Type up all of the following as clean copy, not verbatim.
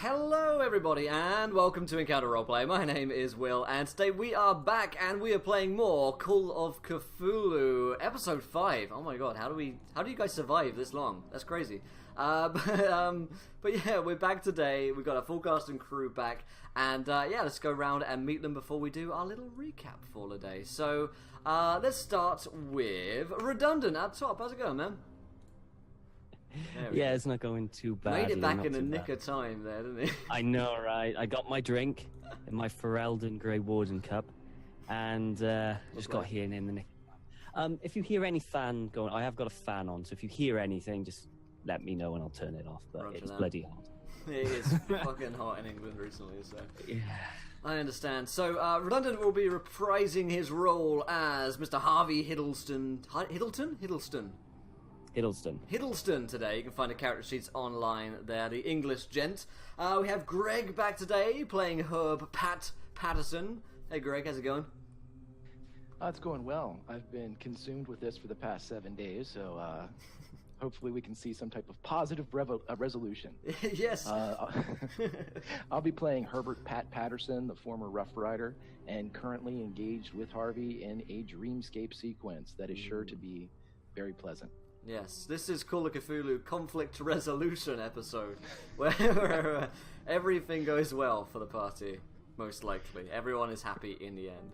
Hello everybody and welcome to Encounter Roleplay. My name is Will and today we are back and we are playing more Call of Cthulhu episode 5. Oh my god, how do you guys survive this long? That's crazy. But yeah, we're back today. We've got a full cast and crew back and yeah, let's go around and meet them before we do our little recap for the day. So let's start with Redundant at top. How's it going, man? Yeah, it's not going too bad. Made it back in the nick of time there, didn't he? I know, right? I got my drink in my Ferelden Grey Warden cup, and just got here in the nick. If you hear any fan going, I have got a fan on, so if you hear anything, just let me know and I'll turn it off. But Roger it's that. bloody hot. It is fucking hot in England recently, so Yeah. I understand. So Redundant will be reprising his role as Mr. Harvey Hiddleston. Hiddleston today. You can find the character sheets online there, the English gent. We have Greg back today playing Herb Patterson. Hey Greg, how's it going? It's going well. I've been consumed with this for the past 7 days, so hopefully we can see some type of positive resolution. Yes. I'll be playing Herbert Patterson, the former Rough Rider, and currently engaged with Harvey in a dreamscape sequence that is sure to be very pleasant. Yes, this is Call of Cthulhu conflict resolution episode, where everything goes well for the party, most likely. Everyone is happy in the end.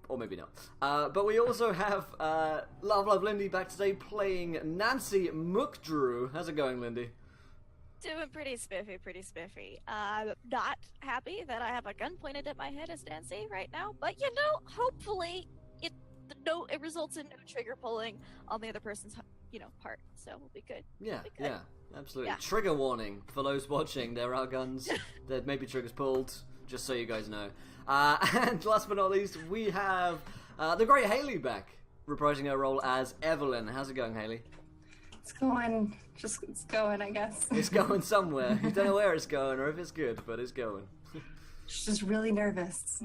Or maybe not. But we also have Love Lindy back today playing Nancy Mookdrew. How's it going, Lindy? Doing pretty spiffy. I'm not happy that I have a gun pointed at my head as Nancy right now, but hopefully it results in no trigger pulling on the other person's part, so we'll be good. Yeah, absolutely. Yeah. Trigger warning for those watching. There are guns. There may be triggers pulled, just so you guys know. And last but not least, we have the great Haley back, reprising her role as Evelyn. How's it going, Haley? It's going, I guess. It's going somewhere. You don't know where it's going or if it's good, but it's going. Just really nervous.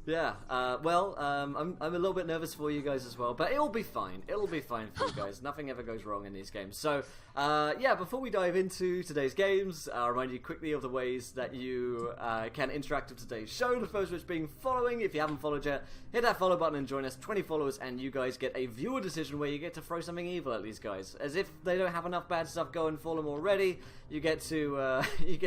Yeah, I'm a little bit nervous for you guys as well, but it'll be fine. It'll be fine for you guys. Nothing ever goes wrong in these games. So, yeah, before we dive into today's games, I'll remind you quickly of the ways that you can interact with today's show. The first which being following. If you haven't followed yet, hit that follow button and join us. 20 followers, and you guys get a viewer decision where you get to throw something evil at these guys. As if they don't have enough bad stuff going for them already, you get to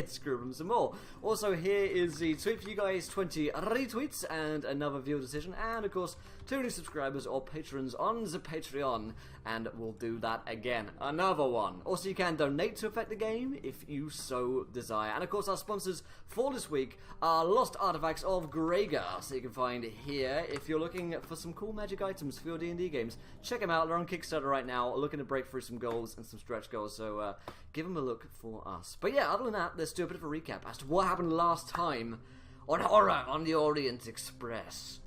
screw them some more. Also, here is the tweet for you guys: 20 retweets and another viewer decision, and of course 2 new subscribers or patrons on the Patreon, and we'll do that again, another one. Also, you can donate to affect the game if you so desire, and of course our sponsors for this week are Lost Artifacts of Gregor, so you can find here if you're looking for some cool magic items for your D&D games. Check them out. They're on Kickstarter right now, looking to break through some goals and some stretch goals, so give them a look for us. But yeah, other than that, let's do a bit of a recap as to what happened last time on Horror on the Orient Express.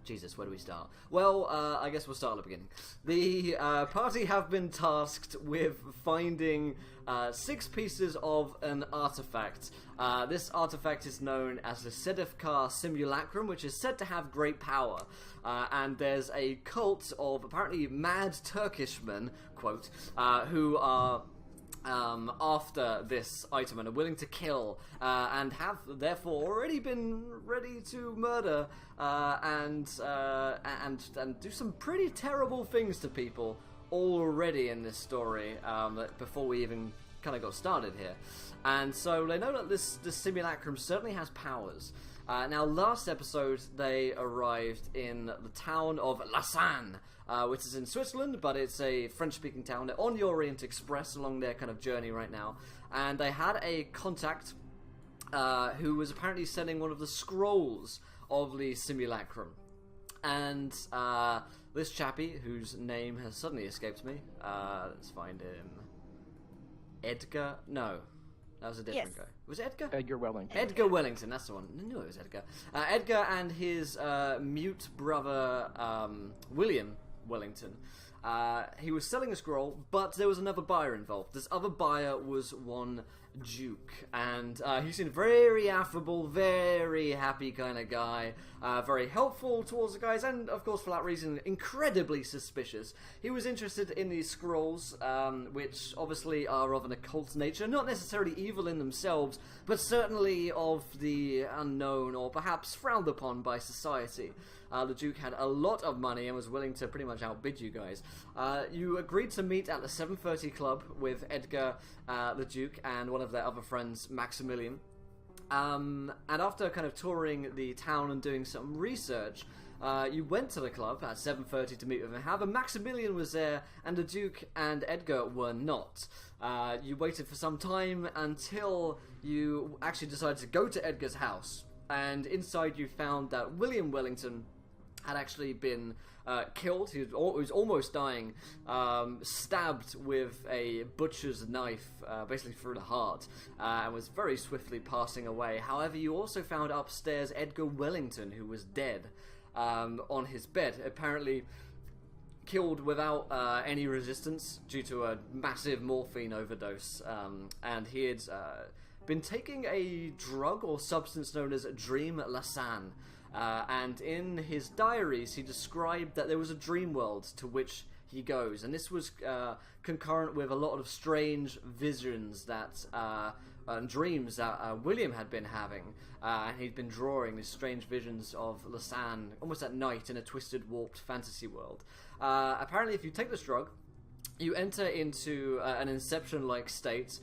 Jesus, where do we start? Well, I guess we'll start at the beginning. The party have been tasked with finding 6 pieces of an artifact. This artifact is known as the Sedefkar Simulacrum, which is said to have great power. And there's a cult of apparently mad Turkishmen, quote, who are after this item and are willing to kill and have therefore already been ready to murder and do some pretty terrible things to people already in this story before we even kind of got started here. And so they know that this simulacrum certainly has powers. Now, last episode, they arrived in the town of Lausanne, which is in Switzerland, but it's a French-speaking town. They're on the Orient Express along their kind of journey right now, and they had a contact who was apparently sending one of the scrolls of the simulacrum. And this chappie, whose name has suddenly escaped me, let's find him. Edgar? No. That was a different guy. Was it Edgar? Edgar Wellington. Edgar Wellington, that's the one. I knew it was Edgar. Edgar and his mute brother, William Wellington, He was selling a scroll, but there was another buyer involved. This other buyer was one Duke, and he seemed very affable, very happy kind of guy, very helpful towards the guys, and of course for that reason incredibly suspicious. He was interested in these scrolls, which obviously are of an occult nature, not necessarily evil in themselves, but certainly of the unknown or perhaps frowned upon by society. The Duke had a lot of money and was willing to pretty much outbid you guys. You agreed to meet at the 7:30 club with Edgar, the Duke, and one of their other friends, Maximilian. And after kind of touring the town and doing some research, you went to the club at 7:30 to meet with him. However, Maximilian was there, and the Duke and Edgar were not. You waited for some time until you actually decided to go to Edgar's house. And inside you found that William Wellington had actually been killed. He was almost dying, stabbed with a butcher's knife, basically through the heart, and was very swiftly passing away. However, you also found upstairs Edgar Wellington, who was dead on his bed, apparently killed without any resistance due to a massive morphine overdose, and he had been taking a drug or substance known as Dream Lasan. And in his diaries, he described that there was a dream world to which he goes, and this was concurrent with a lot of strange visions that and dreams that William had been having, and he'd been drawing these strange visions of Lasan almost at night in a twisted, warped fantasy world. Apparently, if you take this drug, you enter into an Inception-like state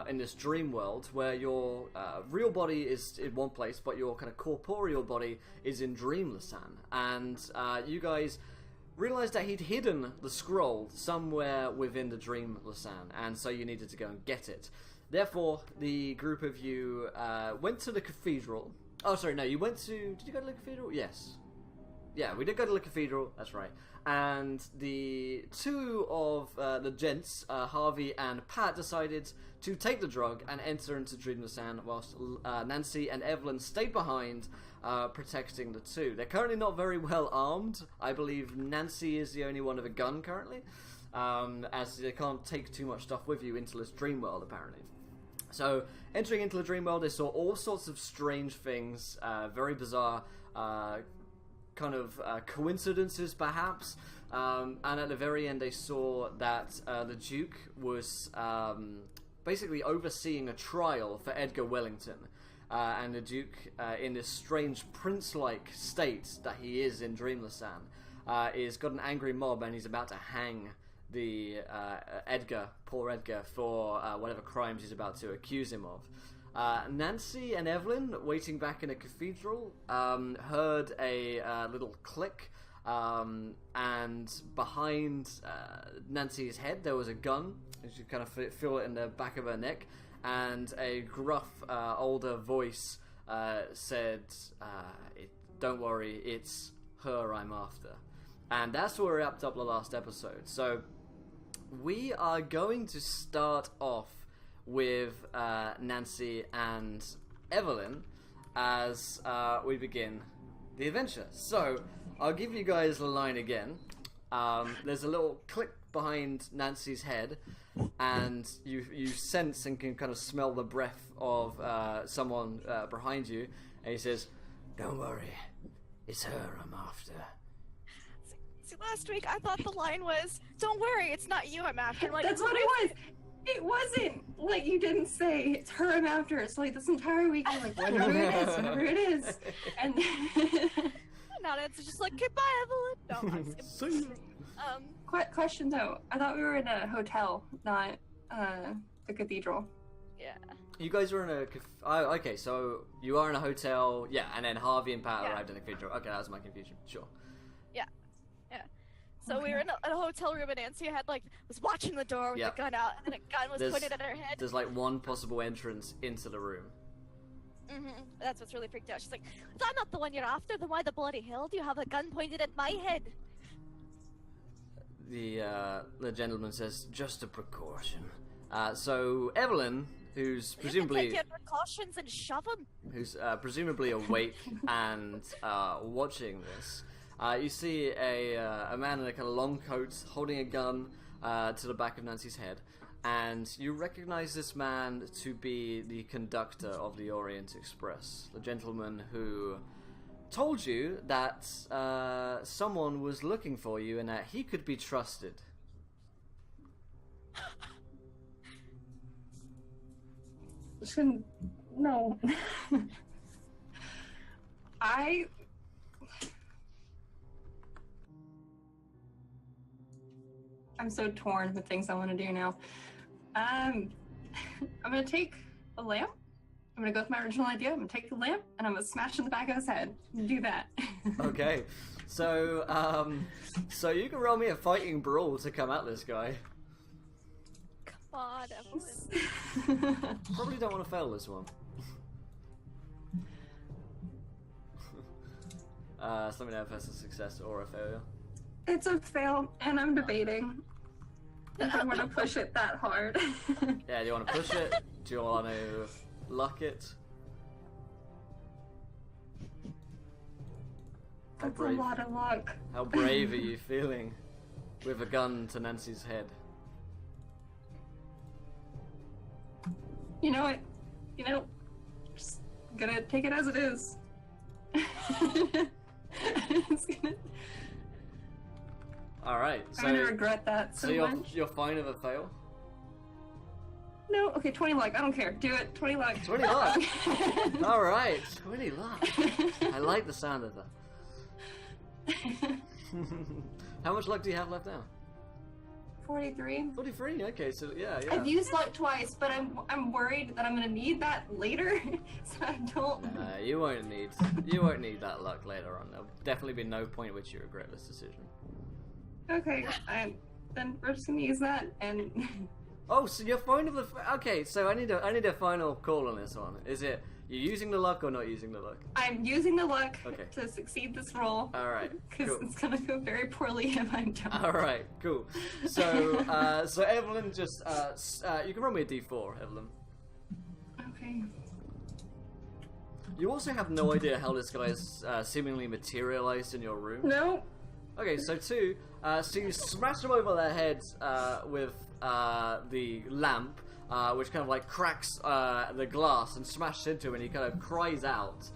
in this dream world where your real body is in one place, but your kind of corporeal body is in Dream Lasan. And you guys realized that he'd hidden the scroll somewhere within the Dream Lasan, and so you needed to go and get it. Therefore, the group of you went to the cathedral. Oh, sorry, no, you went to... Did you go to the cathedral? Yes. Yeah, we did go to the cathedral, that's right. And the two of the gents, Harvey and Pat, decided to take the drug and enter into Dream Lasan, whilst Nancy and Evelyn stayed behind, protecting the two. They're currently not very well armed. I believe Nancy is the only one with a gun currently, as they can't take too much stuff with you into this dream world, apparently. So, entering into the dream world, they saw all sorts of strange things, very bizarre, kind of coincidences perhaps, and at the very end they saw that the Duke was basically overseeing a trial for Edgar Wellington, and the Duke, in this strange prince-like state that he is in Dream Lasan, is got an angry mob and he's about to hang the poor Edgar, for whatever crimes he's about to accuse him of. Nancy and Evelyn, waiting back in a cathedral, heard a little click, and behind Nancy's head there was a gun. You could kind of feel it in the back of her neck, and a gruff, older voice said, "Don't worry, it's her I'm after." And that's where we wrapped up the last episode. So we are going to start off with Nancy and Evelyn as we begin the adventure. So I'll give you guys the line again. There's a little click behind Nancy's head, and you sense and can kind of smell the breath of someone behind you, and he says, "Don't worry, it's her I'm after." See, last week I thought the line was, "Don't worry, it's not you I'm after." Like, That's what it was. It wasn't. Like, you didn't say, "It's her I'm after." So, like, this entire week, I'm like, whatever it is. And now it's just like, "Goodbye, Evelyn." No, I'm just kidding. question, though. I thought we were in a hotel, not the cathedral. Yeah. You guys were in a... Oh, okay, so you are in a hotel, yeah, and then Harvey and Pat arrived in the cathedral. Okay, that was my confusion. Sure. Yeah. Yeah. So we were in a hotel room, and Nancy was watching the door with the gun out, and then a gun was pointed at her head. There's like one possible entrance into the room. That's what's really freaked out. She's like, "If I'm not the one you're after, then why the bloody hell do you have a gun pointed at my head?" The gentleman says, "Just a precaution." So Evelyn, who's presumably... You can take your precautions and shove them. Who's presumably awake and watching this, You see a man in a kind of long coat holding a gun to the back of Nancy's head, and you recognize this man to be the conductor of the Orient Express, the gentleman who told you that someone was looking for you and that he could be trusted. No. I'm so torn with things I want to do now. I'm gonna take a lamp. I'm gonna go with my original idea. I'm gonna take the lamp and I'm gonna smash in the back of his head. Do that. Okay, so you can roll me a fighting brawl to come at this guy. Come on, Evelyn. Probably don't want to fail this one. Let me know if that's a success or a failure. It's a fail, and I'm debating if I'm gonna push it that hard. Yeah, do you want to push it? Do you want to luck it? That's a lot of luck. How brave are you feeling with a gun to Nancy's head? You know what? Just gonna take it as it is. It's gonna... Alright, so I'm gonna regret that so much. You're fine with a fail? No, okay, 20 luck. I don't care. Do it. 20 luck. 20 luck? Alright, 20 luck. I like the sound of that. How much luck do you have left now? 43. 43, okay, so yeah. I've used luck twice, but I'm worried that I'm gonna need that later, so I don't. You won't need that luck later on. There'll definitely be no point at which you regret this decision. Okay, then we're just gonna use that and. Oh, so you're fine with the. Okay, so I need a final call on this one. Is it you using the luck or not using the luck? I'm using the luck Okay. to succeed this roll. All right, Because cool. it's gonna go very poorly if I don't. All right, cool. So, so Evelyn, just you can roll me a d4, Evelyn. Okay. You also have no idea how this guy is seemingly materialized in your room. No. Okay, so two. So you smash him over their heads with the lamp, which kind of like cracks the glass and smashes into him, and he kind of cries out,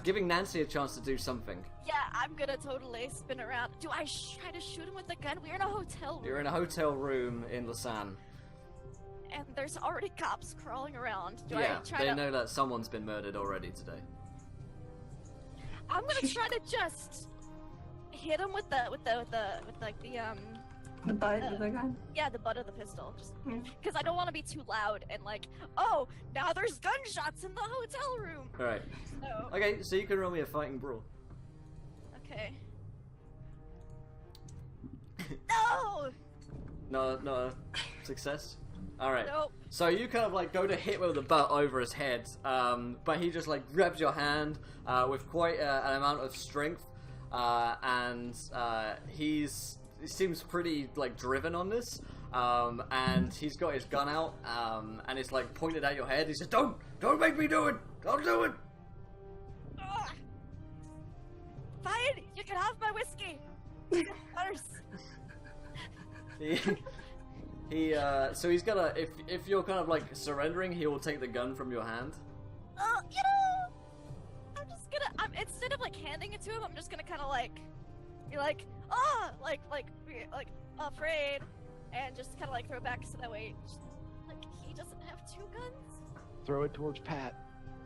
giving Nancy a chance to do something. Yeah, I'm gonna totally spin around. Do I try to shoot him with the gun? We're in a hotel room. You're in a hotel room in Lausanne. And there's already cops crawling around. Do Yeah, I try they to... know that someone's been murdered already today. I'm gonna try to just hit him with the The butt of the gun. yeah, the butt of the pistol. Just Yeah. because I don't want to be too loud and like, oh, now there's gunshots in the hotel room. All right. So, Okay, so you can roll me a fighting brawl. okay. No. No success. All right. Nope. So you kind of like go to hit with the butt over his head, but he just like grabs your hand with quite an amount of strength, and he seems pretty like driven on this, and he's got his gun out, and it's like pointed at your head. He says, "Don't make me do it! Don't do it!" Ugh. Fine, you can have my whiskey. First. So he's gonna, if you're kind of like surrendering, he will take the gun from your hand. You know, I'm just gonna, instead of like handing it to him, I'm just gonna kind of like, be like, like afraid, and just kind of like throw it back so that way, like he doesn't have two guns. Throw it towards Pat.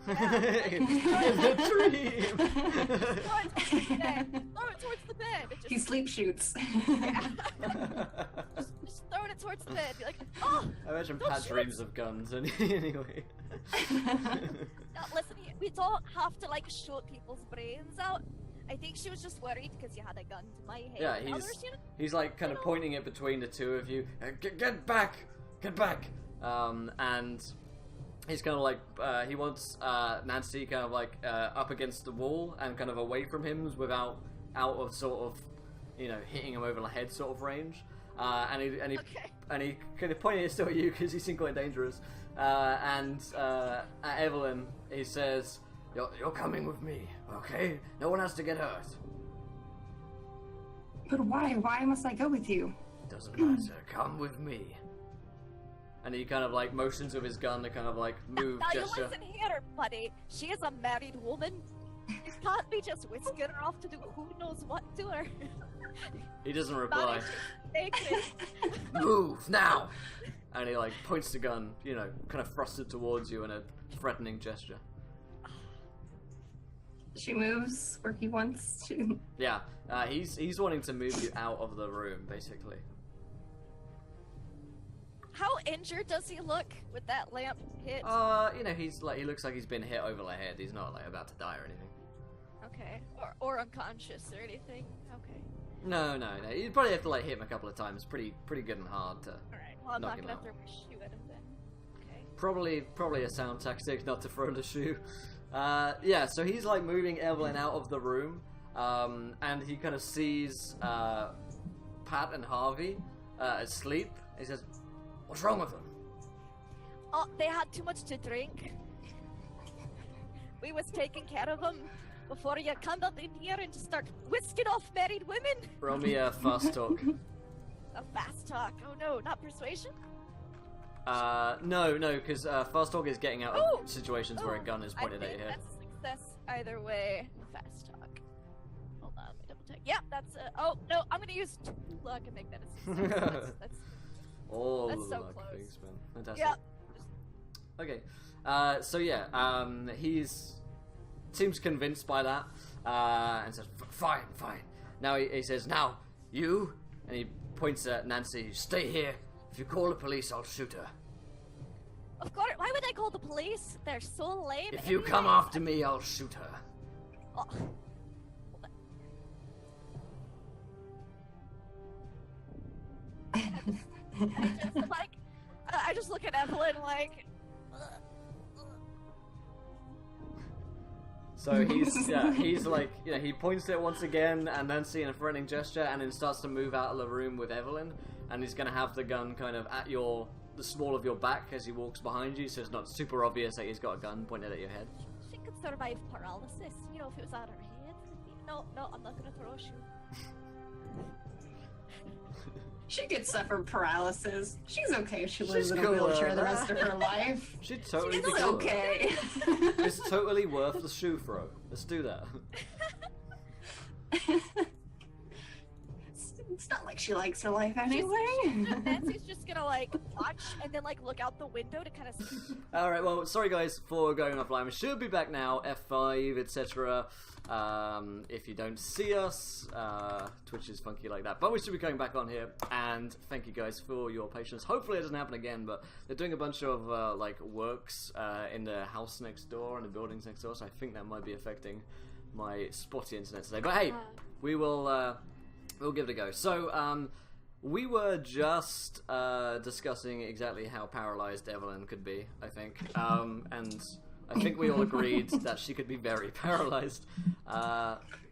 In the dream. Throw it towards the bed. It He just, sleep shoots. yeah. just throwing it towards the bed. Be like, oh. I imagine Don't Pat shoot dreams of guns anyway. Now, listen, we don't have to like shoot people's brains out. I think she was just worried because you had a gun to my head. Yeah, Others, you know, he's like kind of pointing it between the two of you. Get back! And he's kind of like, he wants Nancy kind of like up against the wall and kind of away from him without out of sort of, you know, hitting him over the head sort of range. And he kind of pointing it still at you because he seemed quite dangerous. And at Evelyn, he says, "You're coming with me, okay? No one has to get hurt." But why? Why must I go with you? Doesn't matter. Come with me. And he kind of like motions with his gun to kind of like move Now you gesture. listen here, buddy. She is a married woman. You can't be just whisking her off to do who knows what to her. He doesn't reply. Sacred. Move now! And he like points the gun, you know, kind of thrusted towards you in a threatening gesture. She moves where he wants to. Yeah, he's wanting to move you out of the room, basically. How injured does he look with that lamp hit? You know, he looks like he's been hit over the head. He's not like about to die or anything. Okay. Or unconscious or anything. Okay. No. You'd probably have to like hit him a couple of times. Pretty good and hard to. Alright. Well, I'm knock not him gonna out. throw my shoe at him then. Okay. Probably a sound tactic not to throw the shoe. Yeah, so he's like moving Evelyn out of the room, and he kind of sees Pat and Harvey asleep. He says, "What's wrong with them?" Oh, they had too much to drink. We was taking care of them before you come up in here and just start whisking off married women. Roll me a fast talk. A fast talk. Oh no, not persuasion? No, because fast talk is getting out of situations where a gun is I pointed at think your head. that's a success either way. Fast talk. Hold on, let me double check. Yeah, that's oh no, I'm gonna use 2 luck and make that a success. that's All That's the so luck close. things, man. Fantastic. yeah. Okay. So yeah, he's seems convinced by that, and says, "Fine. Now he says, now you," and he points at Nancy. "Stay here. If you call the police, I'll shoot her. Of course. Why would I call the police? They're so lame. If you come anyways. after me, I'll shoot her." Oh. I just look at Evelyn like. So he's like, he points it once again, and Nancy in a threatening gesture, and then starts to move out of the room with Evelyn, and he's gonna have the gun kind of at the small of your back as he walks behind you, so it's not super obvious that he's got a gun pointed at your head. She could survive paralysis, you know, if it was at her head. No, I'm not gonna throw a shoe. She could suffer paralysis. She's okay if she lives She's in a cool, wheelchair the rest of her life. She'd totally She's be cool. okay. It's totally worth the shoe throw. Let's do that. It's not like she likes her life anyway. Nancy's just gonna like watch and then like look out the window to kind of see. Alright, well, sorry guys for going offline. We should be back now, F5, etc. If you don't see us, Twitch is funky like that. But we should be going back on here, and thank you guys for your patience. Hopefully it doesn't happen again, but they're doing a bunch of like works in the house next door and the buildings next door, so I think that might be affecting my spotty internet today. But hey, we'll give it a go. So, we were just discussing exactly how paralyzed Evelyn could be, I think. And I think we all agreed that she could be very paralyzed.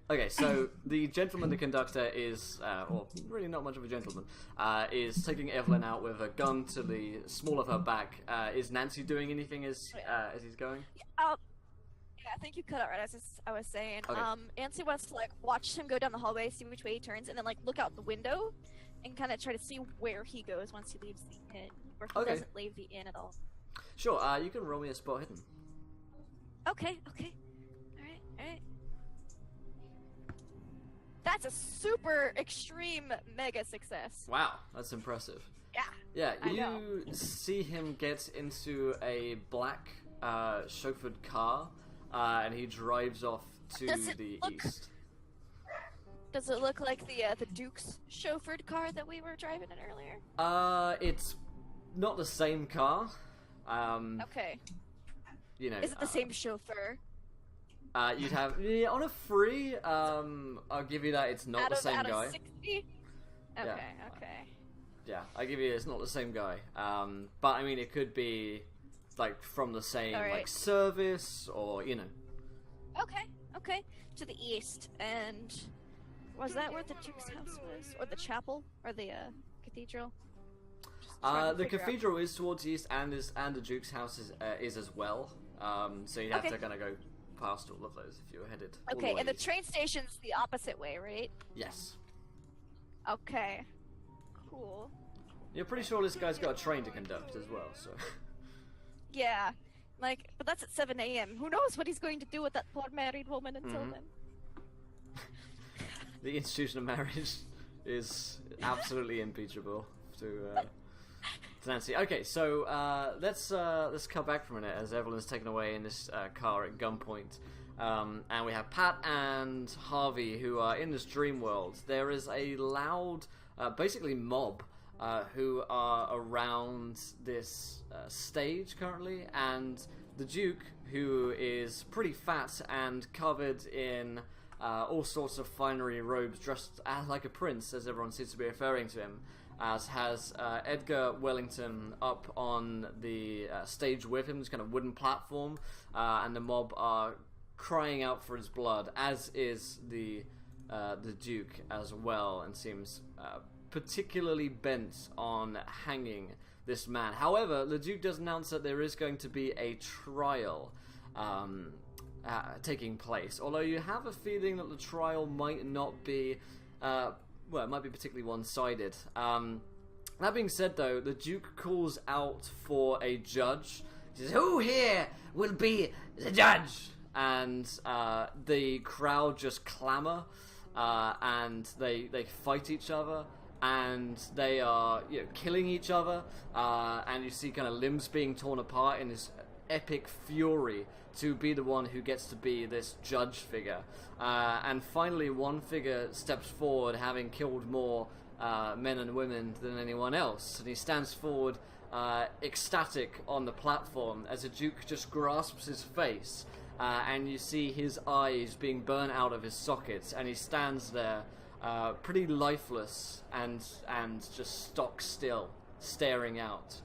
Okay, so the gentleman, the conductor, is, or really not much of a gentleman, is taking Evelyn out with a gun to the small of her back. Is Nancy doing anything as he's going? Yeah, I think you cut out right as I was saying. Okay. Nancy wants to like watch him go down the hallway, see which way he turns, and then like look out the window and kind of try to see where he goes once he leaves the inn, or if he doesn't leave the inn at all. Sure, you can roll me a spot hidden. Okay. Alright. That's a super extreme mega success. Wow, that's impressive. Yeah. Yeah, I know. you see him get into a black chauffeured car, and he drives off to the east. Does it look like the Duke's chauffeured car that we were driving in earlier? It's not the same car. Okay. You know, Is it the same chauffeur? You'd have on a free. I'll give you that it's not the same guy. 60? Okay. Yeah, I give you it's not the same guy. But I mean, it could be like from the same like service, or you know. Okay. To the east, and was that where the Duke's house was, or the chapel, or the cathedral? The cathedral is towards the east, and the Duke's house is as well. So you'd have to kind of go past all of those if you were headed. Okay, and the east. train station's the opposite way, right? Yes. Okay. Cool. You're pretty sure this guy's got a train to conduct as well, so... Yeah. Like, but that's at 7 a.m. Who knows what he's going to do with that poor married woman until then? The institution of marriage is absolutely impeachable to Nancy. Okay, so let's cut back for a minute as Evelyn's taken away in this car at gunpoint. And we have Pat and Harvey who are in this dream world. There is a loud, basically mob, who are around this stage currently, and the Duke, who is pretty fat and covered in all sorts of finery robes, dressed like a prince, as everyone seems to be referring to him, as has Edgar Wellington up on the stage with him, this kind of wooden platform, and the mob are crying out for his blood, as is the Duke as well, and seems particularly bent on hanging this man. However, the Duke does announce that there is going to be a trial taking place, although you have a feeling that the trial might not be well, it might be particularly one-sided. That being said, though, the Duke calls out for a judge. He says, "Who here will be the judge?" And the crowd just clamour, and they fight each other, and they are killing each other, and you see kind of limbs being torn apart in this epic fury to be the one who gets to be this judge figure. And finally, one figure steps forward, having killed more men and women than anyone else, and he stands forward ecstatic on the platform as the Duke just grasps his face. And you see his eyes being burnt out of his sockets, and he stands there, pretty lifeless and just stock still, staring out.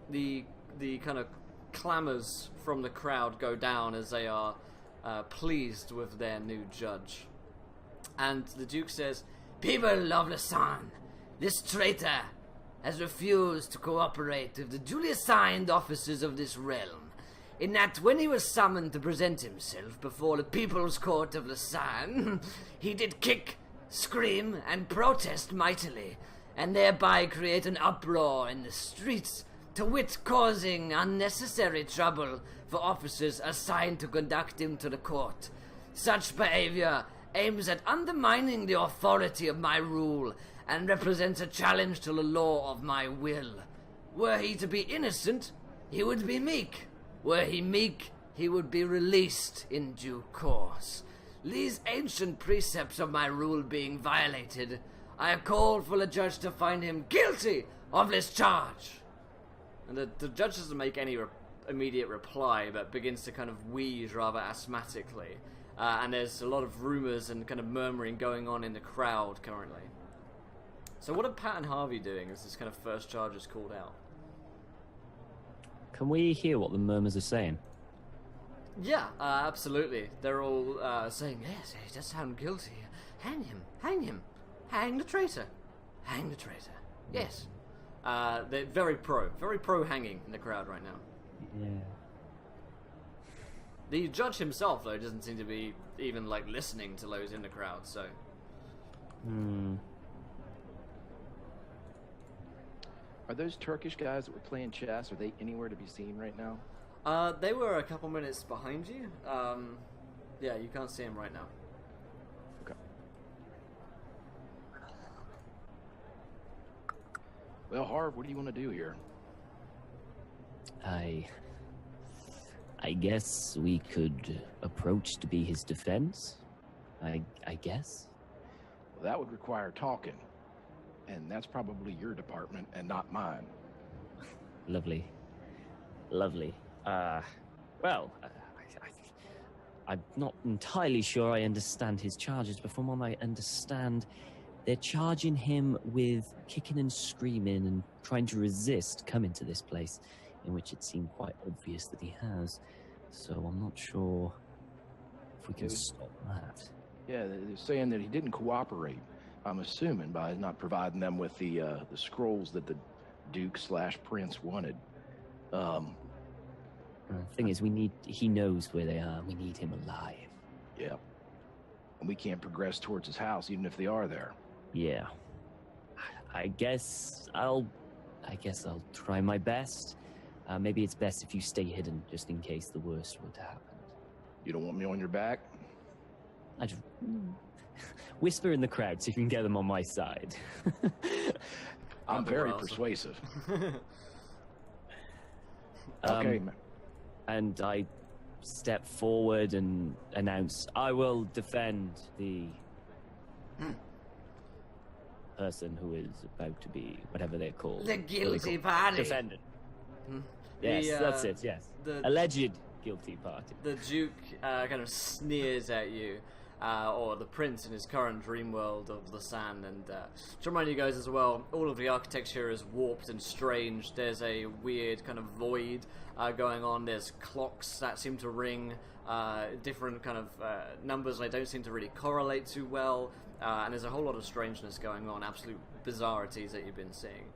The kind of clamours from the crowd go down as they are pleased with their new judge. And the Duke says, "People of Lausanne, this traitor has refused to cooperate with the duly assigned officers of this realm, in that when he was summoned to present himself before the People's Court of Lausanne, he did kick, scream, and protest mightily, and thereby create an uproar in the streets, to wit causing unnecessary trouble for officers assigned to conduct him to the court. Such behavior aims at undermining the authority of my rule, and represents a challenge to the law of my will. Were he to be innocent, he would be meek. Were he meek, he would be released in due course. These ancient precepts of my rule being violated, I call for the judge to find him guilty of this charge." And the judge doesn't make any immediate reply, but begins to kind of wheeze rather asthmatically. And there's a lot of rumours and kind of murmuring going on in the crowd currently. So what are Pat and Harvey doing as this kind of first charge is called out? Can we hear what the murmurs are saying? Yeah, absolutely. They're all saying, "Yes, he does sound guilty. Hang him, hang him. Hang the traitor. Hang the traitor." Yes. They're very pro hanging in the crowd right now. Yeah. The judge himself, though, doesn't seem to be even, like, listening to those in the crowd, so... Are those Turkish guys that were playing chess, are they anywhere to be seen right now? They were a couple minutes behind you. Yeah, you can't see them right now. Okay. Well, Harv, what do you want to do here? I guess we could approach to be his defense. I guess. Well, that would require talking. And that's probably your department and not mine. Lovely. Well, I'm not entirely sure I understand his charges, but from what I understand, they're charging him with kicking and screaming and trying to resist coming to this place, in which it seemed quite obvious that he has. So I'm not sure if we can stop that. Yeah, they're saying that he didn't cooperate. I'm assuming by not providing them with the scrolls that the Duke/Prince wanted. The thing is, he knows where they are. We need him alive. Yeah. and we can't progress towards his house, even if they are there. Yeah. I guess I'll try my best. Maybe it's best if you stay hidden, just in case the worst were to happen. You don't want me on your back? I just whisper in the crowd so you can get them on my side. I'm very persuasive. Okay. And I step forward and announce, I will defend the person who is about to be, whatever they're called. The guilty party. Defendant. Yes, that's it, yes. Alleged guilty party. The Duke kind of sneers at you, or the Prince in his current dream world of the sand, and to remind you guys as well, all of the architecture is warped and strange. There's a weird kind of void going on. There's clocks that seem to ring different kind of numbers they don't seem to really correlate too well, and there's a whole lot of strangeness going on, absolute bizarrities that you've been seeing.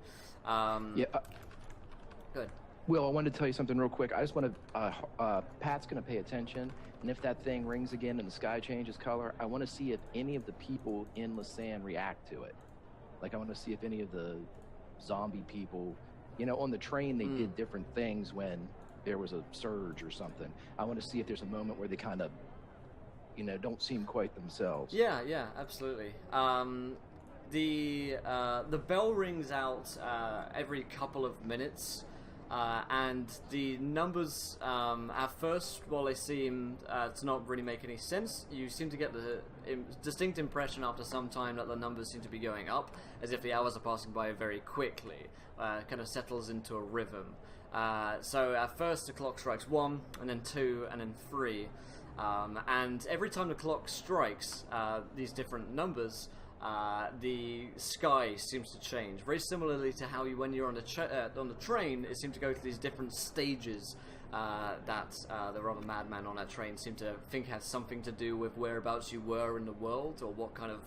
Good. Will, I wanted to tell you something real quick. I just want to, Pat's going to pay attention, and if that thing rings again and the sky changes color, I want to see if any of the people in Lasan react to it. Like, I want to see if any of the zombie people, on the train they did different things when there was a surge or something. I want to see if there's a moment where they kind of, don't seem quite themselves. Yeah, absolutely. The bell rings out every couple of minutes. And the numbers, at first, while they seem to not really make any sense, you seem to get the distinct impression after some time that the numbers seem to be going up, as if the hours are passing by very quickly. Kind of settles into a rhythm. So at first the clock strikes 1, and then 2, and then 3. And every time the clock strikes these different numbers, the sky seems to change, very similarly to how when you're on the train, it seemed to go through these different stages that the rather madman on that train seemed to think had something to do with whereabouts you were in the world, or what kind of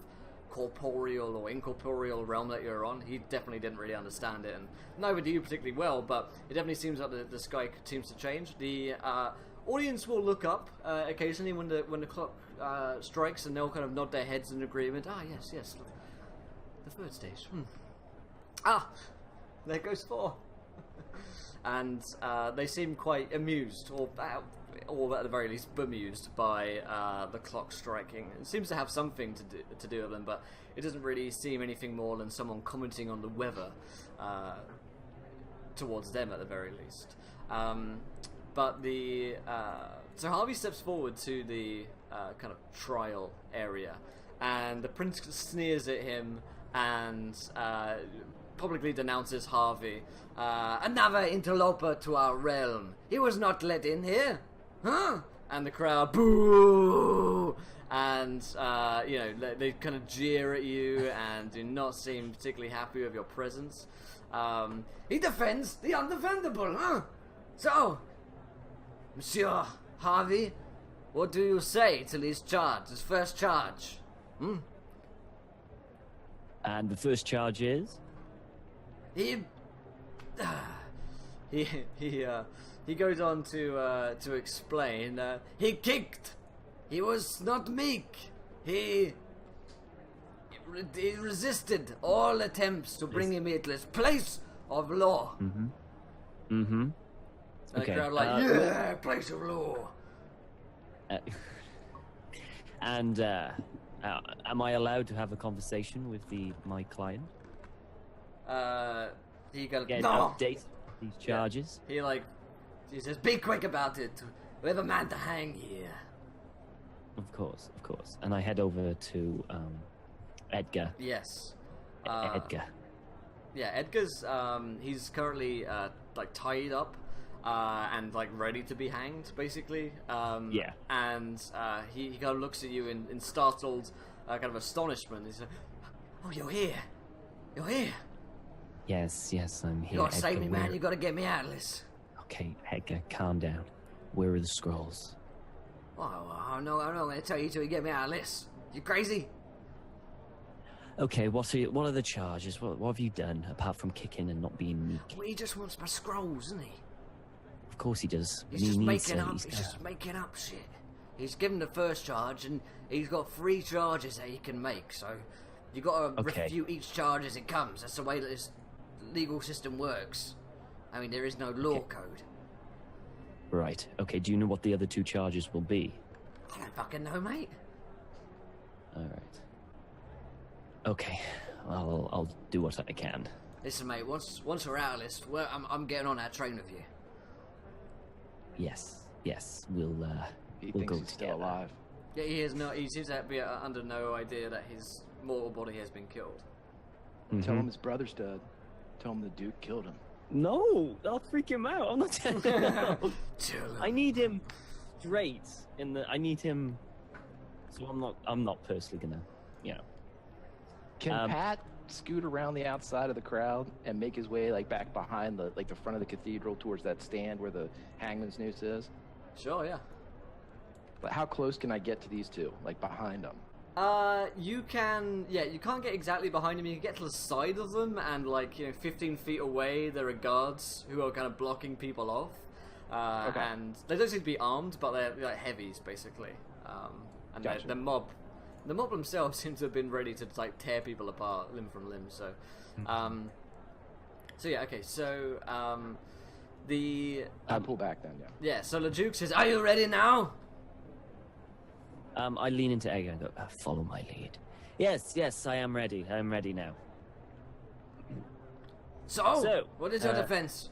corporeal or incorporeal realm that you're on. He definitely didn't really understand it, and neither do you particularly well, but it definitely seems like the sky seems to change. The audience will look up occasionally when the clock strikes, and they'll kind of nod their heads in agreement. Yes, look, the third stage. There goes 4. And they seem quite amused, or at the very least bemused by the clock striking. It seems to have something to do with them, but it doesn't really seem anything more than someone commenting on the weather towards them at the very least. But so Harvey steps forward to the kind of trial area, and the Prince sneers at him and publicly denounces Harvey. Another interloper to our realm. He was not let in here. Huh? And the crowd, boo! And, they kind of jeer at you and do not seem particularly happy with your presence. He defends the undefendable, huh? So, Monsieur Harvey, what do you say to his first charge? And the first charge is? He goes on to explain. He kicked. He was not meek. He resisted all attempts to bring him into his place of law. And the crowd place of law. And am I allowed to have a conversation with my client? He goes, Get no. an update these charges. Yeah. He says, be quick about it. We have a man to hang here. Of course. And I head over to Edgar. Yes. Edgar. Yeah, Edgar's he's currently tied up and ready to be hanged, basically. Yeah. And he kind of looks at you in startled kind of astonishment. He's like, "Oh, you're here! You're here! Yes, I'm here. You gotta save me, man. You gotta get me out of this." Okay, Edgar, calm down. Where are the scrolls? Oh, I'm not gonna tell you till you get me out of this. You crazy? Okay, what are the charges? What have you done apart from kicking and not being meek? Well, he just wants my scrolls, doesn't he? Of course he does. He's just making up shit. He's given the first charge, and he's got 3 charges that he can make. So you got to refute each charge as it comes. That's the way that this legal system works. I mean, there is no law code. Right. Okay. Do you know what the other 2 charges will be? I don't fucking know, mate. All right. Okay. I'll do what I can. Listen, mate. Once we're out of this, I'm getting on that train with you. Yes. We'll He we'll thinks go he's together. still alive. Yeah, he is not. He seems to be under no idea that his mortal body has been killed. Tell him his brother's dead. Tell him the Duke killed him. No, I'll freak him out. I'm not telling him. I need him straight in the. I need him. So I'm not personally gonna, Can Pat scoot around the outside of the crowd and make his way like back behind the front of the cathedral towards that stand where the hangman's noose is? Sure, yeah. But how close can I get to these two? Like behind them? You can't get exactly behind them. You can get to the side of them, and 15 feet away, there are guards who are kind of blocking people off. And they don't seem to be armed, but they're like heavies, basically. And Gotcha. the mob themselves seem to have been ready to tear people apart limb from limb. So, I pull back then. Yeah. Yeah. So the Duke says, "Are you ready now?" I lean into Egg and go, follow my lead. Yes, I am ready. I am ready now. So what is your defense?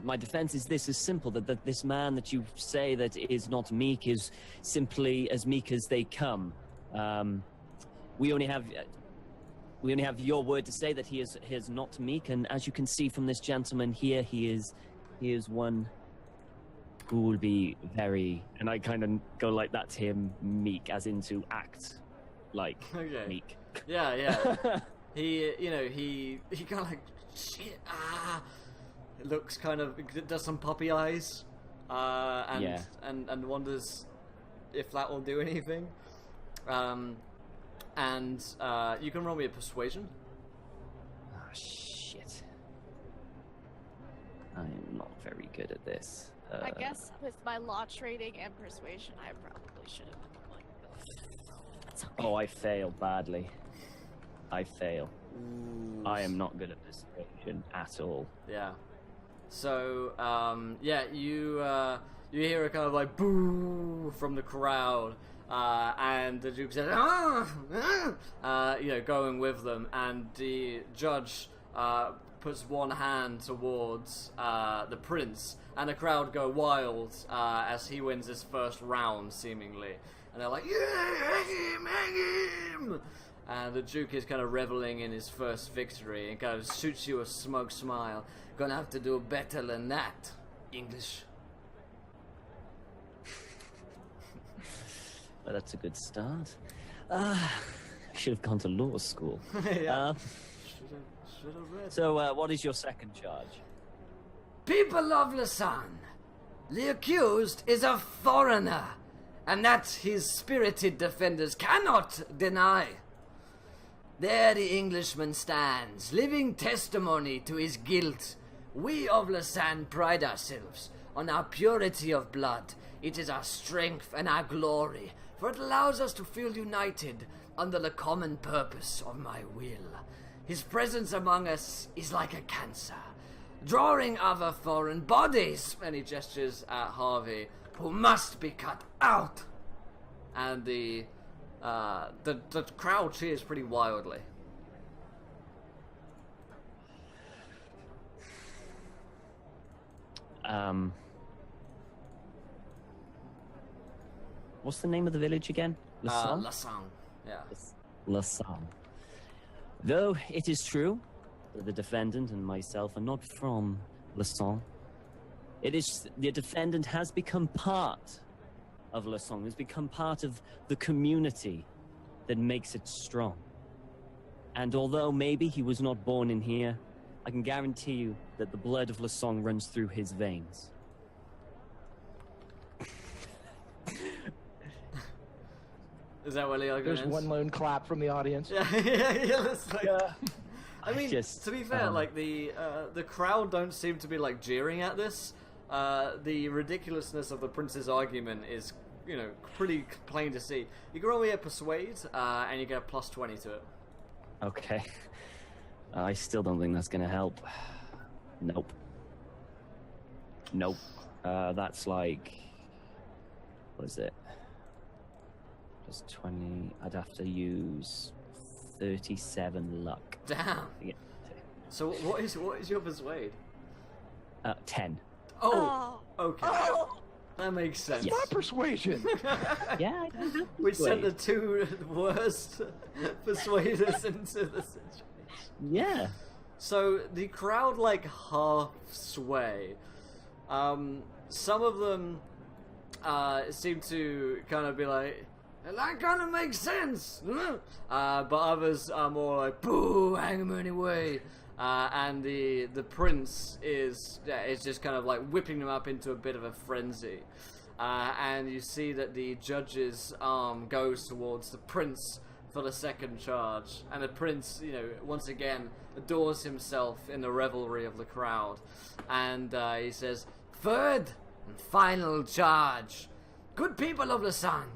My defense is this: is simple. That this man that you say that is not meek is simply as meek as they come. We only have your word to say that he is not meek, and as you can see from this gentleman here, he is one who will be very, and I kind of go like that to him, meek, as in to act like meek. Yeah. He kind of shit. It looks kind of, does some puppy eyes, and wonders if that will do anything. You can roll me a persuasion. Oh shit! I am not very good at this. I guess with my law training and persuasion, I probably should have been like, that's okay. Oh, I fail badly. I fail. Ooh. I am not good at persuasion at all. Yeah. So, you hear a kind of like boo from the crowd, and the Duke says, going with them, and the judge puts one hand towards the prince, and the crowd go wild as he wins his first round, seemingly, and they're like, yeah, hang him! And the Duke is kind of reveling in his first victory and kind of shoots you a smug smile. Gonna have to do better than that, English. Well, that's a good start. I should have gone to law school. Yeah. So, what is your second charge? People of Lausanne, the accused is a foreigner, and that his spirited defenders cannot deny. There the Englishman stands, living testimony to his guilt. We of Lausanne pride ourselves on our purity of blood. It is our strength and our glory, for it allows us to feel united under the common purpose of my will. His presence among us is like a cancer, drawing other foreign bodies, and he gestures at Harvey, who must be cut out. And the crowd cheers pretty wildly. What's the name of the village again? Lausanne. Yeah. Lausanne. Though it is true that the defendant and myself are not from Lausanne, the defendant has become part of Lausanne, has become part of the community that makes it strong. And although maybe he was not born in here, I can guarantee you that the blood of Lausanne runs through his veins. Is that what the argument There's is? one lone clap from the audience. Yeah. That's like, I mean, Just, to be fair, the crowd don't seem to be like jeering at this. the ridiculousness of the prince's argument is, pretty plain to see. You can roll me a persuade, and you get a plus 20 to it. Okay. I still don't think that's going to help. Nope. That's like... What is it? Plus 20... I'd have to use 37 luck. Damn. Yeah. So what is your persuade? 10. Oh, okay. Oh. That makes sense. Yes. My persuasion. Yeah, I don't have We sent the two worst persuaders into the situation. Yeah. So the crowd half sway. Some of them seem to kind of be like, that kind of makes sense. But others are more like, boo, hang him anyway. And the prince is just kind of whipping them up into a bit of a frenzy. And you see that the judge's arm goes towards the prince for the second charge. And the prince, once again adores himself in the revelry of the crowd. And he says, third and final charge. Good people of Lausanne,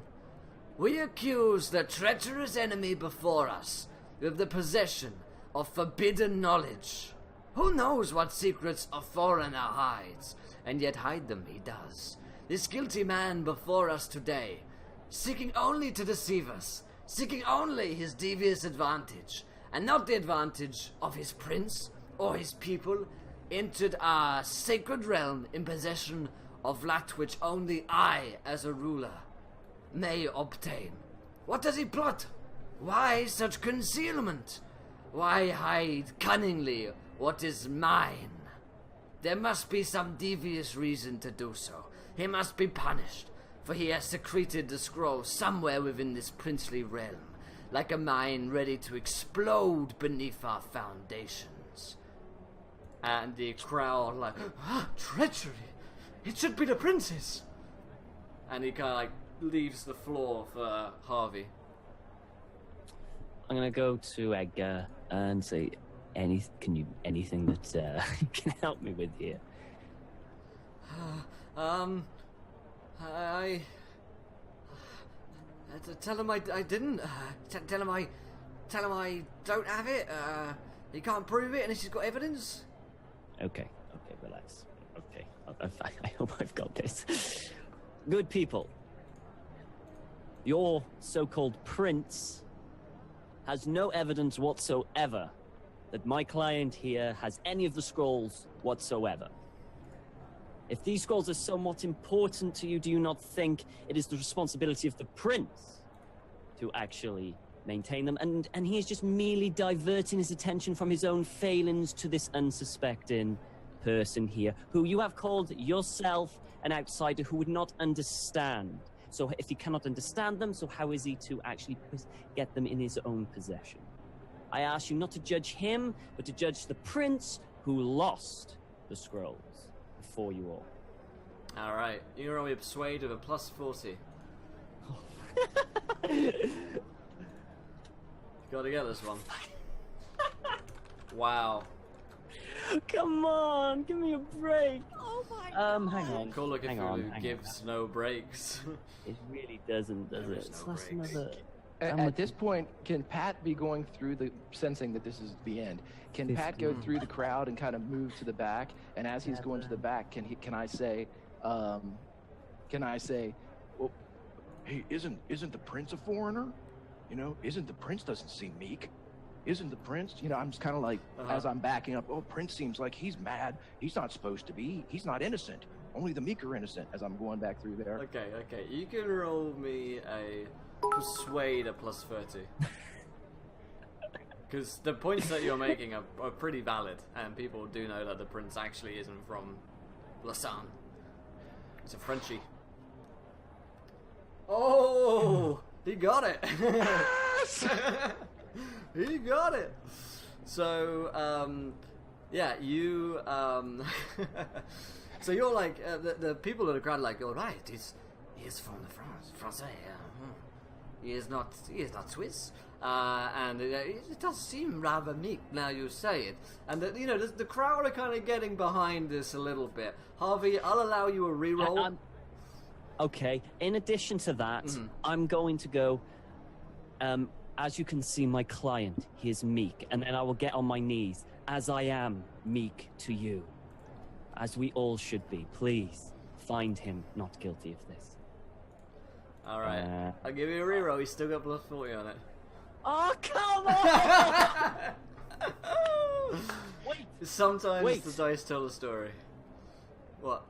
we accuse the treacherous enemy before us of the possession of forbidden knowledge. Who knows what secrets a foreigner hides, and yet hide them he does. This guilty man before us today, seeking only to deceive us, seeking only his devious advantage, and not the advantage of his prince or his people, entered our sacred realm in possession of that which only I, as a ruler, may obtain. What does he plot? Why such concealment? Why hide cunningly what is mine? There must be some devious reason to do so. He must be punished, for he has secreted the scroll somewhere within this princely realm, like a mine ready to explode beneath our foundations. And the crowd treachery! It should be the prince's! And he kind of leaves the floor for Harvey. I'm gonna go to Edgar and say, anything that you can help me with here? I tell him I didn't. Tell him I don't have it. He can't prove it unless he's got evidence. Okay, relax. Okay, I hope I've got this. Good people. Your so-called prince has no evidence whatsoever that my client here has any of the scrolls whatsoever. If these scrolls are somewhat important to you, do you not think it is the responsibility of the prince to actually maintain them? And he is just merely diverting his attention from his own failings to this unsuspecting person here, who you have called yourself an outsider who would not understand. So if he cannot understand them, so how is he to actually get them in his own possession? I ask you not to judge him, but to judge the prince who lost the scrolls before you all. Alright, you're only persuade of a plus 40. Gotta get this one. Wow. Come on, give me a break. Oh my god. Hang on. Call of hang Cthulhu on. gives no breaks. It really doesn't, does There it? is It's no less breaks. another... At this point, can Pat be going through the, sensing that this is the end? Can Pat go through the crowd and kind of move to the back? And as he's going to the back, can I say, well, hey, isn't the prince a foreigner? Isn't the prince doesn't seem meek? Isn't the prince? I'm just kind of like, as I'm backing up, Prince seems like he's mad. He's not supposed to be. He's not innocent. Only the meek are innocent, as I'm going back through there. Okay. You can roll me a persuade a plus 30. Because the points that you're making are pretty valid, and people do know that the prince actually isn't from Lausanne. He's a Frenchie. Oh! He got it! He got it! So, yeah, you, so you're like, the people in the crowd are like, alright, he is from the France, Francais, He is not Swiss. and it does seem rather meek now you say it. And that, you know, the crowd are kind of getting behind this a little bit. Harvey, I'll allow you a reroll. Okay. In addition to that, I'm going to go. As you can see, my client, he is meek, and then I will get on my knees, as I am meek to you, as we all should be. Please find him not guilty of this. All right, I'll give you a reroll. He's still got plus 40 on it. Oh, come on! Wait. Sometimes the dice tell the story. What?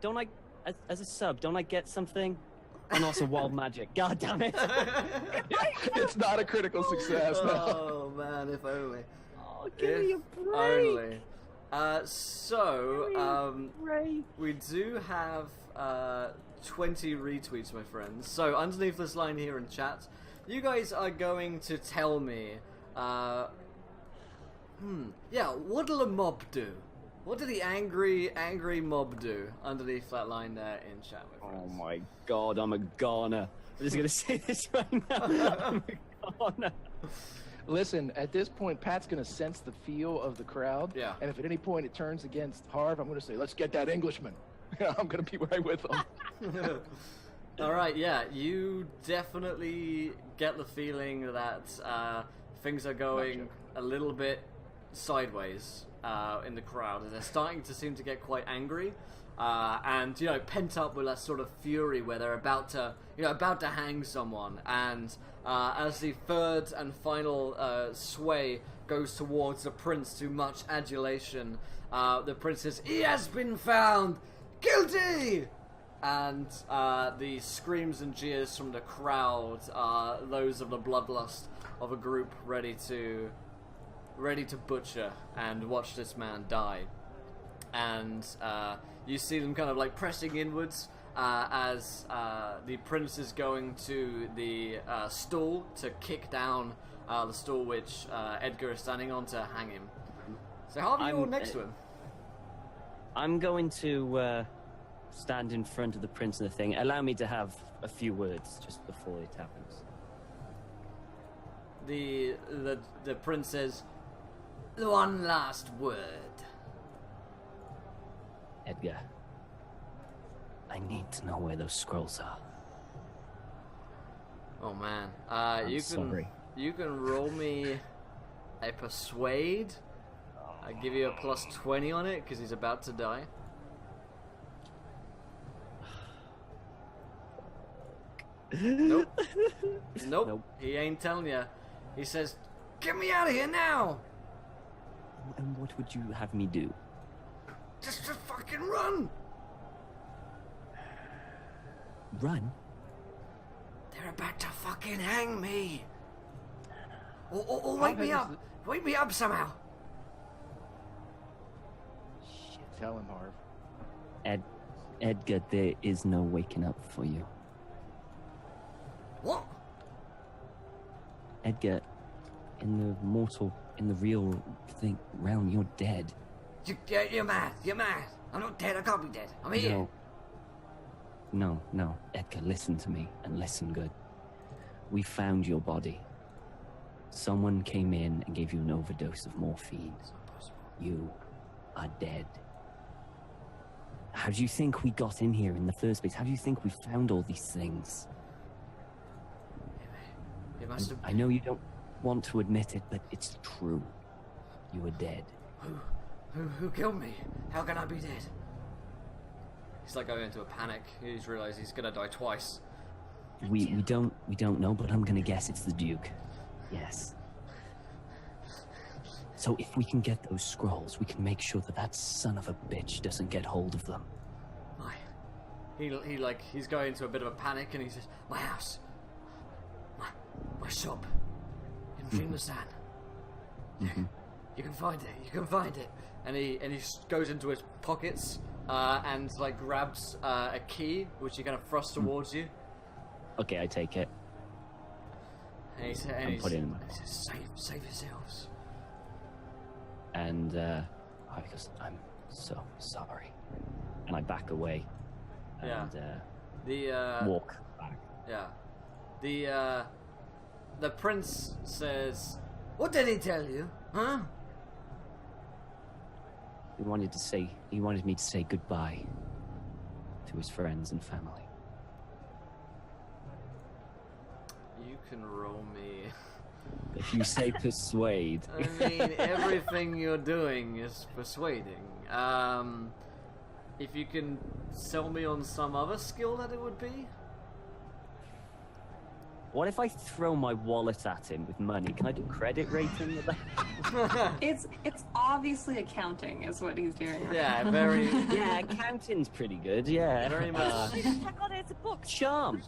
Don't I, as a sub, don't I get something? And also wild magic. God damn it! It's not a critical success. No. Oh man, if only. Oh, give me a break. Only. We do have 20 retweets, my friends. So underneath this line here in chat, you guys are going to tell me, what'll a mob do? What did the angry mob do underneath that line there in chat, my friends? Oh my god, I'm a goner. I'm just gonna say this right now. I'm a goner. Listen, at this point, Pat's going to sense the feel of the crowd. Yeah. And if at any point it turns against Harv, I'm going to say, let's get that Englishman. I'm going to be right with him. All right, yeah, you definitely get the feeling that things are going a little bit sideways in the crowd. They're starting to seem to get quite angry. And, you know, pent up with that sort of fury where they're about to hang someone. And as the third and final sway goes towards the prince to much adulation, the prince says, "He has been found guilty!" And the screams and jeers from the crowd are those of the bloodlust of a group ready to butcher and watch this man die. And you see them kind of like pressing inwards as the prince is going to the stool to kick down the stool which Edgar is standing on to hang him. So Harvey, you're next to him. I'm going to stand in front of the prince and the thing. Allow me to have a few words just before it happens. The prince says, "One last word." Edgar, I need to know where those scrolls are. Oh man, sorry. you can roll me a persuade. I give you a plus 20 on it because he's about to die. Nope. Nope. He ain't telling you. He says, "Get me out of here now!" And what would you have me do? Just fucking run! Run? They're about to fucking hang me! Or wake me up! Wake me up somehow! Shit, tell him, Harv. Edgar, there is no waking up for you. What? Edgar, in the real realm, you're dead. You're mad. You're mad. I'm not dead. I can't be dead. I'm here. No, Edgar, listen to me, and listen good. We found your body. Someone came in and gave you an overdose of morphine. It's not possible. You are dead. How do you think we got in here in the first place? How do you think we found all these things? You must have... I know you don't want to admit it, but it's true. You are dead. Who killed me? How can I be dead? He's like going into a panic. He's realized he's gonna die twice. We don't know, but I'm gonna guess it's the Duke. Yes. So if we can get those scrolls, we can make sure that son of a bitch doesn't get hold of them. He's going into a bit of a panic, and he says, "My house, my shop, in Dreamless Land. You can find it. You can find it." And he goes into his pockets and like grabs a key, which he kind of thrusts towards you. Okay, I take it. And he says, "Save yourselves." And because I'm so sorry, and I back away. And walk back. Yeah. the prince says, "What did he tell you, huh?" He wanted me to say goodbye to his friends and family. You can roll me. If you say persuade. I mean, everything you're doing is persuading. If you can sell me on some other skill that it would be. What if I throw my wallet at him with money? Can I do credit rating with that? It's obviously accounting is what he's doing. Right Yeah, now. very. Yeah, accounting's pretty good, yeah. Very much. Check on it, it's a book. Charm.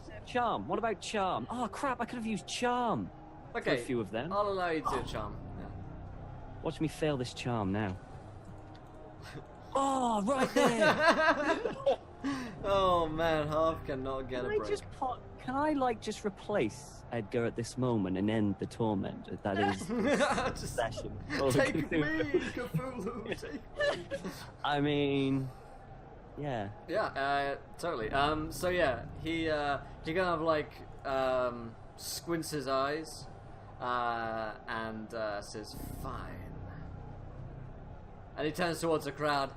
What about charm? Oh, crap, I could have used charm. For Okay, a few of them. I'll allow you to do a charm. Yeah. Watch me fail this charm now. Oh, right there! Oh man, Harv cannot get a break. Can I just replace Edgar at this moment and end the torment? That is Just session. take me, Cthulhu. Take me. I mean, yeah. Yeah, totally. So yeah, he kind of like squints his eyes and says, "Fine." And he turns towards the crowd.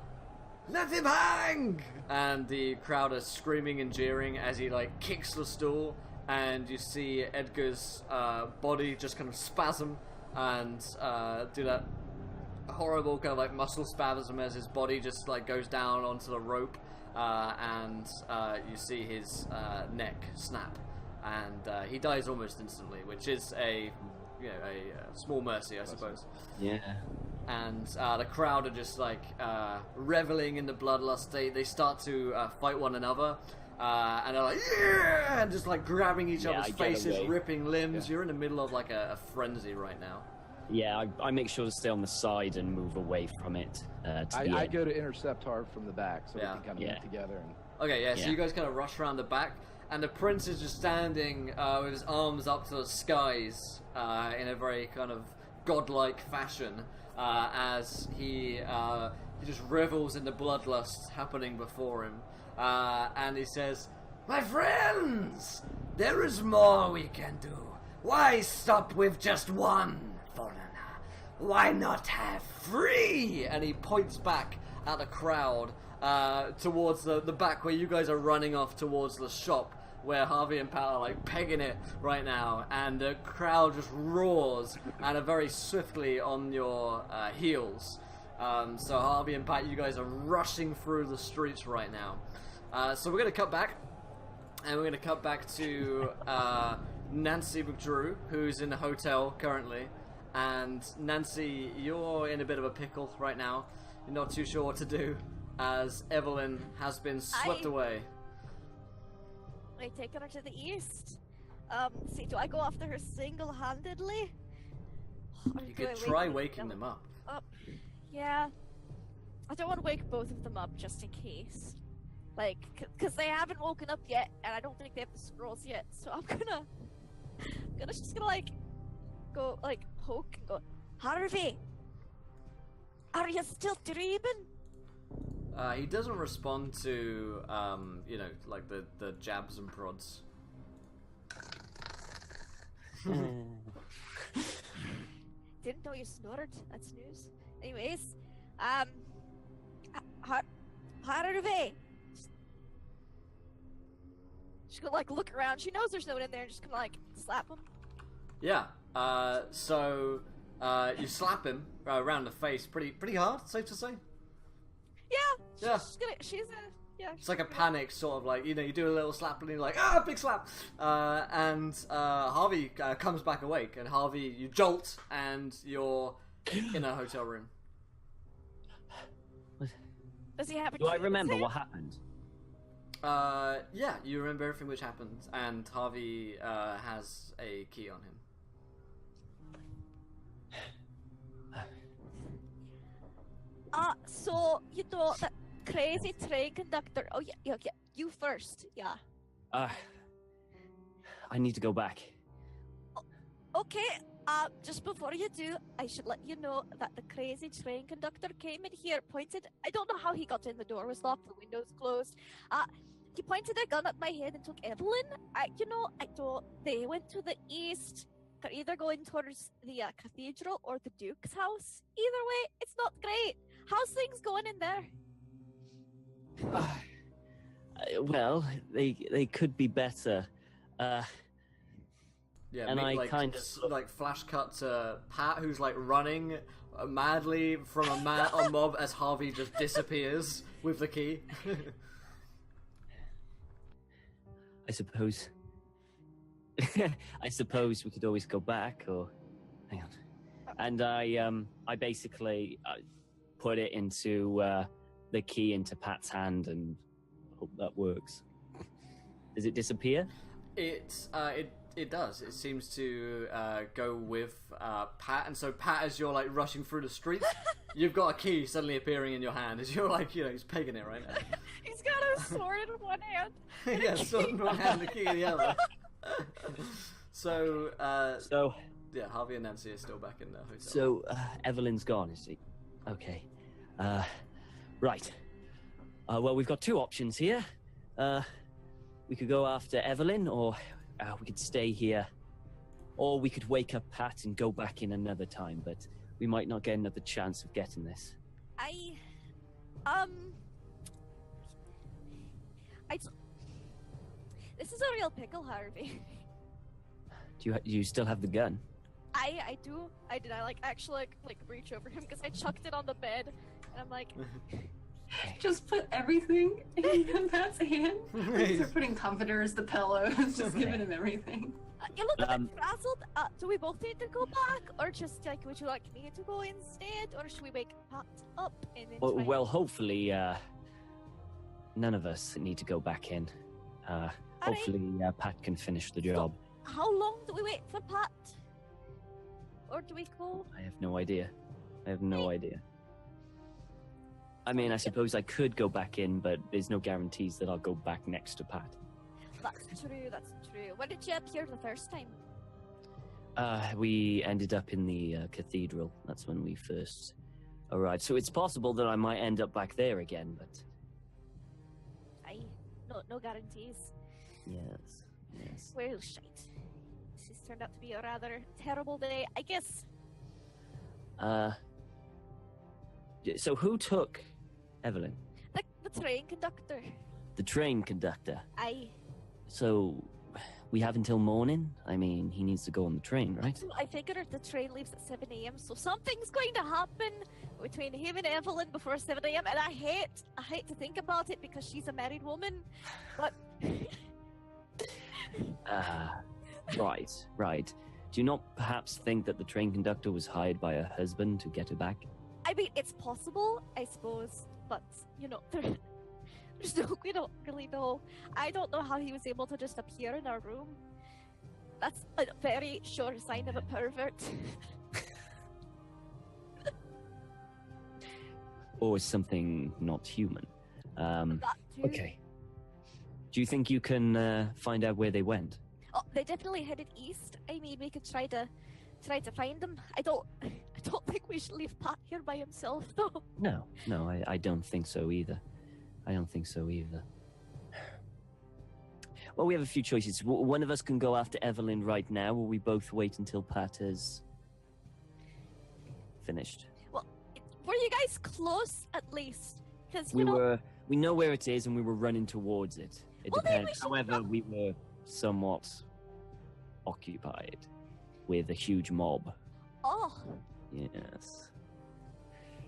"Let him hang!" And the crowd are screaming and jeering as he like kicks the stool, and you see Edgar's body just kind of spasm and do that horrible kind of like muscle spasm as his body just like goes down onto the rope, and you see his neck snap, and he dies almost instantly, which is a small mercy, I suppose. Yeah. And the crowd are just like reveling in the bloodlust. They start to fight one another, and they're like, "Yeah!" and just like grabbing each other's faces, away. ripping limbs. You're in the middle of like a frenzy right now. Yeah, I make sure to stay on the side and move away from it. I go to intercept Harv from the back so Yeah. we can kind of Yeah. meet together. And Okay, yeah. So Yeah. you guys kind of rush around the back, and the prince is just standing with his arms up to the skies in a very kind of godlike fashion. As he just revels in the bloodlust happening before him, and he says, "My friends, there is more we can do. Why stop with just one foreigner? Why not have three?" And he points back at the crowd towards the back where you guys are running off towards the shop, where Harvey and Pat are like pegging it right now, and the crowd just roars and are very swiftly on your heels. So Harvey and Pat, you guys are rushing through the streets right now. So we're going to cut back, and we're going to cut back to Nancy McDrew, who's in the hotel currently. And Nancy, you're in a bit of a pickle right now. You're not too sure what to do, as Evelyn has been swept away. I take her to the east. See, do I go after her single-handedly? Or You do could I try wake waking them up. Yeah. I don't want to wake both of them up just in case. Like, because they haven't woken up yet, and I don't think they have the scrolls yet. So I'm gonna like, go, like, poke and go, "Harvey! Are you still dreaming?" He doesn't respond to, like the jabs and prods. Didn't know you snored. That's news. Anyways, Harvey. She's gonna like look around. She knows there's no one in there, and just gonna like slap him. Yeah. So you slap him around the face pretty hard. Safe to say. Yeah. Yeah. Yeah. It's like a panic, sort of like, you do a little slap and you're like, big slap! And Harvey comes back awake, and Harvey, you jolt, and you're in a hotel room. Does he have a Do I key remember in his what hand? happened? Yeah, you remember everything which happened, and Harvey has a key on him. So, that crazy train conductor. Oh, yeah, you first, yeah. I need to go back. Okay, just before you do, I should let you know that the crazy train conductor came in here, pointed. I don't know how he got in. The door was locked, the windows closed. He pointed a gun at my head and took Evelyn. I don't. They went to the east. they're either going towards the cathedral or the Duke's house. Either way, it's not great. How's things going in there? Well, they could be better. Yeah, and I kind of like flash cut to Pat, who's like running madly from a mob as Harvey just disappears with the key. I suppose. I suppose we could always go back, or hang on. And I basically put it into the key into Pat's hand and hope that works. Does it disappear? It does. It seems to go with Pat, and so Pat, as you're like rushing through the streets, you've got a key suddenly appearing in your hand as you're like, he's pegging it right now. He's got a sword in one hand. Yeah, sword in one hand, the key in the other. So yeah, Harvey and Nancy are still back in the hotel. So Evelyn's gone, is she? Okay. Right. Well, we've got two options here. We could go after Evelyn, or we could stay here, or we could wake up Pat and go back in another time, but we might not get another chance of getting this. This is a real pickle, Harvey. Do you still have the gun? I do. I did. I actually reach over him because I chucked it on the bed, and I'm like, Just put everything in Pat's hand. Start putting comforters, the pillows, just giving him everything. you look a bit frazzled. Do we both need to go back, or just would you like me to go instead, or should we wake Pat up and then? Well, hopefully, none of us need to go back in. Hopefully, Pat can finish the job. So, how long do we wait for Pat? Or do we go? I have no idea. I mean, I suppose I could go back in, but there's no guarantees that I'll go back next to Pat. That's true. When did you appear the first time? We ended up in the cathedral. That's when we first arrived. So it's possible that I might end up back there again, but... No guarantees. Yes. Well, shite. This has turned out to be a rather terrible day, I guess. So who took Evelyn? The train conductor. The train conductor? Aye. So, we have until morning? I mean, he needs to go on the train, right? I figured the train leaves at 7 a.m, so something's going to happen between him and Evelyn before 7 a.m, and I hate to think about it because she's a married woman, but... Right. Do you not perhaps think that the train conductor was hired by her husband to get her back? I mean, it's possible, I suppose, but, we don't really know. I don't know how he was able to just appear in our room. That's a very sure sign of a pervert. Or something not human. That too. Okay. Do you think you can find out where they went? Oh, they definitely headed east. I mean, we could try to find them. I don't think we should leave Pat here by himself, though. No, I don't think so either. Well, we have a few choices. One of us can go after Evelyn right now, or we both wait until Pat is finished. Well, were you guys close at least? Because we know where it is, and we were running towards it. It depends. However, we were somewhat occupied with a huge mob. Oh. Yes.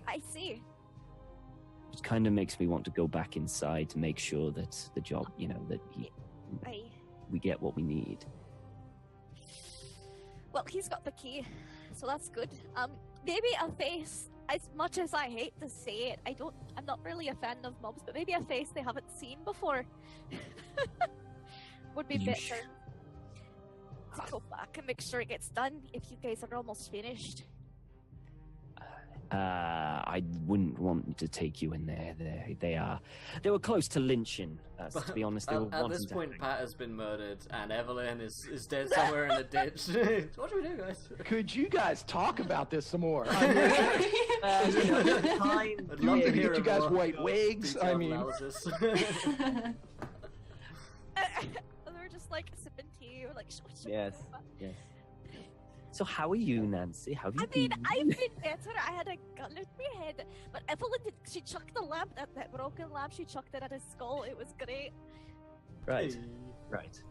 I see. Which kind of makes me want to go back inside to make sure that the job, that we get what we need. Well, he's got the key, so that's good. Maybe a face, as much as I hate to say it, I'm not really a fan of mobs, but maybe a face they haven't seen before would be better. To go back and make sure it gets done if you guys are almost finished. I wouldn't want to take you in there. They were close to lynching us, to be honest. They were at this point, Pat has been murdered, and Evelyn is dead somewhere in a ditch. What should we do, guys? Could you guys talk about this some more? I'd love to hear get you guys white wigs. I mean, analysis. They're just sipping tea or Yes. So how are you, Nancy? How have you I mean, been? I've been better. I had a gun in my head, but Evelyn she chucked the lamp at that broken lamp. She chucked it at his skull. It was great. Right. Right.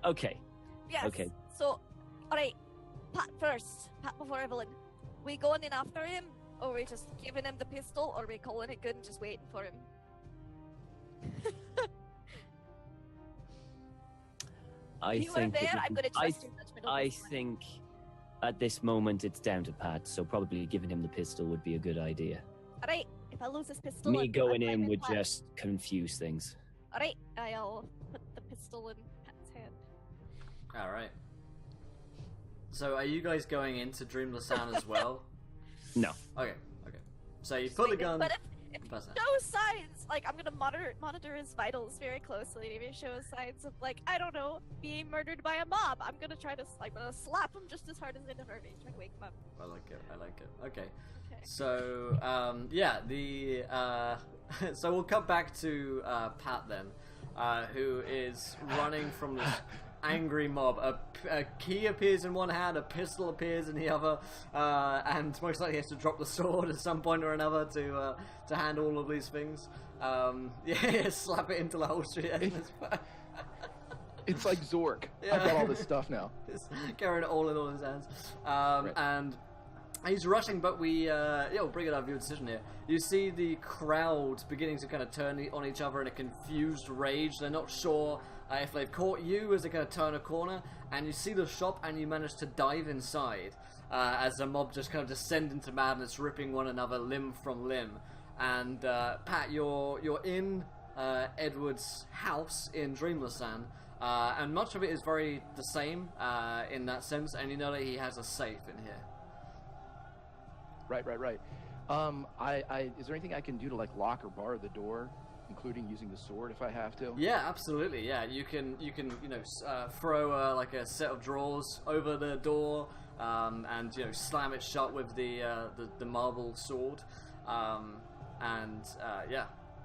Okay. Yes. Okay. So, all right, Pat first. Pat before Evelyn. We going in after him, or we just giving him the pistol, or we calling it good and just waiting for him? You were there. I'm going to trust your judgment. I think at this moment it's down to Pat, so probably giving him the pistol would be a good idea. All right. If I lose this pistol, Me going I'm in would Pat. just confuse things. All right. I'll put the pistol in Pat's hand. All right. So, are you guys going into Dreamless Sound as well? No. Okay. So you put the gun. But if Pass it. shows signs, like I'm gonna monitor his vitals very closely. If he shows signs of, like, I don't know, being murdered by a mob, I'm gonna slap him just as hard as I did Harvey, try to wake him up. I like it. Okay. Okay. So, so we'll cut back to Pat then, who is running from this angry mob. A key appears in one hand, a pistol appears in the other, and most likely he has to drop the sword at some point or another to handle all of these things. Slap it into the holster. It's like Zork. Yeah. I've got all this stuff now. He's carrying it all in all his hands. And he's rushing, but we'll bring it up your decision here. You see the crowd beginning to kind of turn on each other in a confused rage. They're not sure if they've caught you as they kind of turn a corner, and you see the shop and you manage to dive inside as the mob just kind of descend into madness, ripping one another limb from limb. And Pat, you're in Edward's house in Dreamless Land, and much of it is very the same in that sense, and you know that he has a safe in here. Right. Is there anything I can do to like lock or bar the door, including using the sword if I have to? Yeah, absolutely. Yeah, you can throw like a set of drawers over the door, and slam it shut with the marble sword,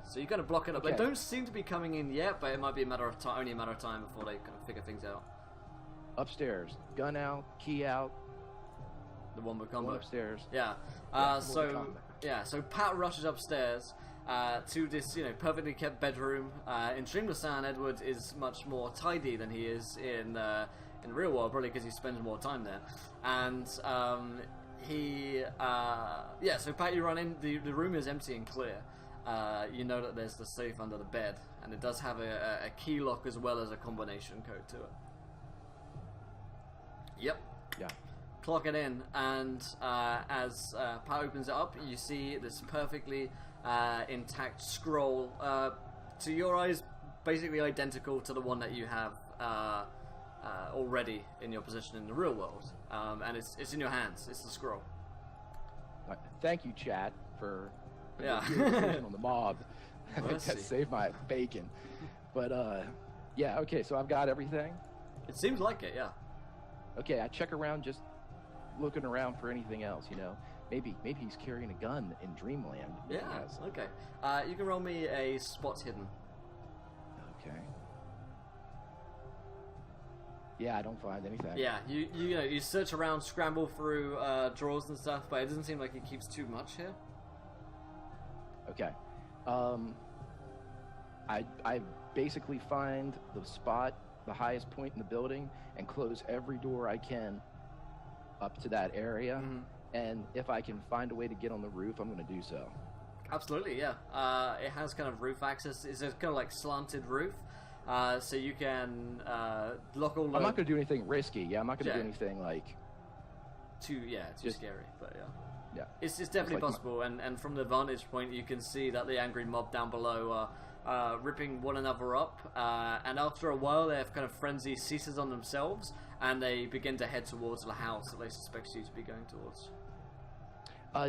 So you kind of block it up. Okay. They don't seem to be coming in yet, but it might be only a matter of time before they kind of figure things out. Upstairs, gun out, key out. The one with Going combo. upstairs. Yeah. Combo. So Pat rushes upstairs to this, perfectly kept bedroom. In Dreamless Land, Edward is much more tidy than he is in the real world, probably because he spends more time there. And so Pat, you run in. The room is empty and clear. You know that there's the safe under the bed, and it does have a key lock as well as a combination code to it. Yep. Yeah. Clock it in, and as Pat opens it up, you see this perfectly intact scroll. To your eyes, basically identical to the one that you have already in your possession in the real world, and it's in your hands. It's the scroll. Thank you, chat, for Yeah. on the mob. That saved my bacon. But okay. So I've got everything. It seems like it, yeah. Okay, I check around, just looking around for anything else. Maybe he's carrying a gun in Dreamland. Yeah. Yes. Okay. You can roll me a spot hidden. Okay. Yeah, I don't find anything. Yeah. You search around, scramble through drawers and stuff, but it doesn't seem like he keeps too much here. Okay. I basically find the spot, the highest point in the building, and close every door I can up to that area. Mm-hmm. And if I can find a way to get on the roof, I'm going to do so. Absolutely, yeah. It has kind of roof access. It's a kind of like slanted roof, so you can lock all the... I'm not going to do anything risky. Yeah, I'm not going to do anything like... Too scary, but yeah. Yeah. It's definitely like possible, and from the vantage point, you can see that the angry mob down below are ripping one another up, and after a while, their kind of frenzy ceases on themselves, and they begin to head towards the house that they suspect you to be going towards.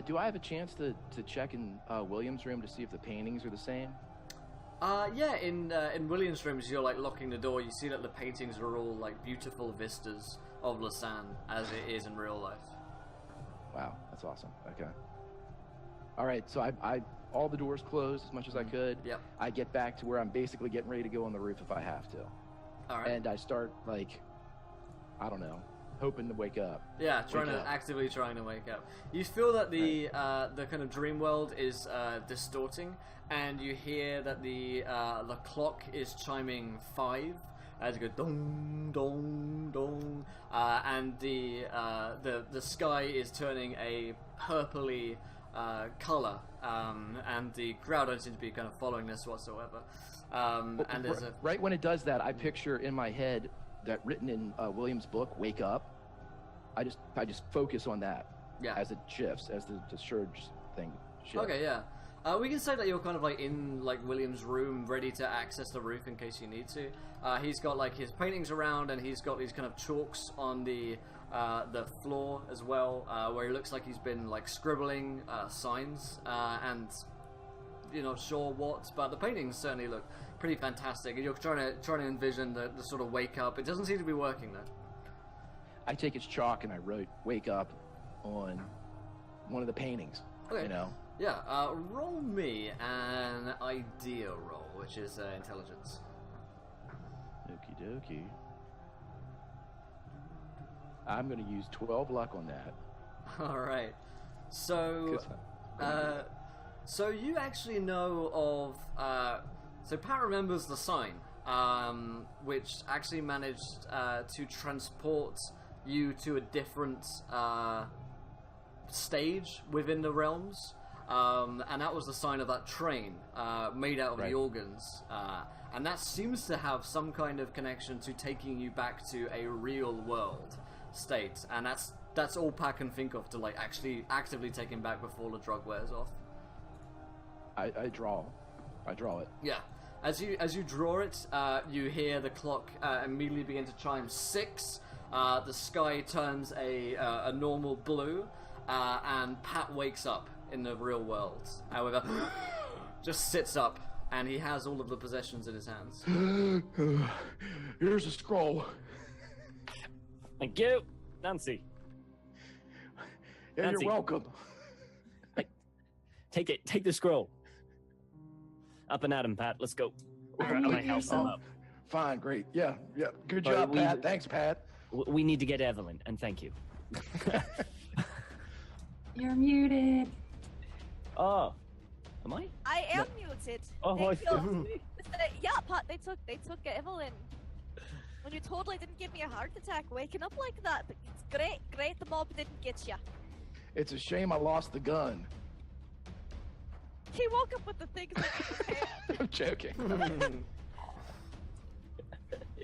Do I have a chance to check in William's room to see if the paintings are the same? In William's room, as you're like locking the door, you see that the paintings are all like beautiful vistas of Lausanne, as it is in real life. Wow, that's awesome. Okay. All right, so I all the doors closed as much as I could. Yep. I get back to where I'm basically getting ready to go on the roof if I have to. All right. And I start, like, I don't know, hoping to wake up. Yeah, up. actively trying to wake up. You feel that the kind of dream world is distorting, and you hear that the clock is chiming 5 as it goes dong dong dong, and the sky is turning a purpley color, and the crowd don't seem to be kind of following this whatsoever. And there's right when it does that, I picture in my head that written in William's book, "Wake Up." I just focus on that as it shifts, as the surge thing shifts. Okay, yeah. We can say that you're kind of like in like William's room, ready to access the roof in case you need to. He's got like his paintings around, and he's got these kind of chalks on the floor as well, where he looks like he's been like scribbling signs, and you're not sure what, but the paintings certainly look pretty fantastic. And you're trying to envision the sort of wake up. It doesn't seem to be working though. I take his chalk and I wrote "Wake Up" on one of the paintings. Okay. You know. Yeah. Roll me an idea roll, which is intelligence. Okie dokie. I'm going to use 12 luck on that. All right. So, so you actually know of. So Pat remembers the sign, which actually managed to transport you to a different stage within the realms, and that was the sign of that train made out of the organs, and that seems to have some kind of connection to taking you back to a real world state, and that's all Pat can think of to like actually actively take him back before the drug wears off. I draw it. Yeah. As you draw it, you hear the clock immediately begin to chime 6. The sky turns a normal blue, and Pat wakes up in the real world. However, just sits up, and he has all of the possessions in his hands. Here's a scroll. Thank you, Nancy. Yeah, Nancy. you're welcome. Take it. Take the scroll. Up and at him, Pat. Let's go. I'm I help him up. Fine, great. Yeah. Good All right, job, Pat. Thanks, Pat. We need to get Evelyn, and thank you. You're muted. Oh, am I? I am muted. Oh, They I killed- yeah, Pat. They took Evelyn. When you totally didn't give me a heart attack waking up like that. But it's great. The mob didn't get you. It's a shame I lost the gun. He woke up with the things in his hand. I'm joking.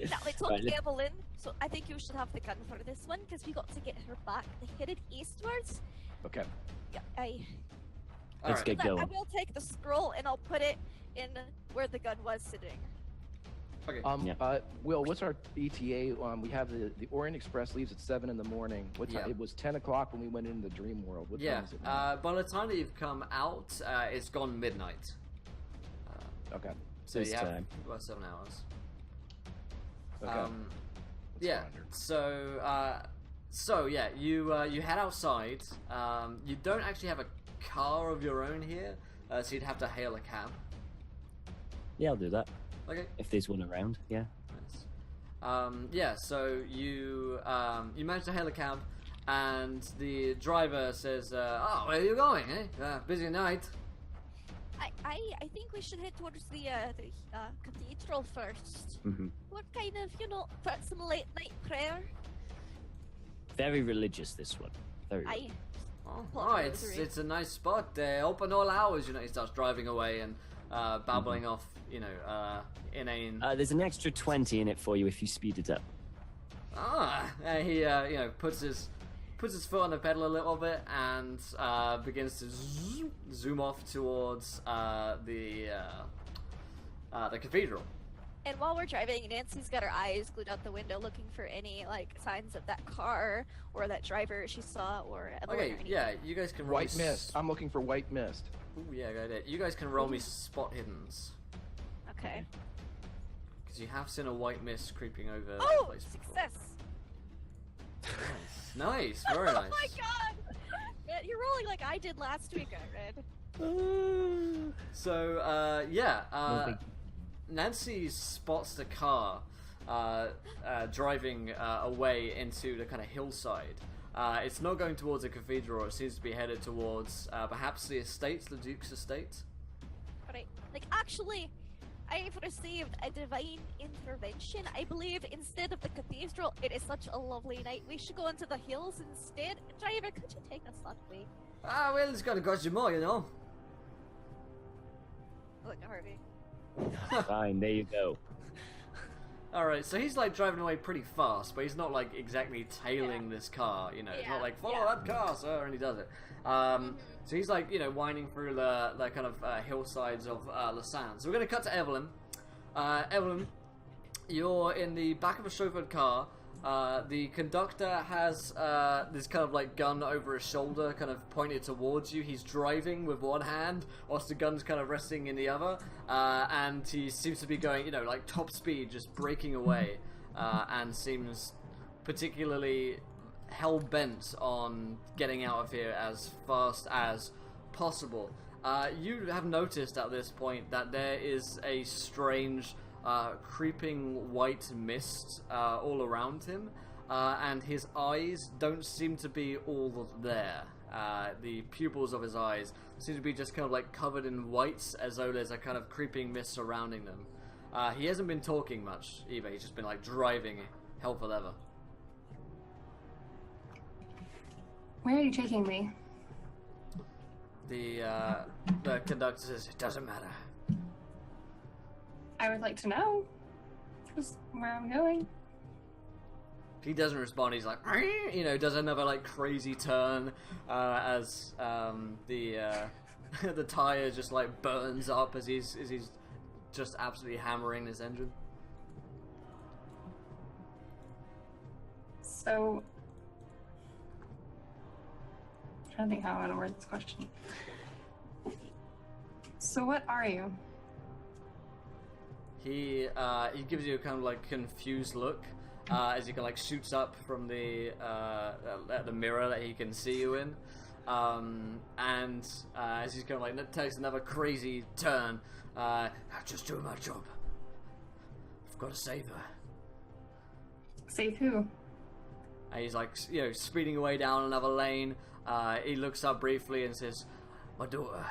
Now they took Right. Evelyn, so I think you should have the gun for this one because we got to get her back. They headed eastwards. Okay. Yeah, Let's get I going. will take the scroll and I'll put it in where the gun was sitting. Okay. Will, what's our ETA? We have the Orient Express leaves at 7 in the morning. What time? Yeah. It was 10 o'clock when we went into the dream world. What Yeah. time is it now? By the time that you've come out, it's gone midnight. Okay. So This you have time. about 7 hours. Okay. That's yeah. standard. So yeah, you head outside. You don't actually have a car of your own here, so you'd have to hail a cab. Yeah, I'll do that. Okay. If there's one around, yeah. Nice. Yeah. So you manage to hail a cab, and the driver says, "Oh, where are you going? Eh? Busy night." I think we should head towards the cathedral first. Mm-hmm. What kind of, for some late night prayer? Very religious, this one. Very I religious. Oh, it's a nice spot. They open all hours. He starts driving away and babbling off, inane. There's an extra 20 in it for you if you speed it up. He puts his foot on the pedal a little bit and begins to zoom off towards the cathedral. And while we're driving, Nancy's got her eyes glued out the window looking for any, signs of that car or that driver she saw or Evelyn or Okay, anything. yeah, you guys can roll White mist. I'm looking for white mist. Ooh, yeah, got it. You guys can roll me spot hiddens. Okay. Because you have seen a white mist creeping over the Oh! place before. Success! Nice, very nice. Oh my god! Man, you're rolling like I did last week, I read. So, Nancy spots the car driving away into the kind of hillside. It's not going towards a cathedral. It seems to be headed towards perhaps the estate, the Duke's estate. Right. Like, actually, I've received a divine intervention. I believe instead of the cathedral, it is such a lovely night. We should go into the hills instead. Driver, could you take us that way? Well, it's going to cost you more, you know. Look, Harvey. Fine, there you go. Alright, so he's like driving away pretty fast, but he's not like exactly tailing this car, you know. It's not like, follow that car, sir, and he does it. So he's like, you know, winding through the kind of hillsides of Lausanne. So we're going to cut to Evelyn. Evelyn, you're in the back of a chauffeured car. The conductor has this kind of like gun over his shoulder, kind of pointed towards you. He's driving with one hand, whilst the gun's kind of resting in the other, and he seems to be going, you know, like top speed, just braking away, and seems particularly hell-bent on getting out of here as fast as possible. You have noticed at this point that there is a strange creeping white mist all around him, and his eyes don't seem to be all there. The pupils of his eyes seem to be just kind of like covered in whites, as though there's a kind of creeping mist surrounding them. He hasn't been talking much either. He's just been like driving hell for leather. Where are you taking me? The conductor says, "It doesn't matter." I would like to know just where I'm going. He doesn't respond. He's like, you know, does another like crazy turn as the tire just like burns up as he's just absolutely hammering this engine. So, I'm trying to think how I want to word this question. So, what are you? He gives you a kind of like confused look as he kind of like shoots up from the mirror that he can see you in, and as he's kind of like takes another crazy turn. I'm just doing my job. I've got to save her. Save who? And he's like, you know, speeding away down another lane. He looks up briefly and says, "My daughter.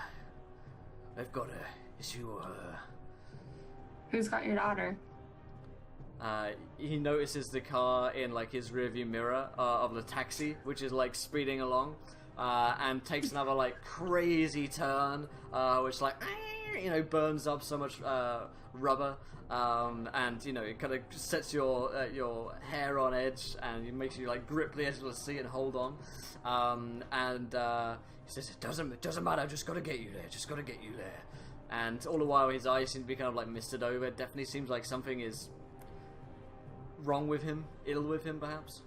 They've got her. It's you or her." Who's got your daughter? He notices the car in like his rearview mirror of the taxi, which is like speeding along, and takes another like crazy turn, which like you know burns up so much rubber, and you know it kind of sets your hair on edge, and it makes you like grip the edge of the seat and hold on, and he says, "It doesn't matter. Just got to get you there. Just got to get you there." And all the while his eyes seem to be kind of like misted over. It definitely seems like something is wrong with him, ill with him perhaps.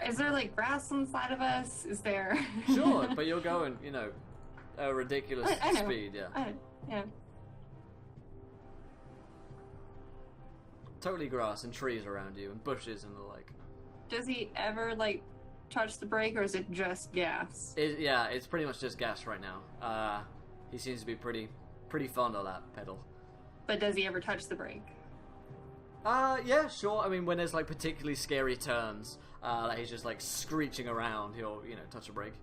Is there like grass inside of us? Is there? Sure, but you're going, you know, a ridiculous I know. speed, yeah. Yeah. Totally grass and trees around you and bushes and the like. Does he ever like touch the brake, or is it just gas? Yeah, it's pretty much just gas right now. He seems to be pretty fond of that pedal. But does he ever touch the brake? Yeah, sure. I mean, when there's like particularly scary turns, that he's just like screeching around, he'll, you know, touch a brake.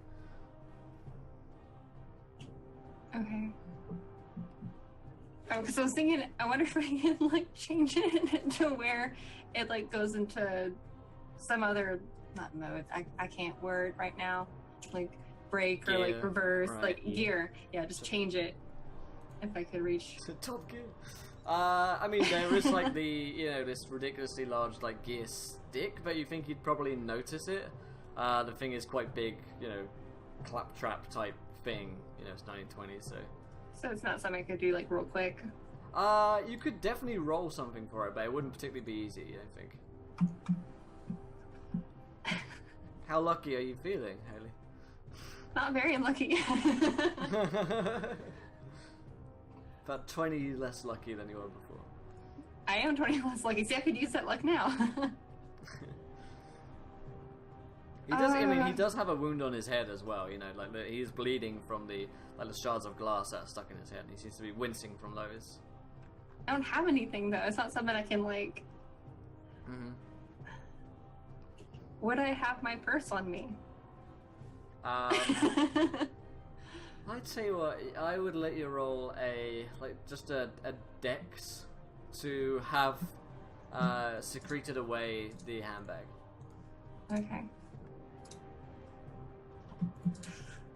Okay. Oh, because I was thinking, I wonder if I can like change it to where it like goes into some other, not mode. I can't word right now. Like brake or Gear, like reverse, right, like yeah. gear. Yeah, just change it if I could reach. Top Gear. I mean, there is like the, you know, this ridiculously large like gear stick, but you think you'd probably notice it. The thing is quite big, you know, claptrap type thing. You know, it's 1920s, so. So it's not something I could do like real quick. You could definitely roll something for it, but it wouldn't particularly be easy, I don't think. How lucky are you feeling, Haley? Not very lucky. About 20 less lucky than you were before. I am 20 less lucky. See, I could use that luck now. He does. I mean, he does have a wound on his head as well. You know, like he's bleeding from the shards of glass that are stuck in his head, and he seems to be wincing from those. I don't have anything though. It's not something I can like. Mm-hmm. Would I have my purse on me? I'd tell you what, I would let you roll just a dex to have secreted away the handbag. Okay.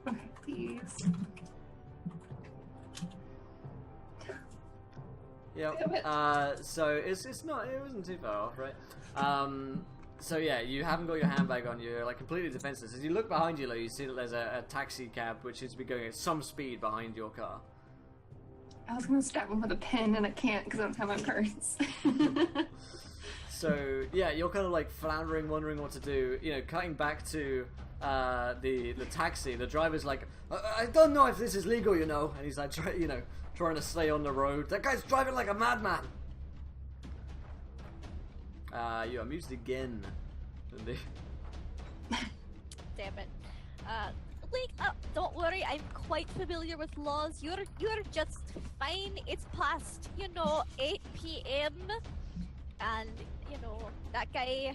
Okay, please. Yep. Damn it. So it wasn't too far off, right? So yeah, you haven't got your handbag on you. You're like completely defenseless. As you look behind you, you see that there's a taxi cab which seems to be going at some speed behind your car. I was gonna stab him with a pin and I can't because I don't have my purse. So yeah, you're kind of like floundering, wondering what to do. You know, cutting back to the taxi. The driver's like, I don't know if this is legal, you know, and he's like, trying to stay on the road. That guy's driving like a madman. You are muted again, Lindy. Damn it. Don't worry, I'm quite familiar with laws. You're just fine. It's past, 8 p.m. And, that guy...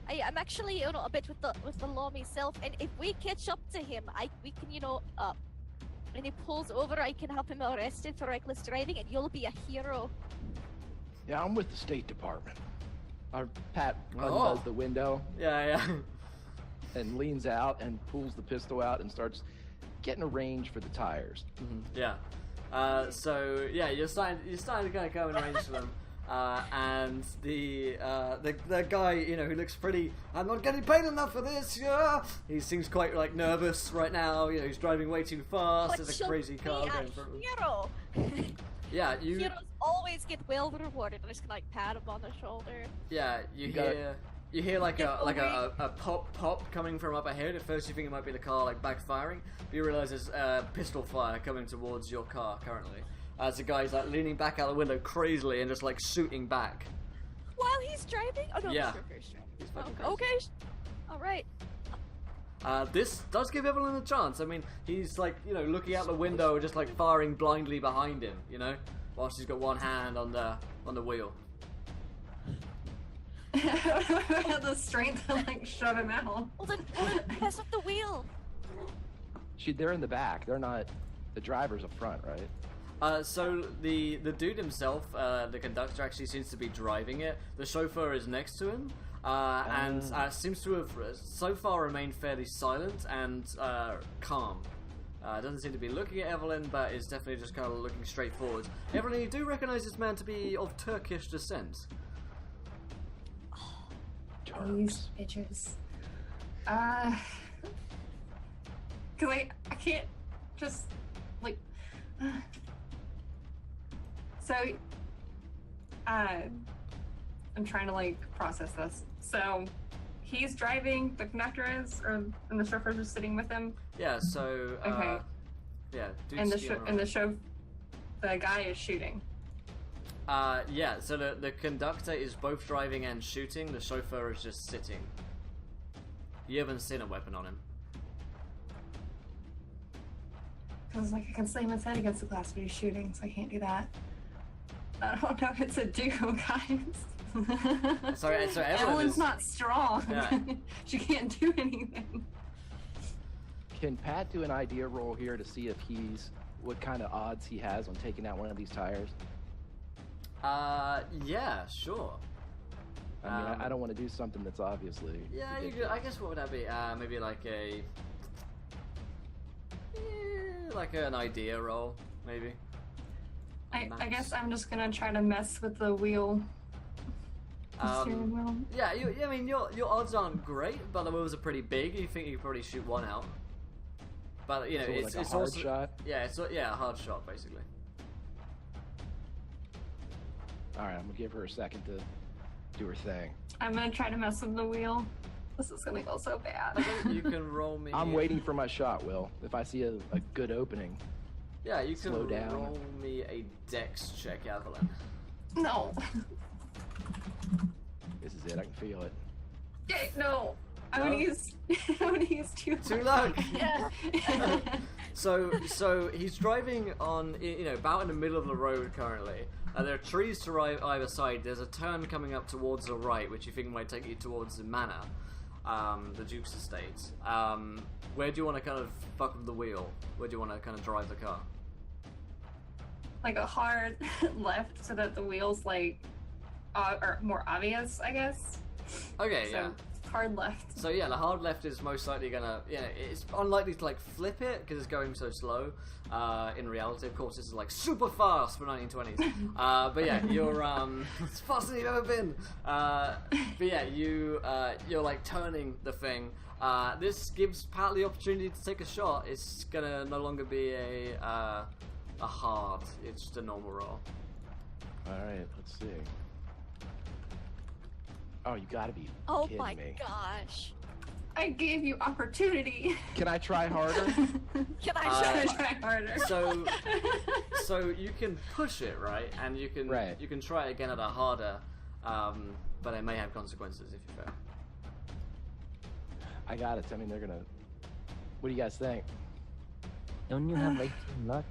I'm actually, a bit with the law myself. And if we catch up to him, we can, when he pulls over, I can have him arrested for reckless driving, and you'll be a hero. Yeah, I'm with the State Department. Pat undoes the window. Yeah. And leans out and pulls the pistol out and starts getting a range for the tires. Mm-hmm. Yeah. So yeah, you're starting to kind of go in range for them. And the guy, who looks pretty, I'm not getting paid enough for this, yeah. He seems quite like nervous right now. He's driving way too fast. There's a crazy car going in front of him. Hero. Yeah, Heroes always get well rewarded. I'm just gonna pat him on the shoulder. Yeah, you hear like a pop coming from up ahead. At first you think it might be the car like backfiring, but you realise there's pistol fire coming towards your car currently. As the guy's like leaning back out the window crazily and just like shooting back. While he's driving? Oh no, yeah. He's fucking driving. Okay. Alright. This does give Evelyn a chance. I mean, he's like, looking out the window, just like firing blindly behind him, while she's got one hand on the wheel. I have the strength to like shove him out. Well then mess up the wheel. They're in the back. They're not. The driver's up front, right? So the dude himself, the conductor, actually seems to be driving it. The chauffeur is next to him. And seems to have so far remained fairly silent and calm. Doesn't seem to be looking at Evelyn, but is definitely just kind of looking straight forward. Evelyn, you do recognise this man to be of Turkish descent. These bitches. Cause I can't just like. So, I'm trying to like process this. So, he's driving. The conductor is, and the chauffeur's just sitting with him. Yeah. So. Okay. Yeah. And the guy is shooting. Yeah. So the conductor is both driving and shooting. The chauffeur is just sitting. You haven't seen a weapon on him. Cause like I can slam his head against the glass, but he's shooting, so I can't do that. I don't know if it's a duo, guys. Sorry, Evelyn's not strong. Yeah. She can't do anything. Can Pat do an idea roll here to see if what kind of odds he has on taking out one of these tires? Yeah, sure. I mean, I don't want to do something that's obviously. Yeah, you could, I guess what would that be? Maybe like an idea roll, maybe. I guess I'm just gonna try to mess with the wheel. Steering wheel. Yeah, I mean, your odds aren't great, but the wheels are pretty big. You think you could probably shoot one out. But So it's like a hard also shot? Yeah, it's a hard shot basically. All right, I'm gonna give her a second to do her thing. I'm gonna try to mess with the wheel. This is gonna go so bad. You can roll me. I'm waiting for my shot, Will. If I see a good opening. Yeah, you can slow down. roll me a dex check, Evelyn. No. This is it. I can feel it. Yay, no. I'm gonna use. I'm gonna use two luck. Yeah. So he's driving on, about in the middle of the road currently. There are trees to either side. There's a turn coming up towards the right, which you think might take you towards the manor, the Duke's estate. Where do you want to kind of fuck with the wheel? Where do you want to kind of drive the car? Like a hard left, so that the wheels are more obvious, I guess. Okay, So, yeah. hard left. So yeah, the hard left is most likely gonna, it's unlikely to like flip it because it's going so slow. In reality, of course, this is like super fast for 1920s. But yeah, you're it's faster than you've ever been. But yeah, you're like turning the thing. This gives Pat the opportunity to take a shot. It's gonna no longer be a hard. It's just a normal roll. All right, let's see. Oh, you gotta be Oh kidding my me. gosh. I gave you opportunity. Can I try harder? Can I Should show I try harder? So you can push it, right? And you can Right. you can try again at a harder, but it may have consequences if you fail. I got it. I mean, they're gonna. What do you guys think? Don't you have 18 luck?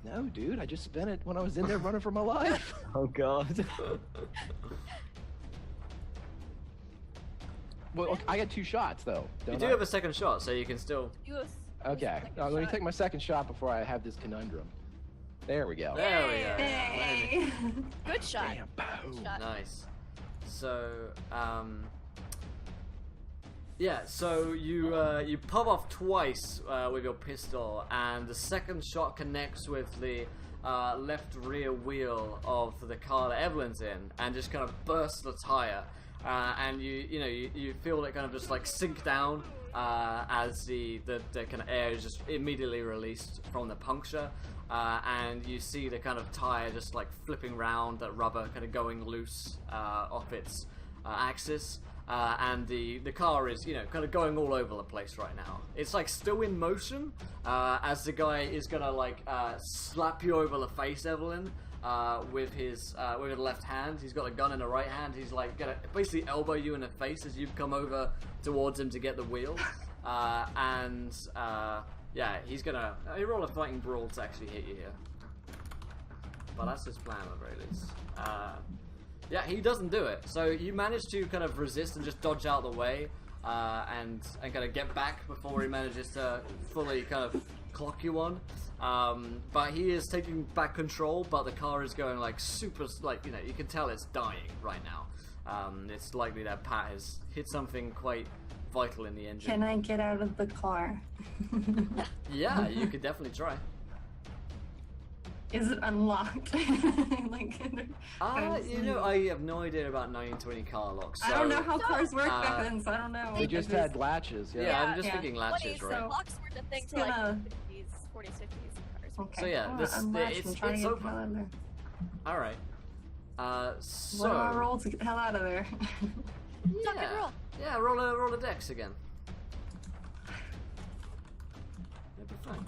No, dude. I just spent it when I was in there running for my life. Oh god. Well, I got 2 shots though. You Don't do I? have a second shot, so you can still. Okay. Let me take my second shot before I have this conundrum. There we go. There we go. Hey. Good shot. Damn. Boom. Shot. Nice. So, yeah. So you pop off twice with your pistol, and the second shot connects with the left rear wheel of the car that Evelyn's in, and just kind of bursts the tire. And you feel it kind of just like sink down as the kind of air is just immediately released from the puncture, and you see the kind of tire just like flipping round, that rubber kind of going loose off its axis, and the car is kind of going all over the place right now. It's like still in motion as the guy is gonna like slap you over the face, Evelyn. With his left hand. He's got a gun in the right hand. He's like gonna basically elbow you in the face as you come over towards him to get the wheel. Yeah, he's gonna roll a fighting brawl to actually hit you here. But that's his plan at the very least. Yeah, he doesn't do it. So you manage to kind of resist and just dodge out of the way, and kind of get back before he manages to fully kind of clock you on. But he is taking back control, but the car is going like super, like, you can tell it's dying right now. It's likely that Pat has hit something quite vital in the engine. Can I get out of the car? Yeah, you could definitely try. Is it unlocked? Like, I have no idea about 1920 car locks. So, I don't know how cars work back then, so I don't know. They just had latches. Yeah, Yeah. I'm just Yeah. thinking latches, right? So locks were the thing It's to like gonna- 50s, 40s, 50s cars. Okay. So yeah, I'm this- gonna unlatch it's- and try to it's get open. the hell out of there. All right. What do I roll to get the hell out of there? Tuck and roll. Yeah, roll a dex again. It'll be fine.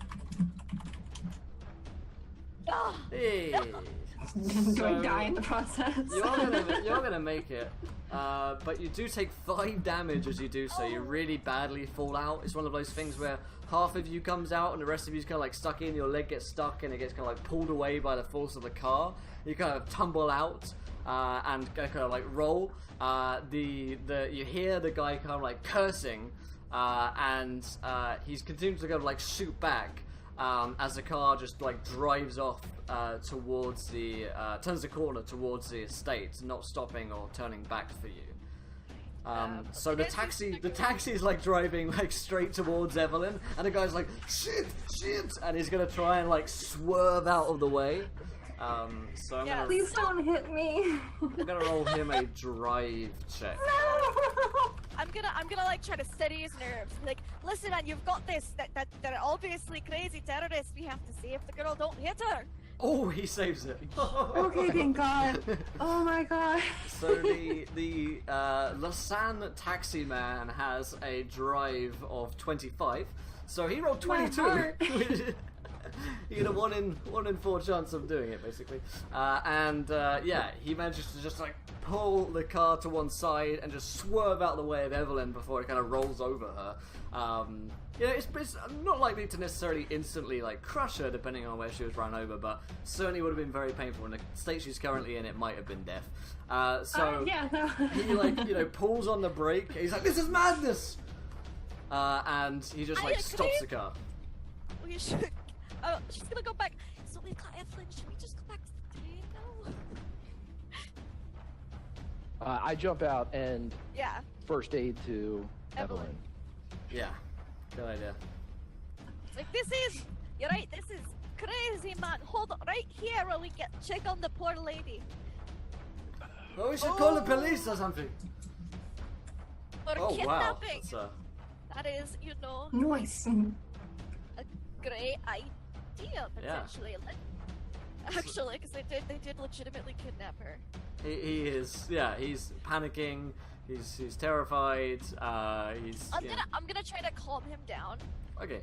Ah, Hey. Do I die in the process? You're gonna make it, but you do take 5 damage as you do so. You really badly fall out. It's one of those things where half of you comes out and the rest of you's kind of like stuck in. Your leg gets stuck and it gets kind of like pulled away by the force of the car. You kind of tumble out and kind of like roll. You hear the guy kind of like cursing, and he's continuing to go like shoot back. As the car just like drives off towards turns the corner towards the estate, not stopping or turning back for you. So the taxi is like driving like straight towards Evelyn, and the guy's like shit, and he's gonna try and like swerve out of the way. So I'm gonna Please don't hit me. I'm gonna roll him a drive check. No. I'm gonna like try to steady his nerves. Like, listen, man, you've got this. They're obviously crazy terrorists. We have to save the girl. Don't hit her. Oh, he saves it. Okay, thank God. Oh my God. So the Lausanne taxi man has a drive of 25. So he rolled My 22. heart. You get a 1 in 4 chance of doing it, basically. Yeah, he manages to just like pull the car to one side and just swerve out of the way of Evelyn before it kind of rolls over her. It's not likely to necessarily instantly like crush her, depending on where she was run over, but certainly would have been very painful. In the state she's currently in, it might have been death. He pulls on the brake. He's like, "This is madness!" And he just like stops the car. We should. She's gonna go back. So we've got Evelyn. Should we just go back to the train now? I jump out and first aid to Evelyn. Yeah, good idea. It's like, you're right, this is crazy, man. Hold on, right here while we check on the poor lady. Oh, we should call the police or something. Or kidnapping. Wow. That is, Nice. a great idea, potentially. Yeah. Actually, because they did legitimately kidnap her. He is, he's panicking. He's terrified. I'm gonna try to calm him down. Okay.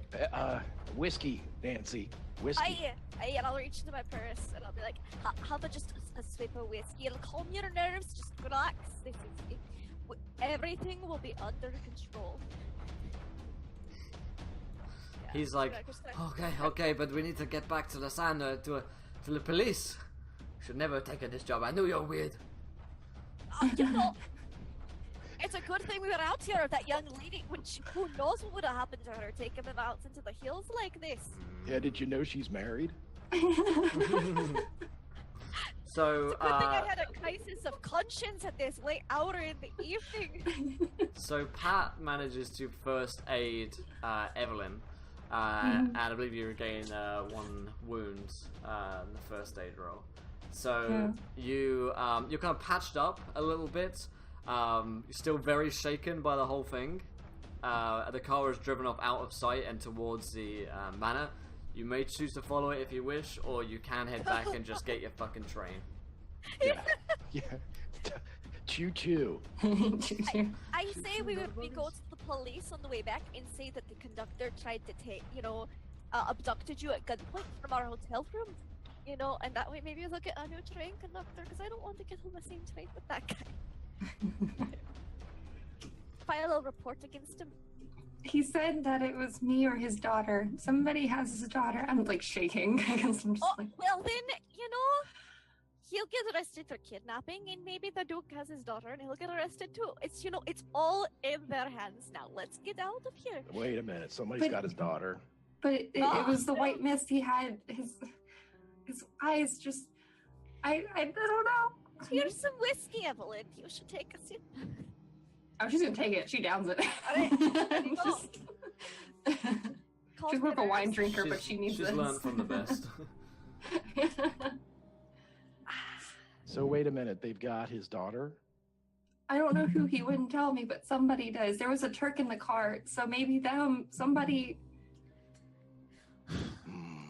Whiskey, Nancy. Whiskey. And I'll reach into my purse and I'll be like, have just a sip of whiskey. It'll calm your nerves. Just relax. Everything will be under control. Yeah, he's like, okay, but we need to get back to Lausanne to the police. Should never have taken this job. I knew you're weird. It's a good thing we were out here. That young lady, who knows what would have happened to her, taking them out into the hills like this. Yeah, did you know she's married? So, it's a good thing I had a crisis of conscience at this late hour in the evening. So Pat manages to first aid Evelyn, and I believe you regain 1 wound in the first aid roll. So you're kind of patched up a little bit. You're still very shaken by the whole thing. The car is driven off out of sight and towards the manor. You may choose to follow it if you wish, or you can head back and just get your fucking train. Yeah. Choo choo. I say we go to the police on the way back and say that the conductor tried to abducted you at gunpoint from our hotel room. And that way maybe they'll get a new train conductor, because I don't want to get on the same train with that guy. File a report against him. He said that it was me or his daughter. Somebody has his daughter. I'm like shaking because I'm just like. Well then, he'll get arrested for kidnapping, and maybe the Duke has his daughter, and he'll get arrested too. It's it's all in their hands now. Let's get out of here. Wait a minute, somebody's got his daughter. But it was the white mist. He had his eyes just. I don't know. Here's some whiskey, Evelyn. You should take a sip. Oh, she's gonna take it. She downs it. She's more of a wine drinker, but she needs this. She's learned from the best. So wait a minute, they've got his daughter? I don't know who. He wouldn't tell me, but somebody does. There was a Turk in the car, so maybe somebody.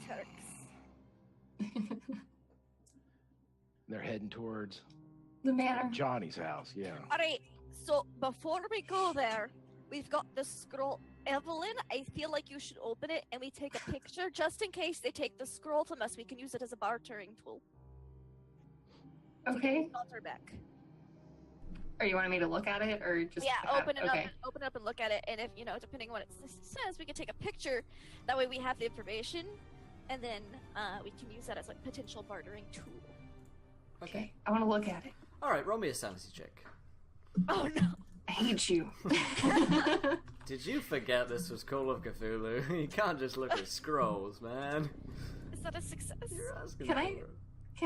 Turks. They're heading towards The manor. Johnny's house, yeah. Alright, so before we go there, we've got the scroll. Evelyn, I feel like you should open it and we take a picture just in case they take the scroll from us. We can use it as a bartering tool. Okay. Her back. Or you wanted me to look at it, or just open it up and look at it, and if depending on what it says, we can take a picture. That way we have the information, and then we can use that as like potential bartering tool. Okay, I want to look at it. All right, roll me a sanity check. Oh no! I hate you. Did you forget this was Call of Cthulhu? You can't just look at scrolls, man. Is that a success? Can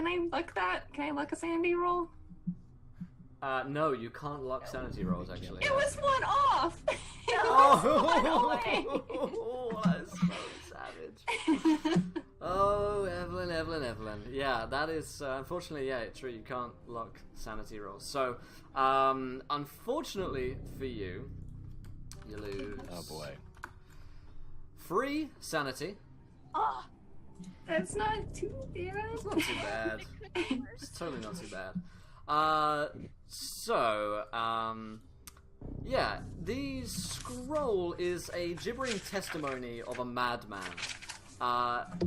I luck that? Can I luck a sanity roll? No, you can't luck sanity rolls, actually. It was 1 off! Oh, that's so savage. Oh, Evelyn. Yeah, that is, unfortunately, true, you can't luck sanity rolls. So, unfortunately for you, you lose... Oh, boy. 3 sanity. Oh, that's not too bad. It's not too bad. It's totally not too bad. The scroll is a gibbering testimony of a madman.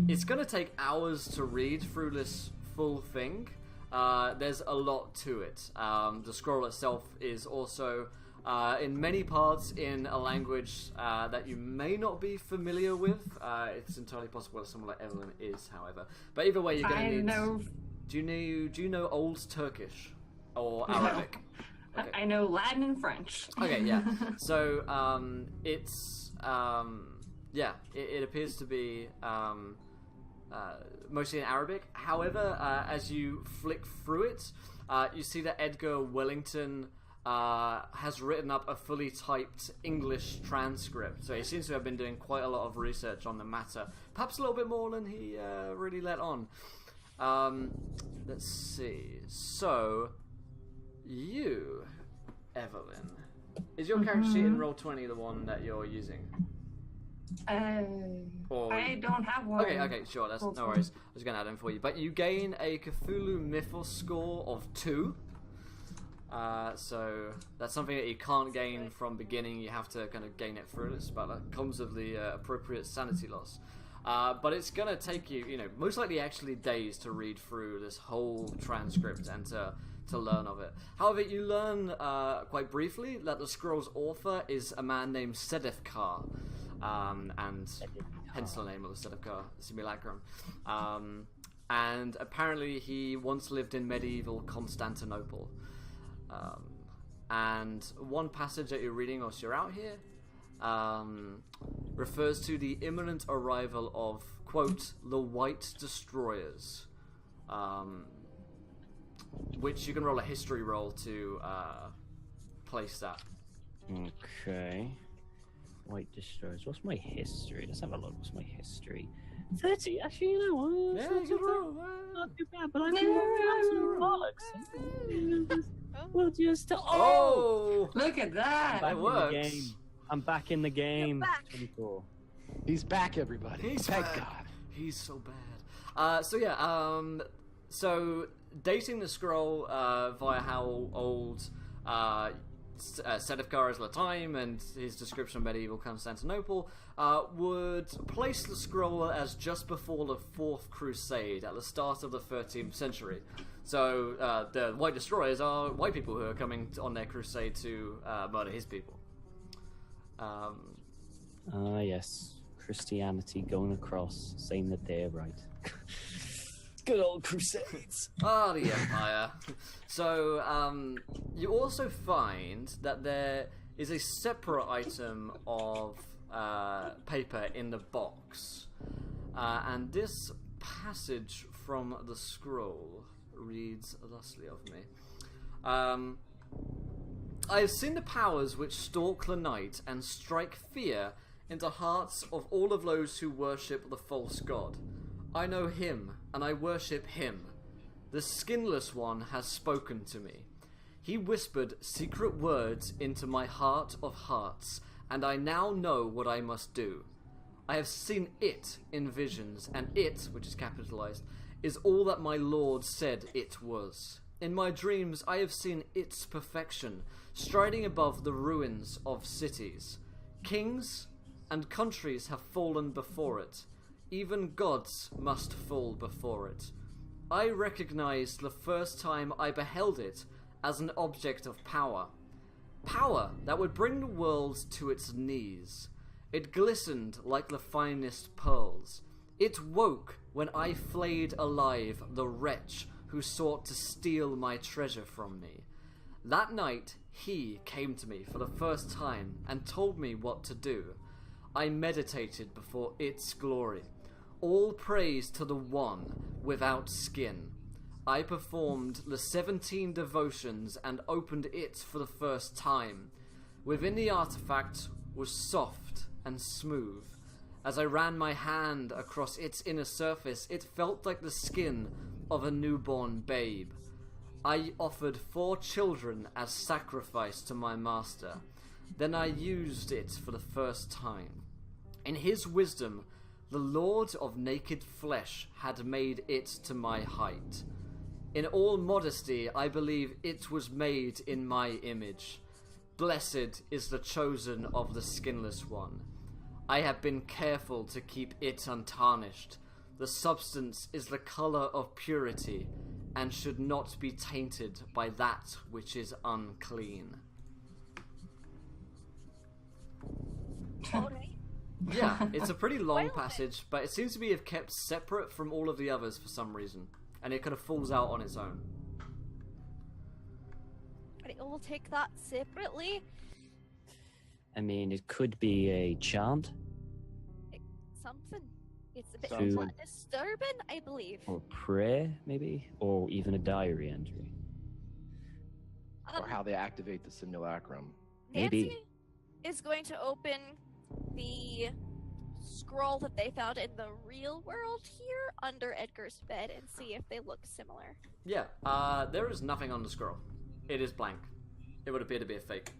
It's going to take hours to read through this full thing. There's a lot to it. The scroll itself is also in many parts in a language that you may not be familiar with. It's entirely possible that someone like Evelyn is, however. But either way, you're going to need... know. Do you know Old Turkish or Arabic? No. Okay. I know Latin and French. Okay, yeah. So it's it appears to be mostly in Arabic. However, as you flick through it, you see that Edgar Wellington has written up a fully typed English transcript. So he seems to have been doing quite a lot of research on the matter, perhaps a little bit more than he really let on. Let's see. So, you, Evelyn, is your character sheet in Roll20 the one that you're using? Or... I don't have one. Okay, sure. That's no worries. I was going to add in for you. But you gain a Cthulhu Mythos score of 2. So that's something that you can't gain from beginning. You have to kind of gain it through this, but that comes with the appropriate sanity loss. But it's going to take you, most likely actually days to read through this whole transcript and to learn of it. However, you learn quite briefly that the scroll's author is a man named Sedefkar, and hence the name of the Sedefkar simulacrum. And apparently he once lived in medieval Constantinople. And one passage that you're reading whilst you're out here refers to the imminent arrival of, quote, the White Destroyers, which you can roll a history roll to place that. Okay. White Destroyers. What's my history? Let's have a look. What's my history? 30. Actually, you know what? Yeah, good roll. Not too bad, but I'm bollocks. Well, just Oh! Look at that! That works. I'm back in the game. You're back. 24. He's back, everybody. He's Thank back. God. He's so bad. So dating the scroll via how old Sedefkar is at the time and his description of medieval Constantinople would place the scroll as just before the Fourth Crusade at the start of the 13th century. So the White Destroyers are white people who are coming on their crusade to murder his people. Yes. Christianity going across, saying that they're right. Good old Crusades. The Empire. So, you also find that there is a separate item of paper in the box. And this passage from the scroll reads thusly of me. I have seen the powers which stalk the night and strike fear into hearts of all of those who worship the false god. I know him, and I worship him. The skinless one has spoken to me. He whispered secret words into my heart of hearts, and I now know what I must do. I have seen it in visions, and it, which is capitalized, is all that my Lord said it was. In my dreams I have seen its perfection, striding above the ruins of cities. Kings and countries have fallen before it. Even gods must fall before it. I recognized the first time I beheld it as an object of power. Power that would bring the world to its knees. It glistened like the finest pearls. It woke when I flayed alive the wretch who sought to steal my treasure from me. That night, he came to me for the first time and told me what to do. I meditated before its glory. All praise to the one without skin. I performed the 17 devotions and opened it for the first time. Within the artifact was soft and smooth. As I ran my hand across its inner surface, it felt like the skin of a newborn babe. I offered 4 children as sacrifice to my master. Then I used it for the first time. In his wisdom, the Lord of naked flesh had made it to my height. In all modesty, I believe it was made in my image. Blessed is the chosen of the skinless one. I have been careful to keep it untarnished. The substance is the color of purity, and should not be tainted by that which is unclean. Alright. Yeah, it's a pretty long Well, passage, but it seems to be kept separate from all of the others for some reason. And it kind of falls out on its own. Right, we'll take that separately. I mean, it could be a chant Something. It's a bit Something. disturbing, I believe. or prayer, maybe, or even a diary entry. Or how they activate the simulacrum. Maybe. Nancy is going to open the scroll that they found in the real world here under Edgar's bed and see if they look similar. Yeah, there is nothing on the scroll. It is blank. It would appear to be a fake.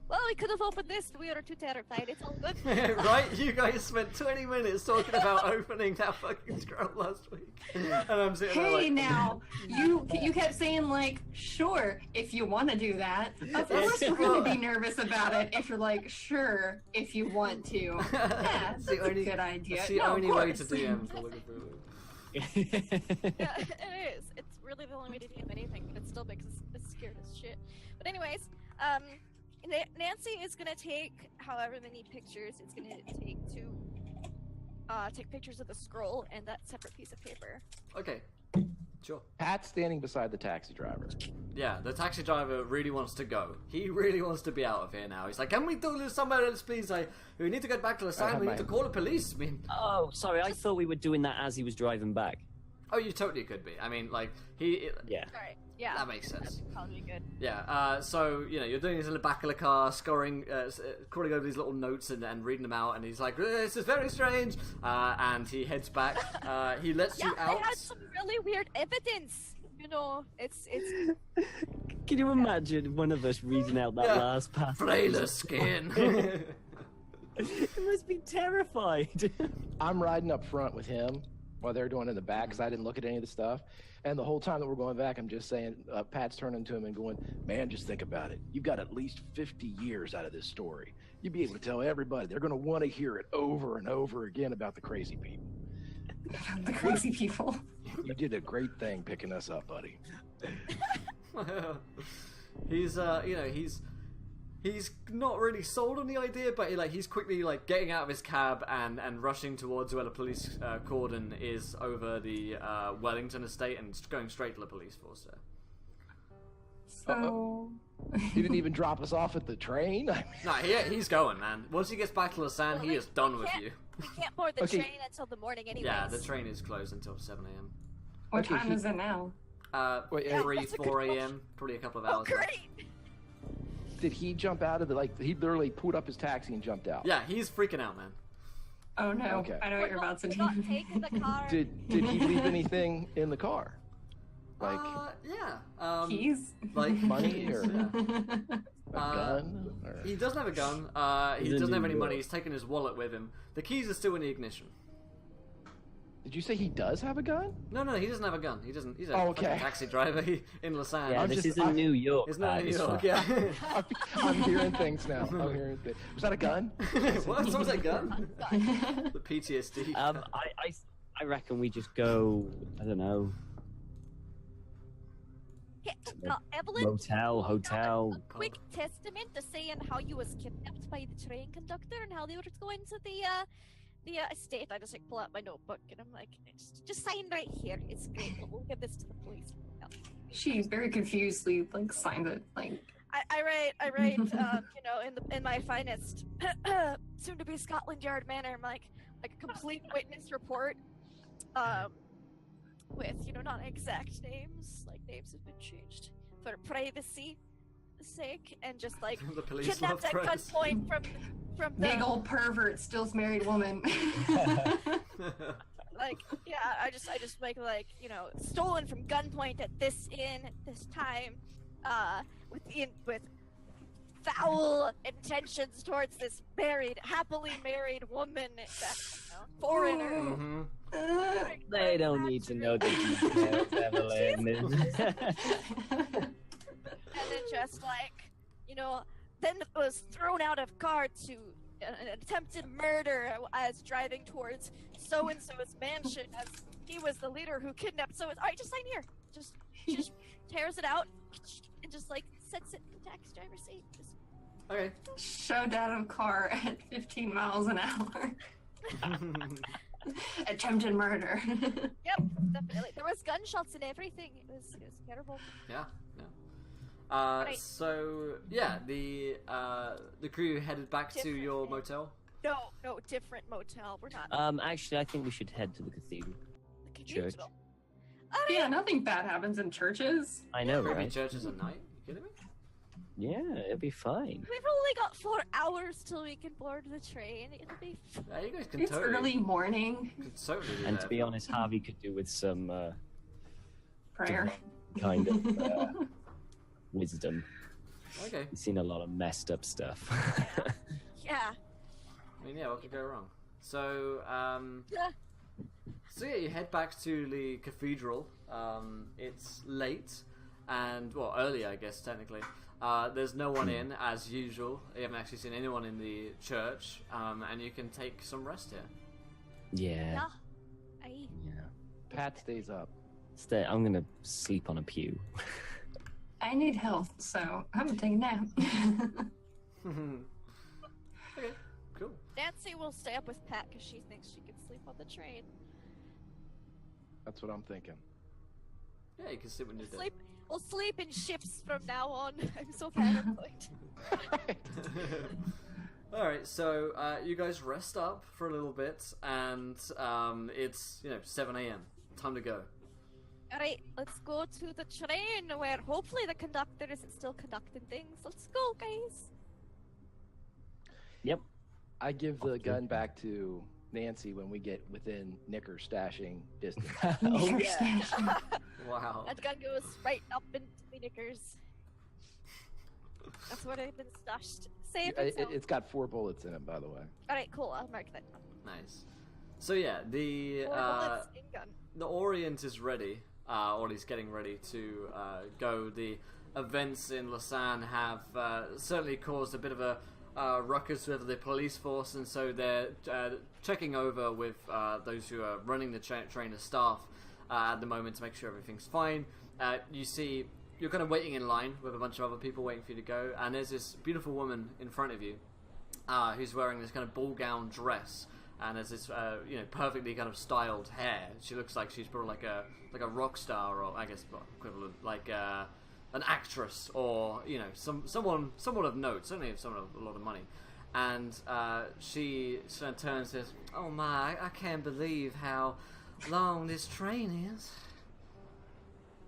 Well, we could have opened this. We were too terrified. It's all good. Right? You guys spent 20 minutes talking about opening that fucking scroll last week. And I'm sitting there Hey, like... now you kept saying like, sure, if you want to do that. Of course, we're gonna be nervous about it. If you're like, sure, if you want to. Yeah, It's that's a good idea. It's the No, of only way to course. DM for looking through. Yeah, it is. It's really the only way to do anything, but it still makes us scared as shit. But anyways, Nancy is gonna take however many pictures it's gonna take to take pictures of the scroll and that separate piece of paper. Okay, sure. Pat's standing beside the taxi driver. Yeah, the taxi driver really wants to go. He really wants to be out of here now. He's like, can we do this somewhere else, please? We need to get back to the sign. have We my- need to call the police. I mean, Oh, sorry, I thought we were doing that as he was driving back. oh, you totally could be. I mean, like, he... Yeah. Alright, yeah. That makes sense. That'd probably be good. Yeah, so, you know, you're doing this in the back of the car, crawling over these little notes and reading them out, and he's like, this is very strange, and he heads back. He lets Yeah, you out. I had some really weird evidence. You know, it's Can you imagine one of us reading out that Yeah. last passage? Frailer skin. It must be terrified. I'm riding up front with him while they're doing it in the back because I didn't look at any of the stuff. And the whole time that we're going back, I'm just saying, Pat's turning to him and going, man, just think about it. You've got at least 50 years out of this story. You'd be able to tell everybody. They're going to want to hear it over and over again about the crazy people. The crazy people. You did a great thing picking us up, buddy. He's not really sold on the idea, but he's quickly getting out of his cab and rushing towards where the police cordon is over the Wellington estate and going straight to the police force there. So He didn't even drop us off at the train. I mean, No, he's going, man. Once he gets back to Lausanne, he is done with you. we can't board the Okay. train until the morning anyways. Yeah, the train is closed until 7 a.m. what Okay, time is it now? Wait, 3, that's a good 4 question. a.m. Probably a couple of Oh, hours. left. great! did he jump out of the he literally pulled up his taxi and jumped out? Yeah, he's freaking out, man. Oh no, Okay. I know what you're about to We're do. not taking the car. Did he leave anything in the car? Like Yeah. Keys? like money or Yeah. a gun? Or... He doesn't have a gun. He He's in doesn't have New any York. money. He's taken his wallet with him. The keys are still in the ignition. Did you say he does have a gun? No, he doesn't have a gun. He doesn't. He's a Oh, fucking okay. taxi driver in Lausanne. Yeah, I'm this just- is in New York. It's not Pat, New it's York, fine. yeah. I'm hearing things now. I'm hearing things. Was that a gun? What? Someone's a gun? The PTSD. I reckon we just go. I don't know. Evelyn, Hotel. quick testament to saying how you was kidnapped by the train conductor and how they were going to the estate. I just pull out my notebook and I'm like, just sign right here. It's great. We'll give this to the police. Yeah. She very confusedly signed it. I write, in my finest, soon to be Scotland Yard manner, like a complete witness report, with not exact names, names have been changed for privacy sake, and just The police kidnapped love at privacy. gunpoint from the Big old pervert, still married woman. I just make stolen from gunpoint at this inn at this time, with foul intentions towards this happily married woman, foreigner. Mhm. They don't need to know the details, Evelyn. And then just then was thrown out of car to an attempted murder as driving towards so-and-so's mansion as he was the leader who kidnapped so-and-so. Alright, just sign here. Just tears it out and just like sets it in the taxi driver's seat. Just... Okay. Shoved out of car at 15 miles an hour. Attempted murder. Yep, definitely. There was gunshots and everything. It was terrible. Yeah. Right. So yeah, the crew headed back to your motel. No, different motel. We're not. Actually, I think we should head to the cathedral. the church. cathedral. Yeah, nothing bad happens in churches. I know, Maybe right? churches at night. You kidding me? Yeah, it'll be fine. We've only got 4 hours till we can board the train. It'll be. Yeah, you guys can It's totally. early morning. Can totally do And that. to be honest, Harvey could do with some Prayer. kind of wisdom. Okay. He's seen a lot of messed up stuff. Yeah. I mean, yeah, what could go wrong? So, Yeah. so yeah, you head back to the cathedral. It's late, and well, early, I guess technically. There's no one in as usual. You haven't actually seen anyone in the church, and you can take some rest here. Yeah. Yeah. Aye. Yeah. Pat stays up. I'm gonna sleep on a pew. I need health, so I'm gonna take a nap. Okay, cool. Nancy will stay up with Pat because she thinks she can sleep on the train. That's what I'm thinking. Yeah, you can sit when you're dead. We'll sleep in shifts from now on. I'm so paranoid. Alright, so you guys rest up for a little bit, and it's 7 a.m. Time to go. Alright, let's go to the train where hopefully the conductor isn't still conducting things. Let's go, guys. Yep. I give the gun back to Nancy when we get within knicker stashing distance. Oh, yeah. Wow. That gun goes right up into the knickers. That's where they've been stashed. Safe and sound. It's got 4 bullets in it, by the way. Alright, cool. I'll mark that. Nice. So yeah, the 4 bullets in gun. the Orient is ready, or at least getting ready to go. The events in Lausanne have certainly caused a bit of a ruckus with the police force, and so they're checking over with those who are running the train as staff at the moment to make sure everything's fine. You see, you're kind of waiting in line with a bunch of other people waiting for you to go, and there's this beautiful woman in front of you who's wearing this kind of ball gown dress, and has this perfectly kind of styled hair. She looks like she's probably like a rock star, or I guess equivalent, like an actress, or someone of note, certainly someone of a lot of money. And she sort of turns and says, "Oh my, I can't believe how long this train is.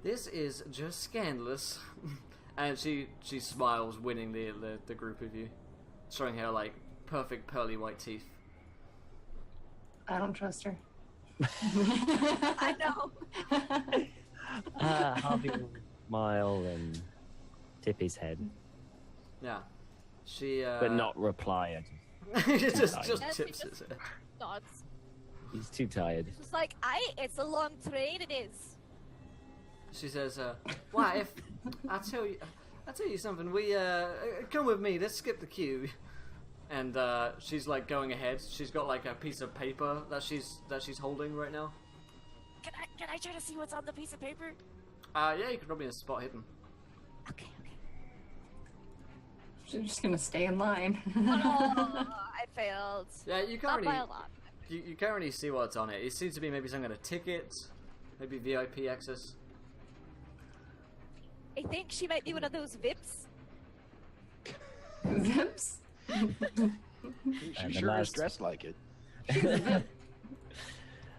This is just scandalous." And she smiles winningly at the group of you, showing her like perfect pearly white teeth. I don't trust her. I know. Harvey will smile and tip his head, Yeah. She but not reply. just Nancy tips just it. nods. He's too tired. She's like, it's a long train, it is. She says, "Why, if I tell you something, we come with me. Let's skip the queue." And she's like going ahead. She's got like a piece of paper that she's holding right now. Can I try to see what's on the piece of paper? Yeah, you could probably spot hidden. Okay. She's just gonna stay in line. Oh, I failed. Yeah, you Not can't by really a lot. you can't really see what's on it. It seems to be maybe some kind of ticket, maybe VIP access. I think she might be one of those VIPs. Zips. She And the sure is last- dressed like it.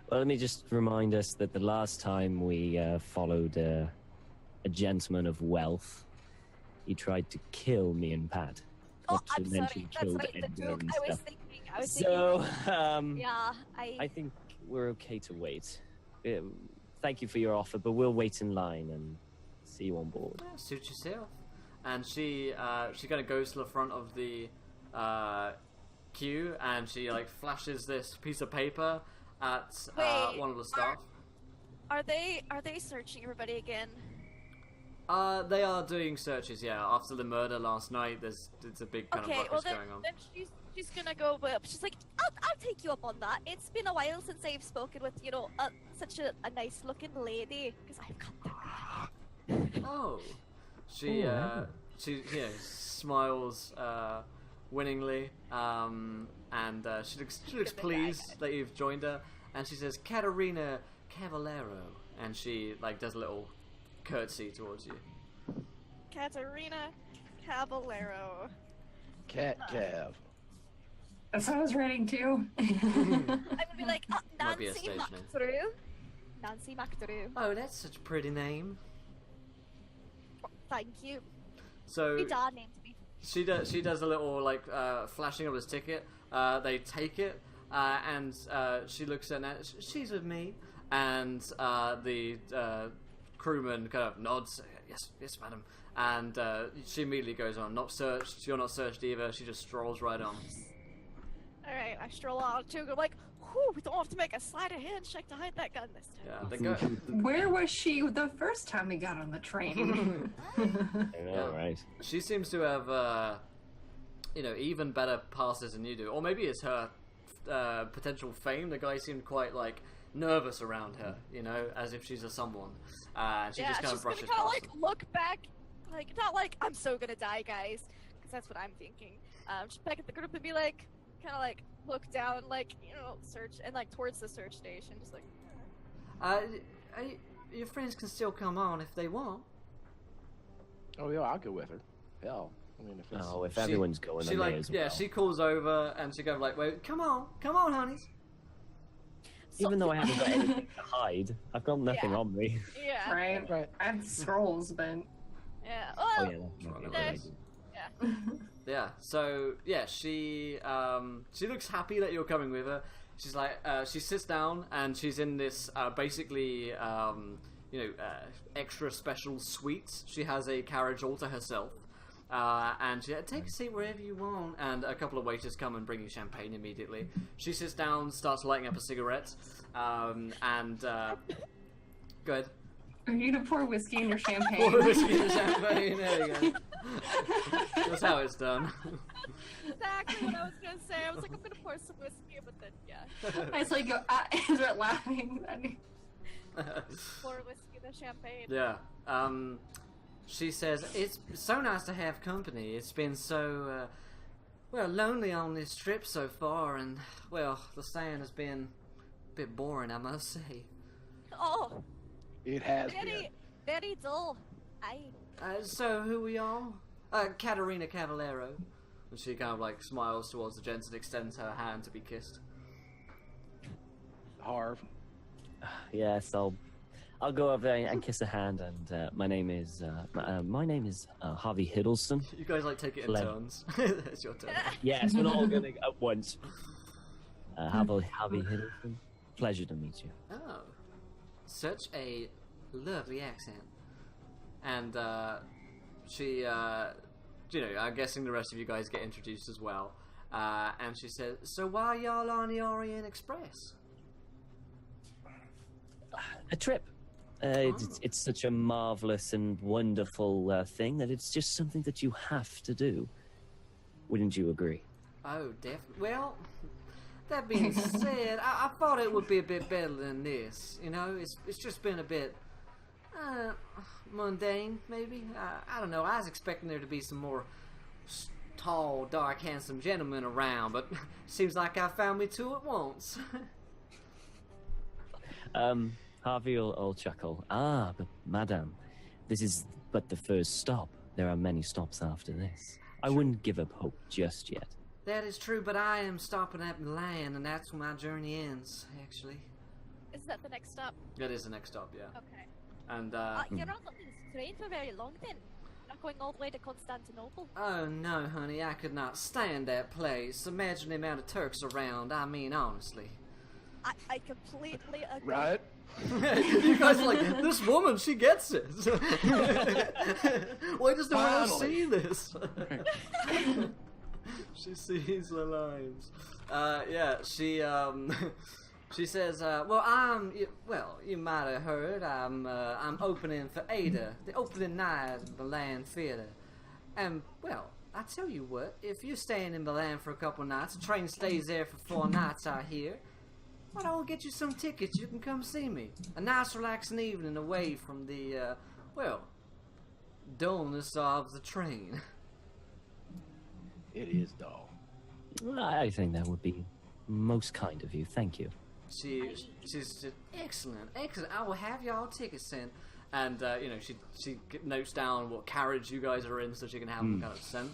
Well, let me just remind us that the last time we followed a gentleman of wealth, he tried to kill me and Pat. Oh, Not to I'm sorry. mention That's killed right. The Edgar joke and I was stuff. thinking. So, Yeah, I think we're okay to wait. Thank you for your offer, but we'll wait in line and see you on board. Yeah, suit yourself. And she kind of goes to the front of the queue, and she like flashes this piece of paper at Wait, one of the staff. Are they searching everybody again? They are doing searches, yeah. After the murder last night, it's a big kind Okay, of well ruckus going on. then she's gonna go up. She's like, I'll take you up on that. It's been a while since I've spoken with, such a nice looking lady. Because I've got that. Oh. She smiles winningly, and she looks pleased that you've joined her, and she says, Katerina Cavallero, and she does a little curtsy towards you. Katerina Cavallero. Cat Cav. That's what I was writing too. I'm gonna be like, Might be a Nancy stage name. McDrew. Nancy McDrew. Oh, that's such a pretty name. Thank you. So Your dad named me. she does a little flashing of his ticket. They take it, and she looks at Nat. She's with me, and the crewman kind of nods. Yes, madam. And she immediately goes on. Not searched. You're not searched either. She just strolls right on. All right, I stroll out too. I'm like, whew, we don't have to make a sleight of hand check to hide that gun this time. Yeah, they go. Where was she the first time we got on the train? All right. She seems to have, even better passes than you do. Or maybe it's her potential fame. The guy seemed quite, nervous around her, as if she's a someone. And she just kind of brushes she's gonna past kind of, look back. Not like, I'm so gonna die, guys. Because that's what I'm thinking. Just back at the group and be like, kind of, look down, search, and, towards the search station. Just your friends can still come on if they want. Oh yeah, I'll go with her. Hell, I mean, if it's... Oh, if everyone's going, She then may as well. she calls over and she goes wait, come on, honeys. Even though I haven't got anything to hide, I've got nothing on me. Yeah. Right. I have scrolls, but Yeah. Oh Well, yeah, that's there's- right. Yeah, so she looks happy that you're coming with her. She's she sits down and she's in this basically extra special suite. She has a carriage all to herself, and she take a seat wherever you want. And a couple of waiters come and bring you champagne immediately. She sits down, starts lighting up a cigarette, and go ahead. are you gonna pour whiskey in your champagne? Pour whiskey in champagne. There you go. That's how it's done. exactly what I was gonna say. I was like, I'm gonna pour some whiskey, but then I just go and start laughing. pour whiskey in the champagne. Yeah. She says, it's so nice to have company. It's been so, lonely on this trip so far, and, the sand has been a bit boring, I must say. Oh, It has been. very dull. So, who are y'all? Katerina Cavallero. And she kind of, smiles towards the gents and extends her hand to be kissed. Harv. Yes, I'll go over there and kiss a hand. And my name is Harvey Hiddleston. You guys, take it in turns. It's your turn. Yes, we're not all going at once. Harvey Hiddleston. Pleasure to meet you. Oh. Such a lovely accent. And, she, I'm guessing the rest of you guys get introduced as well. And she says, so why y'all on the Orient Express? A trip. It's such a marvelous and wonderful thing that it's just something that you have to do. Wouldn't you agree? Oh, definitely. Well, that being said, I thought it would be a bit better than this. It's just been a bit mundane, maybe. I don't know. I was expecting there to be some more tall, dark, handsome gentlemen around, but seems like I found me two at once. Harvey will chuckle. But madam, this is but the first stop. There are many stops after this. I wouldn't give up hope just yet. That is true, but I am stopping at Milan, and that's where my journey ends, actually. Is that the next stop? That is the next stop, yeah. Okay. And, You're not on this train for very long then. Not going all the way to Constantinople. Oh, no, honey, I could not stand that place. Imagine the amount of Turks around, I mean, honestly. I completely agree. Right? You guys are like, this woman, she gets it. Why does no one else Finally. see this? She sees the lines. She says, you might have heard, I'm opening for Ada, the opening night at Milan Theatre. And, I tell you what, if you're staying in Milan for a couple nights, the train stays there for 4 nights, I hear. Why don't I get you some tickets? You can come see me. A nice, relaxing evening away from the, dullness of the train. It is dull. I think that would be most kind of you. Thank you. She's just, excellent. I will have y'all tickets sent. And, she notes down what carriage you guys are in so she can have them kind of sent.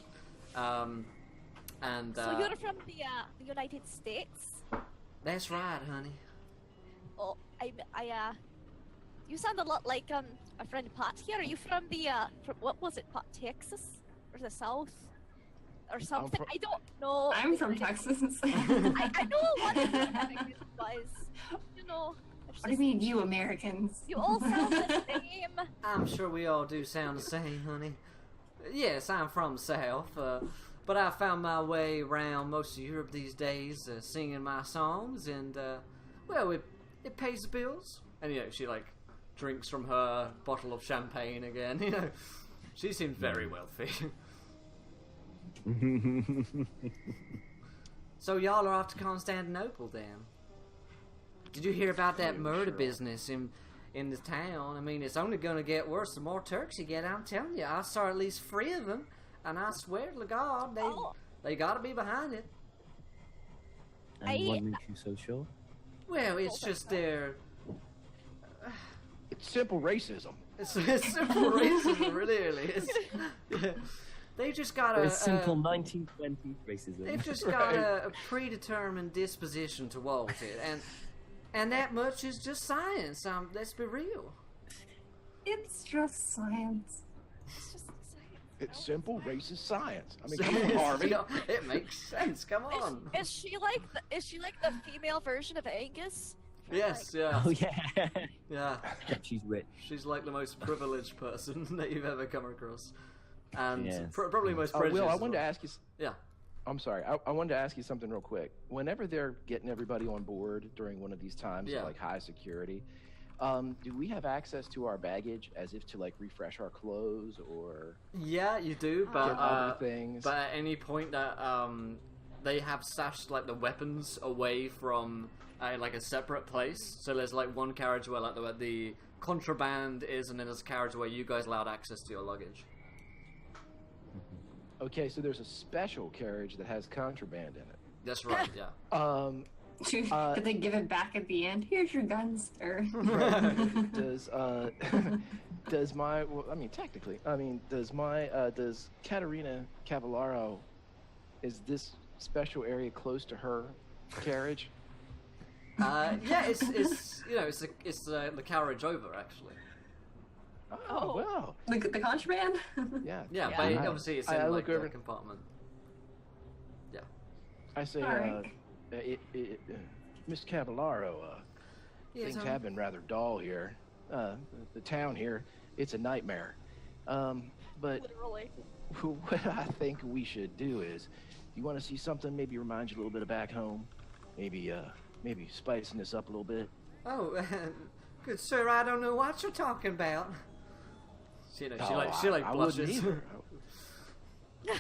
So you're from the United States? That's right, honey. Oh, you sound a lot like a friend Pat here. Are you from what was it, Pat, Texas? Or the South? Or something? I don't know. I'm from Texas. I know a lot of Americans, guys. You know. What do you mean, you Americans? You all sound the same. I'm sure we all do sound the same, honey. Yes, I'm from the South, but I found my way around most of Europe these days, singing my songs, and, it pays the bills. And, she, drinks from her bottle of champagne again, She seems very wealthy. So y'all are off to Constantinople, then? Did you hear about that murder business in the town? I mean, it's only going to get worse the more Turks you get, I'm telling you. I saw at least 3 of them, and I swear to God, they got to be behind it. And what makes you so sure? Well, it's just their... It's simple racism. It's simple racism, really. They just got a simple 1920 racism. They've just got a predetermined disposition towards it, and that much is just science. Let's be real. It's just science. It's just science. It's simple racist science. I mean, come on, Harvey. It makes sense. Come on. Is she like the female version of Angus? Yes. Yeah. Oh yeah. Yeah. She's rich. She's like the most privileged person that you've ever come across, and yes. Probably most prejudiced. Will, I wanted to ask you. Yeah. I'm sorry. I wanted to ask you something real quick. Whenever they're getting everybody on board during one of these times of high security, do we have access to our baggage as if to refresh our clothes or? Yeah, you do, but other things. But at any point that they have stashed the weapons away from a separate place. So there's one carriage where the contraband is, and then there's a carriage where you guys allowed access to your luggage. Okay, so there's a special carriage that has contraband in it. That's right, yeah. Did they give it back at the end? Here's your guns, sir. Does my, technically, does Katerina Cavallaro, is this special area close to her carriage? Yeah, it's the carriage over, actually. Oh, wow. The contraband? Yeah. Yeah, but obviously it's in the compartment. Yeah. I say, Miss Cavallaro, things have been rather dull here. The town here, it's a nightmare. But literally. What I think we should do is, you want to see something maybe remind you a little bit of back home? Maybe spicing this up a little bit. Oh, good sir, I don't know what you're talking about. She blushes.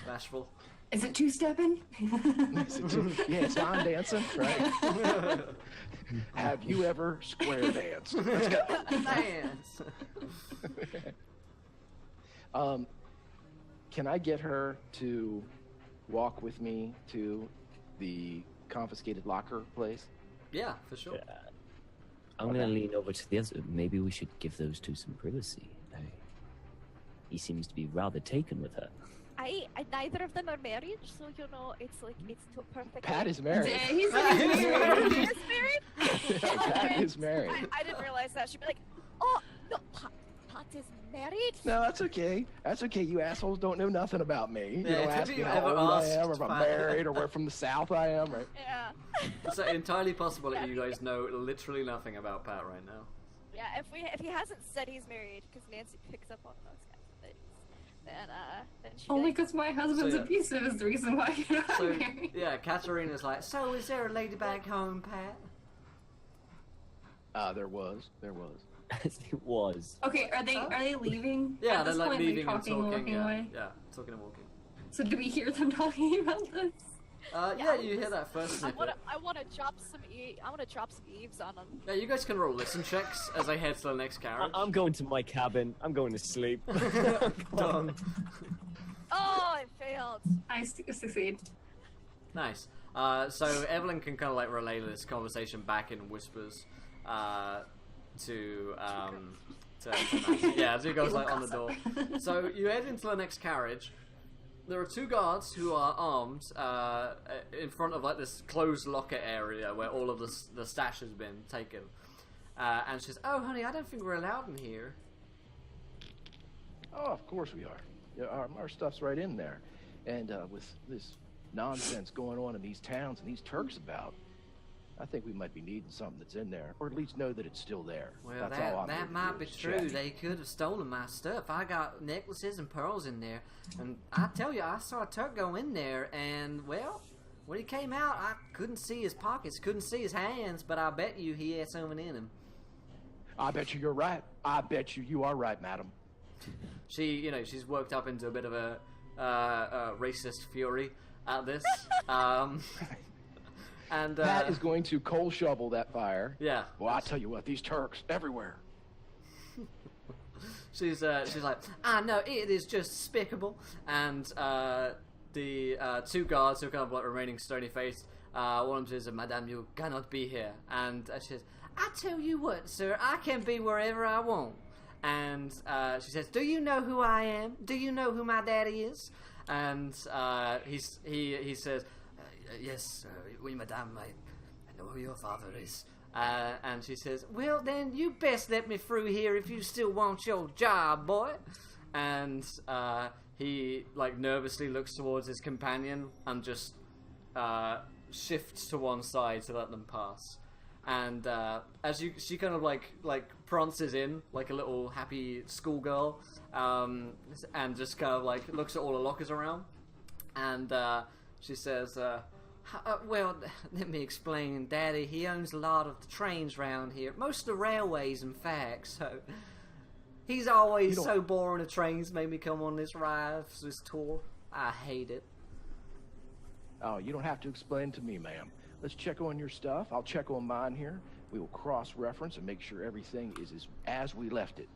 Bashful. Is it two-stepping? Yeah, it's line dancing, right? Have you ever square danced? Let's go. Dance. Can I get her to walk with me to the confiscated locker place? Yeah, for sure. Yeah. I'm going to lean over to the other. Maybe we should give those two some privacy. He seems to be rather taken with her. Neither of them are married, so it's too perfect. Pat is married. Yeah, he's married. He is married? Pat is married. I didn't realize that. She'd be like, oh, no, Pat is married? No, that's okay. That's okay. You assholes don't know nothing about me. You Yeah, don't have ask me you how ever old I asked am, or if I'm Pat? married, or where from the South I am, right? Yeah. It's entirely possible that you guys know literally nothing about Pat right now. Yeah, if he hasn't said he's married, because Nancy picks up on those kinds of things, then she Only because my husband's So, yeah. abusive is the reason why you're not So, married. yeah, Katerina's like, so is there a lady back home, Pat? There was. It was. Okay, are they leaving? Yeah, At they're this point, leaving and talking and talking. walking Yeah, away. yeah, talking and walking. So do we hear them talking about this? Yeah, you hear that first snippet. I want to chop some eaves on them. Yeah, you guys can roll listen checks as I head to the next carriage. I'm going to my cabin. I'm going to sleep. Done. Oh, I failed. I succeed. Nice. So Evelyn can kind of like relay this conversation back in whispers to Nancy. Yeah, as he goes like on the door. So you head into the next carriage. There are two guards who are armed in front of like this closed locker area where all of the stash has been taken. And she says, "Oh, honey, I don't think we're allowed in here." Oh, of course we are. Yeah, our stuff's right in there. And with this nonsense going on in these towns and these Turks about, I think we might be needing something that's in there, or at least know that it's still there. Well, that's all I'm that here might to be do is true. check. They could have stolen my stuff. I got necklaces and pearls in there, and I tell you, I saw a Turk go in there, and well, when he came out, I couldn't see his pockets, couldn't see his hands, but I bet you he had something in him. I bet you're right. I bet you are right, madam. She's worked up into a bit of a racist fury at this. And Pat is going to coal shovel that fire. Yeah. Well, I tell you what, these Turks everywhere. She's like, no, it is just despicable. And the two guards who are kind of like remaining stony faced, one of them says, "Madame, you cannot be here." And she says, "I tell you what, sir, I can be wherever I want." And she says, "Do you know who I am? Do you know who my daddy is?" And he says, "Yes, oui, madame, I know who your father is." And she says, "Well, then you best let me through here if you still want your job, boy." And he like nervously looks towards his companion and just shifts to one side to let them pass. And as she kind of like prances in like a little happy schoolgirl, and just kind of like looks at all the lockers around, and she says, "Well, let me explain, Daddy. He owns a lot of the trains around here, most of the railways, in fact. So he's always so boring. The trains made me come on this ride, this tour. I hate it." Oh, you don't have to explain to me, ma'am. Let's check on your stuff. I'll check on mine here. We will cross-reference and make sure everything is as we left it.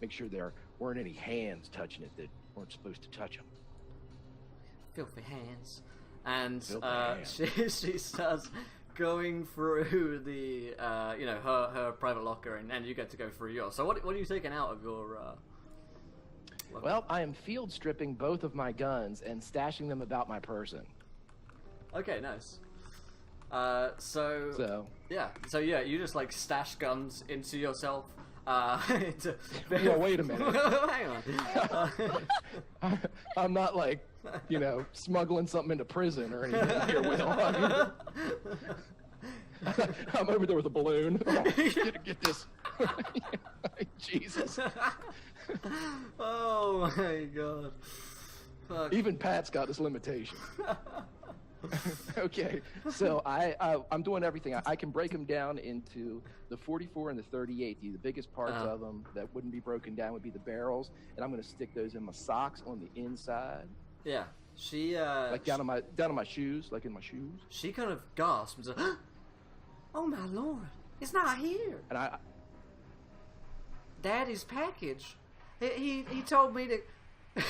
Make sure there weren't any hands touching it that weren't supposed to touch them. Filthy hands. And Filthy hands. she starts going through the her private locker, and you get to go through yours. So what are you taking out of your locker? Well, I am field stripping both of my guns and stashing them about my person. Okay, nice. So you just like stash guns into yourself. Yeah, wait a minute. Hang on. I'm not like, smuggling something into prison or anything here, Will. I mean, I'm over there with a balloon. Oh, get this. Jesus. Oh my God. Fuck. Even Pat's got his limitations. Okay, so I'm doing everything. I can break them down into the 44 and the 38. The biggest parts of them that wouldn't be broken down would be the barrels, and I'm going to stick those in my socks on the inside. Yeah, she like down on my shoes, like in my shoes. She kind of gasps and says, "Oh my Lord, it's not here!" And Daddy's package. He told me to.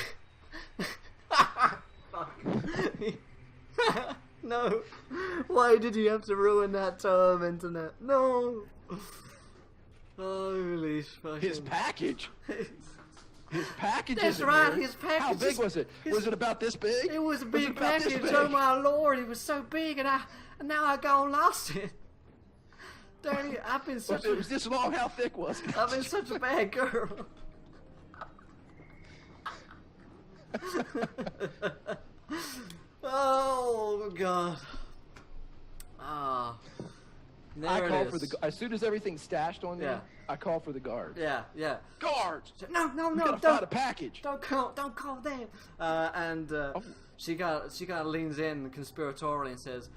Fuck. No. Why did you have to ruin that term, Internet? No. Holy fucking... His package? His package. That's right, his package. How big was it? Was it about this big? It was a big package. Oh my Lord, it was so big, and now I gone lost it. Daddy, I've been such It was this long. How thick was it? I've been such a bad girl. Oh God. There it is. As soon as everything's stashed on there, I call for the guards. Yeah. Guards! No, Don't don't. a package. Don't call them. She kind of leans in conspiratorially and says,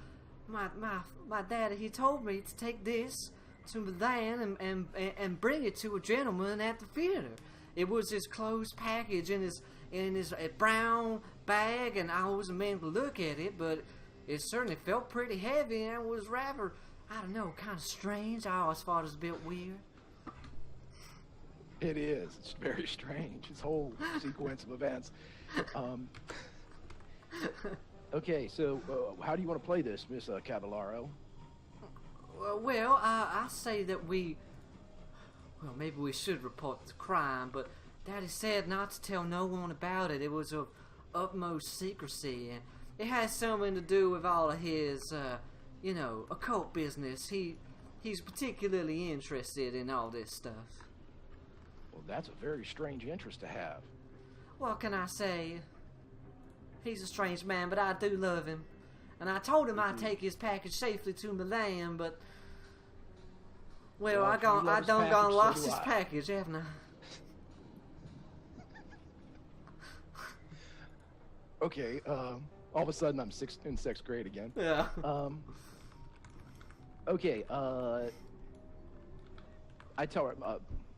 "My daddy, he told me to take this to the van and bring it to a gentleman at the theater. It was his closed package in his brown bag, and I wasn't able to look at it, but it certainly felt pretty heavy, and it was rather, I don't know, kind of strange. I always thought it was a bit weird. It is. It's very strange. This whole sequence of events. Okay, so how do you want to play this, Miss Cavallaro? Well, I say that maybe we should report the crime, but Daddy said not to tell no one about it. It was of utmost secrecy, and it has something to do with all of his, occult business. He's particularly interested in all this stuff. Well, that's a very strange interest to have. What can I say? He's a strange man, but I do love him. And I told him I'd take his package safely to Milan, but... Well, I done lost his package, haven't I? Okay, all of a sudden I'm in sixth grade again. Yeah. Okay, I tell her,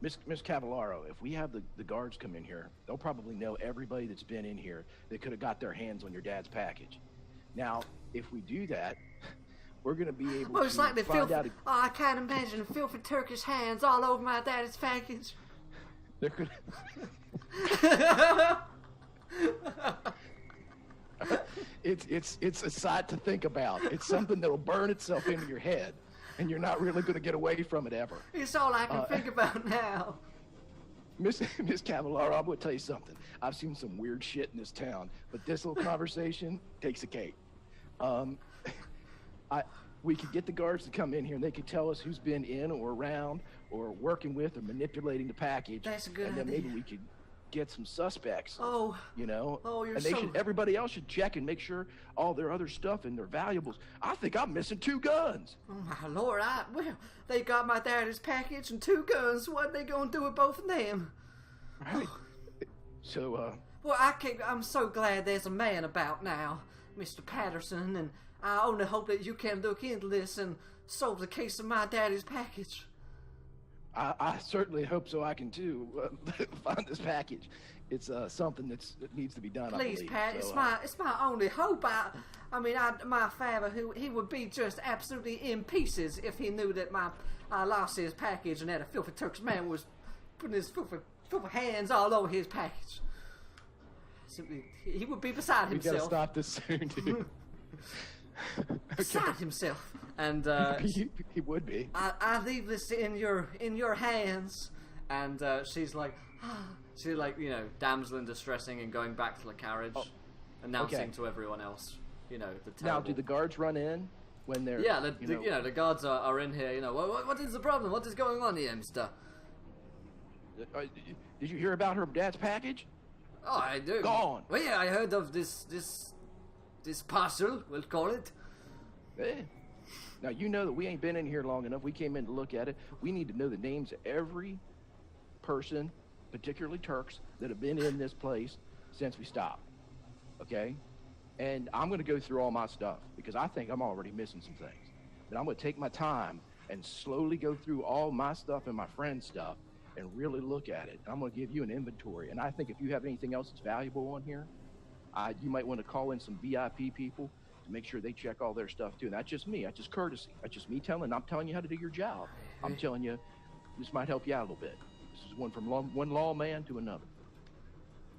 Miss Cavallaro, if we have the guards come in here, they'll probably know everybody that's been in here that could have got their hands on your dad's package. Now, if we do that, we're going to be able Most to likely find out... I can't imagine filthy Turkish hands all over my daddy's package. There could... It's a sight to think about. It's something that'll burn itself into your head, and you're not really going to get away from it ever. It's all I can think about now. Miss Cavallaro, I'm going to tell you something. I've seen some weird shit in this town, but this little conversation takes a cake. We could get the guards to come in here, and they could tell us who's been in or around or working with or manipulating the package. That's a good idea. And then maybe we could get some suspects. Oh. Everybody else should check and make sure all their other stuff and their valuables. I think I'm missing 2 guns. Oh my lord! They got my daddy's package and 2 guns. What are they gonna do with both of them? Right. So. Well, I'm so glad there's a man about now, Mr. Patterson, and I only hope that you can look into this and solve the case of my daddy's package. I certainly hope so. I can too find this package. It's something that needs to be done. Please, I believe. Pat. So, it's my only hope. My father, he would be just absolutely in pieces if he knew that I lost his package and that a filthy Turkish man was putting his filthy hands all over his package. Simply, he would be beside himself. We gotta stop this soon, dude. Beside himself, and he would be. I leave this in your hands, and she's like damsel in distressing and going back to the carriage, announcing to everyone else, the terrible... Now, do the guards run in when they're? Yeah, the guards are in here. What is the problem? What is going on here, Mister? Did you hear about her dad's package? Oh, I do. Gone. Well, yeah, I heard of this parcel, we'll call it. Yeah. Now, you know that we ain't been in here long enough. We came in to look at it. We need to know the names of every person, particularly Turks, that have been in this place since we stopped. Okay? And I'm going to go through all my stuff because I think I'm already missing some things. But I'm going to take my time and slowly go through all my stuff and my friend's stuff and really look at it. I'm going to give you an inventory. And I think if you have anything else that's valuable on here, you might want to call in some VIP people to make sure they check all their stuff too. And that's just me. That's just courtesy. That's just me I'm telling you how to do your job. I'm telling you, this might help you out a little bit. This is one from one lawman to another.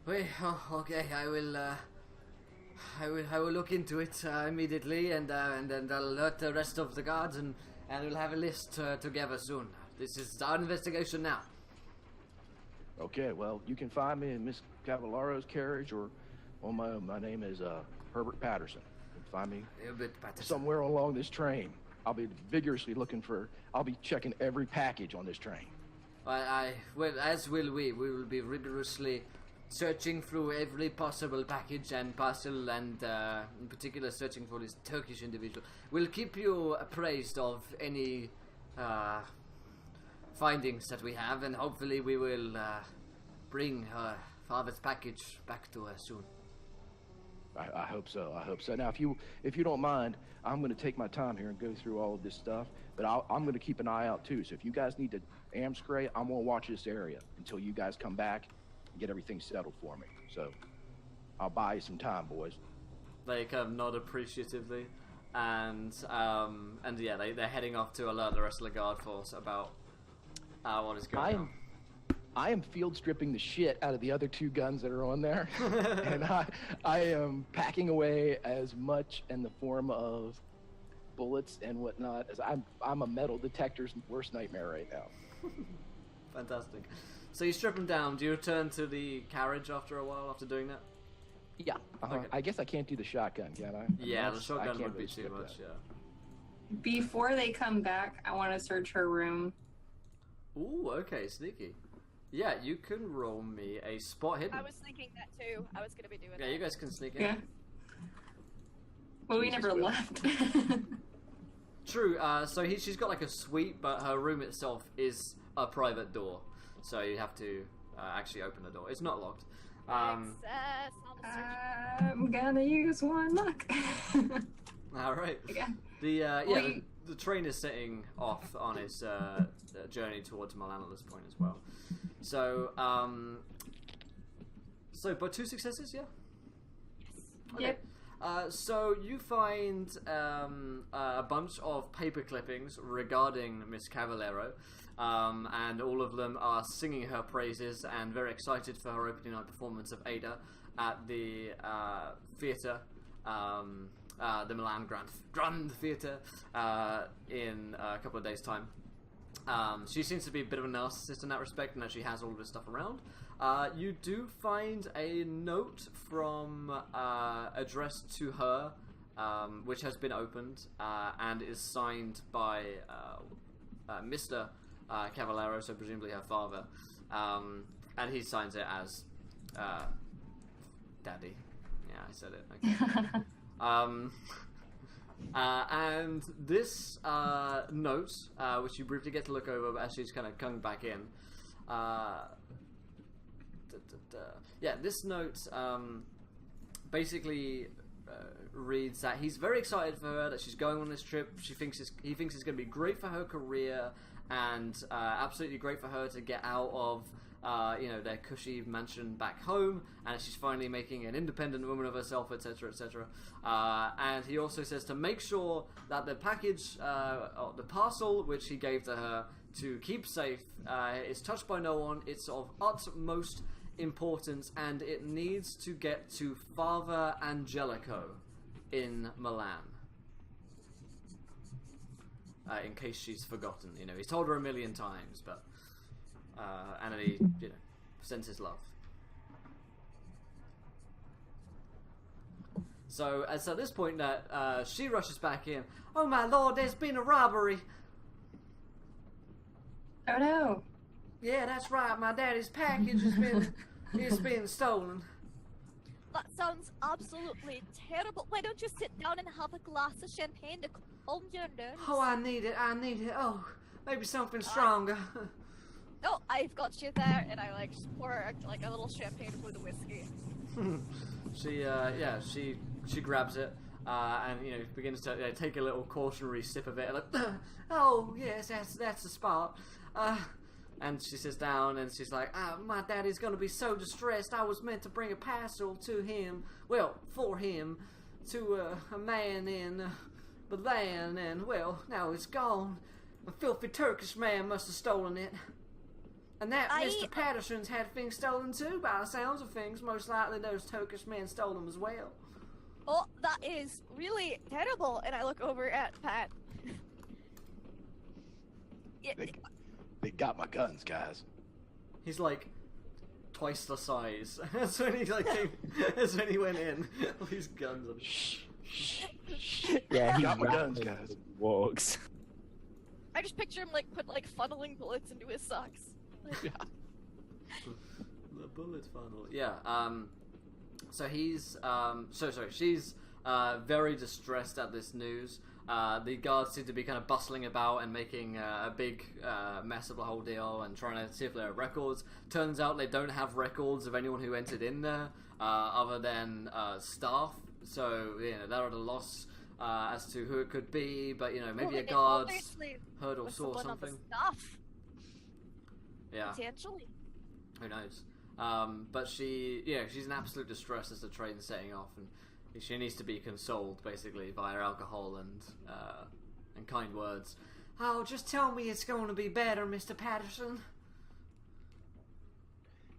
Well, okay. I will look into it immediately, and then I'll alert the rest of the guards, and we'll have a list together soon. This is our investigation now. Okay. Well, you can find me in Miss Cavallaro's carriage or on my own. My name is Herbert Patterson. You can find me somewhere along this train. I'll be vigorously I'll be checking every package on this train. Well, as will we. We will be rigorously searching through every possible package and parcel, and in particular searching for this Turkish individual. We'll keep you appraised of any findings that we have, and hopefully we will bring her father's package back to her soon. I hope so. Now, if you don't mind, I'm going to take my time here and go through all of this stuff, but I'm going to keep an eye out too. So if you guys need to amscray, I'm going to watch this area until you guys come back and get everything settled for me. So I'll buy you some time, boys. They kind of nod appreciatively, and yeah, they're heading off to alert the rest of the guard force about what is going on. I am field stripping the shit out of the other 2 guns that are on there, and I am packing away as much in the form of bullets and whatnot as I'm a metal detector's worst nightmare right now. Fantastic. So you strip them down. Do you return to the carriage after a while after doing that? Yeah. Okay. I guess I can't do the shotgun, can I? Yeah, the I shotgun can't would be really too skip much. that. Yeah. Before they come back, I want to search her room. Ooh, okay, sneaky. Yeah, you can roll me a spot hidden. I was thinking that too. I was gonna be doing Yeah, that. you guys can sneak in. Yeah. Well, we Jesus never will. left. True. So she's got like a suite, but her room itself is a private door. So you have to actually open the door. It's not locked. Access, all the search. I'm gonna use one luck. All right. Yeah. The train is setting off on its journey towards Milan at this point as well. So, but 2 successes, yeah. Okay. Yep. So you find a bunch of paper clippings regarding Miss Cavallero, and all of them are singing her praises and very excited for her opening night performance of Ada at the theatre. The Milan Grand Theatre in a couple of days' time. She seems to be a bit of a narcissist in that respect, and actually has all of this stuff around. You do find a note from addressed to her, which has been opened and is signed by Mr. Cavallero, so presumably her father, and he signs it as Daddy. Yeah, I said it. Okay. And this note, which you briefly get to look over as she's kind of coming back in, yeah, this note basically reads that he's very excited for her, that she's going on this trip. He thinks it's going to be great for her career, and absolutely great for her to get out of their cushy mansion back home, and she's finally making an independent woman of herself, etc., etc. And he also says to make sure that the package, the parcel which he gave to her to keep safe, is touched by no one. It's of utmost importance, and it needs to get to Father Angelico in Milan. In case she's forgotten, he's told her 1,000,000 times, but. And he, sends his love. So, at this point, she rushes back in. Oh my lord, there's been a robbery. Oh no. Yeah, that's right. My daddy's package has been stolen. That sounds absolutely terrible. Why don't you sit down and have a glass of champagne to calm your nerves? Oh, I need it. Oh, maybe something stronger. No, I've got you there, and I just pour a little champagne with the whiskey. She grabs it and begins to take a little cautionary sip of it. Like, oh yes, that's the spot. And she sits down and she's like, my daddy's gonna be so distressed. I was meant to bring a parcel to him, for him, to a man in Milan, and now it's gone. A filthy Turkish man must have stolen it. And that Mr. Patterson's had things stolen too, by the sounds of things. Most likely those Turkish men stole them as well. Oh, that is really terrible. And I look over at Pat. They got my guns, guys. He's like twice the size. That's when he that's when he went in. All these guns on him. Yeah, he got my guns, rattles guys. and walks. I just picture him funneling bullets into his socks. Yeah. The bullet funnel. Yeah. So he's she's very distressed at this news. The guards seem to be kind of bustling about and making a big mess of the whole deal and trying to see if there are records. Turns out they don't have records of anyone who entered in there other than staff. So they're at a loss as to who it could be. But maybe a guard heard or saw something. Stuff. Yeah. Potentially. Who knows? But she's in absolute distress as the train's setting off, and she needs to be consoled basically via alcohol and kind words. Oh, just tell me it's going to be better, Mr. Patterson.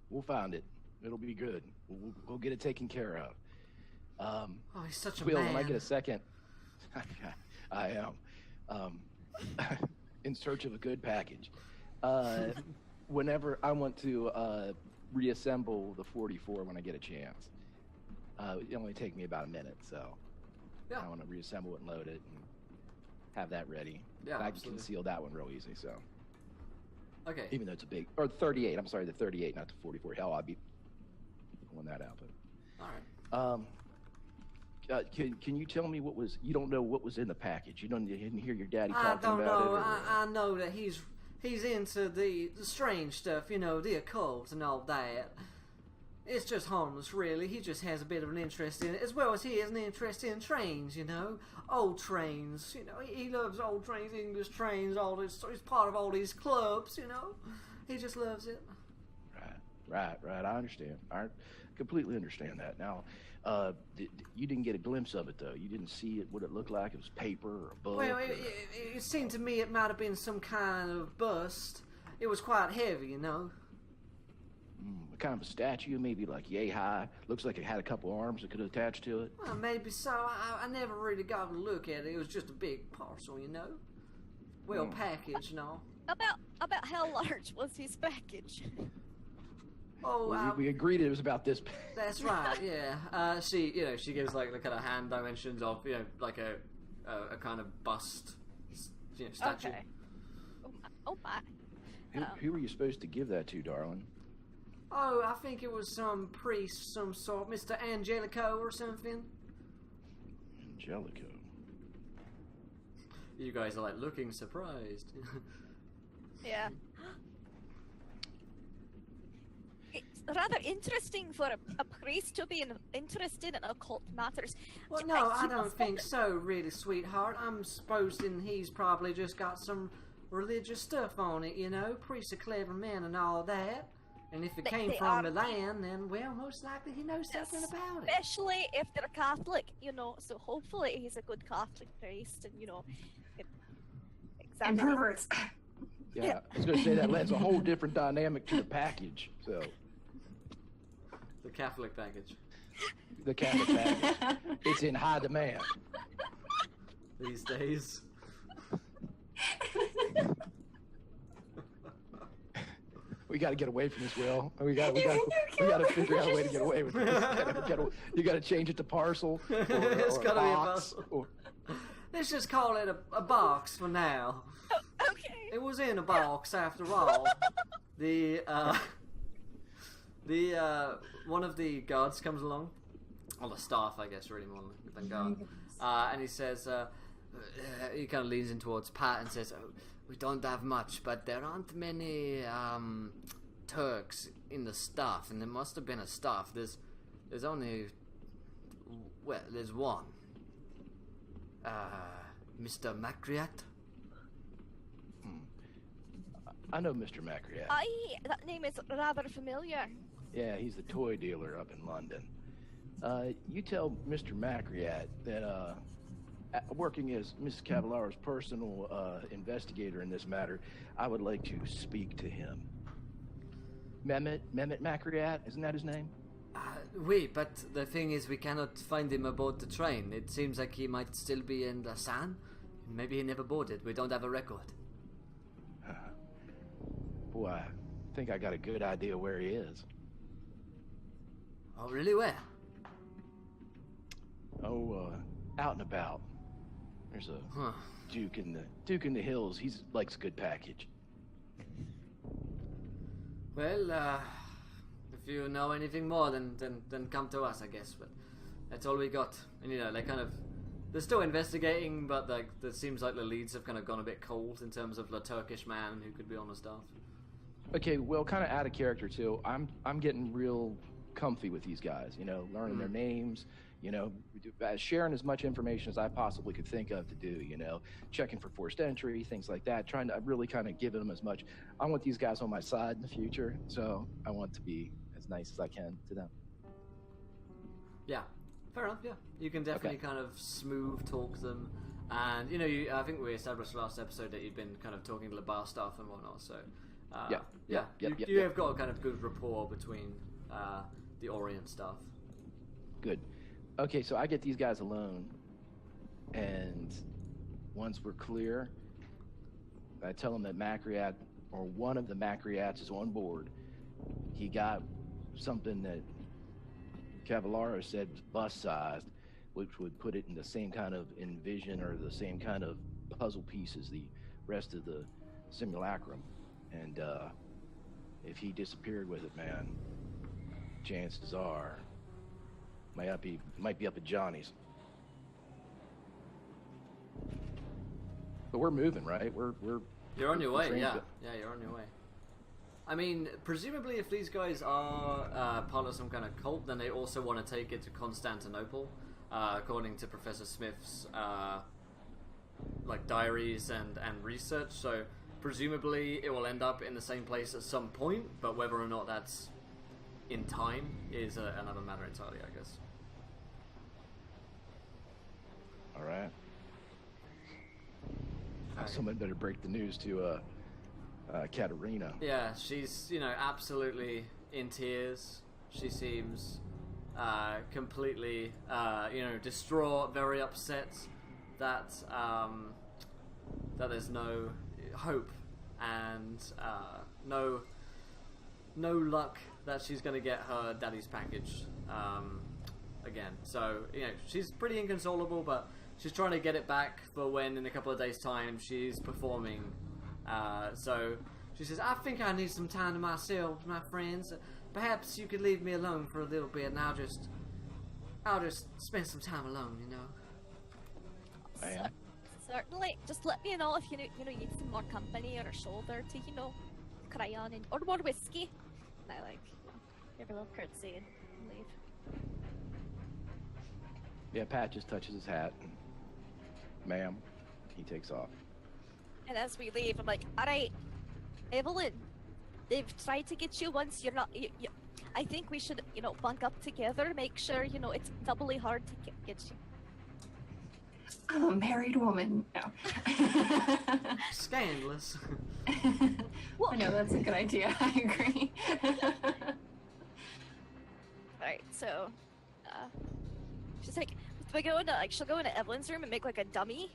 We'll find it. It'll be good. We'll get it taken care of. Oh, he's such a Will, man. when I get a second, I am in search of a good package. Whenever I want to reassemble the 44 when I get a chance, it only take me about a minute, so Yeah. I want to reassemble it and load it and have that ready. Yeah, I can absolutely. conceal that one real easy, so Okay. even though it's a big, or 38, I'm sorry, the 38, not the 44. Hell, I'd be pulling that out, but All right. can you tell me what was? You don't know what was in the package. You didn't hear your daddy I talking don't about know. it. Or... I know that he's into the strange stuff, the occult and all that. It's just harmless, really. He just has a bit of an interest in it, as well as he has an interest in trains, old trains. He loves old trains, English trains. All this, he's part of all these clubs. He just loves it. Right. I understand. I completely understand that. Now, you didn't get a glimpse of it, though. You didn't see it, what it looked like. It was paper or a book. Well, it seemed to me it might have been some kind of bust. It was quite heavy, Kind of a statue, maybe like yay high. Looks like it had a couple arms that could attach to it. Well, maybe so. I never really got a look at it. It was just a big parcel, well packaged and all. About how large was his package? Oh, Well, we agreed it was about this. that's right. Yeah. She gives like the kind of hand dimensions of like a kind of bust, statue. Okay. Oh my. Who were you supposed to give that to, darling? Oh, I think it was some priest, some sort, Mr. Angelico or something. Angelico. You guys are like looking surprised. Yeah. It's rather interesting for a priest to be interested in occult matters. Well, no, I don't think so, really, sweetheart. I'm supposing he's probably just got some religious stuff on it, Priest's a clever man and all that. And if it came they from are Milan, then, well, most likely he knows something about it. Especially if they're Catholic, so hopefully he's a good Catholic priest and, And perverts. Yeah, I was going to say that lends a whole different dynamic to the package. So The Catholic package. the Catholic package, it's in high demand. These days. We got to get away from this, Will. We got to figure out a way to get away with this. You got to change it to parcel. It's or got to be a box, parcel. or- Let's just call it a box for now. Okay. It was in a box after all. The one of the guards comes along, or the staff, I guess, really more than guard, and he says, he kind of leans in towards Pat and says, "Oh, we don't have much, but there aren't many Turks in the staff, and there must have been a staff. There's only, well, there's one. Mr. Macriat." I know Mr. Macriat. That name is rather familiar. Yeah, he's the toy dealer up in London. You tell Mr. Macriat that working as Mrs. Cavallero's personal investigator in this matter, I would like to speak to him. Mehmet Macriat, isn't that his name? Oui, but the thing is we cannot find him aboard the train. It seems like he might still be in Lausanne. Maybe he never boarded. We don't have a record. Boy, I think I got a good idea where he is. Oh, really? Where? Oh, out and about. There's a Duke in the hills. He likes a good package. Well, if you know anything more, then come to us, I guess. But that's all we got. And they're still investigating, but it seems like the leads have kind of gone a bit cold in terms of the Turkish man who could be on the staff. Okay, well, kind of out of character too. I'm getting real comfy with these guys. Learning their names. Sharing as much information as I possibly could think of to do. Checking for forced entry, things like that. Trying to really kind of give them as much. I want these guys on my side in the future, so I want to be as nice as I can to them. Yeah, fair enough. Yeah, you can definitely kind of smooth talk them, and I think we established last episode that you'd been kind of talking to the bar staff and whatnot. So, you have got a kind of good rapport between the Orient staff. Good. Okay, so I get these guys alone, and once we're clear, I tell them that Macreat, or one of the Macreats, is on board. He got something that Cavallaro said was bus-sized, which would put it in the same kind of envision or the same kind of puzzle piece as the rest of the simulacrum. And if he disappeared with it, man, chances are might be up at Johnny's. But we're moving, right? You're on your way, yeah. Yeah, you're on your way. I mean, presumably if these guys are part of some kind of cult, then they also want to take it to Constantinople, according to Professor Smith's diaries and research. So presumably it will end up in the same place at some point, but whether or not that's in time is another matter entirely, I guess. All right. Someone better break the news to Katerina. Yeah, she's absolutely in tears. She seems completely distraught, very upset that there's no hope and no luck that she's going to get her daddy's package again. So she's pretty inconsolable, but she's trying to get it back for when in a couple of days' time she's performing. So she says, I think I need some time to myself, my friends. Perhaps you could leave me alone for a little bit, and I'll just spend some time alone, Certainly. Just let me know if you need some more company or a shoulder to cry on, or more whiskey. And I give a little curtsy and leave. Yeah, Pat just touches his hat. And, ma'am, he takes off. And as we leave, I'm like, all right, Evelyn, they've tried to get you once. You're not. I think we should, bunk up together. Make sure, it's doubly hard to get you. I'm a married woman. No. Scandalous. I know that's a good idea. I agree. Alright, so she's like, she'll go into Evelyn's room and make a dummy,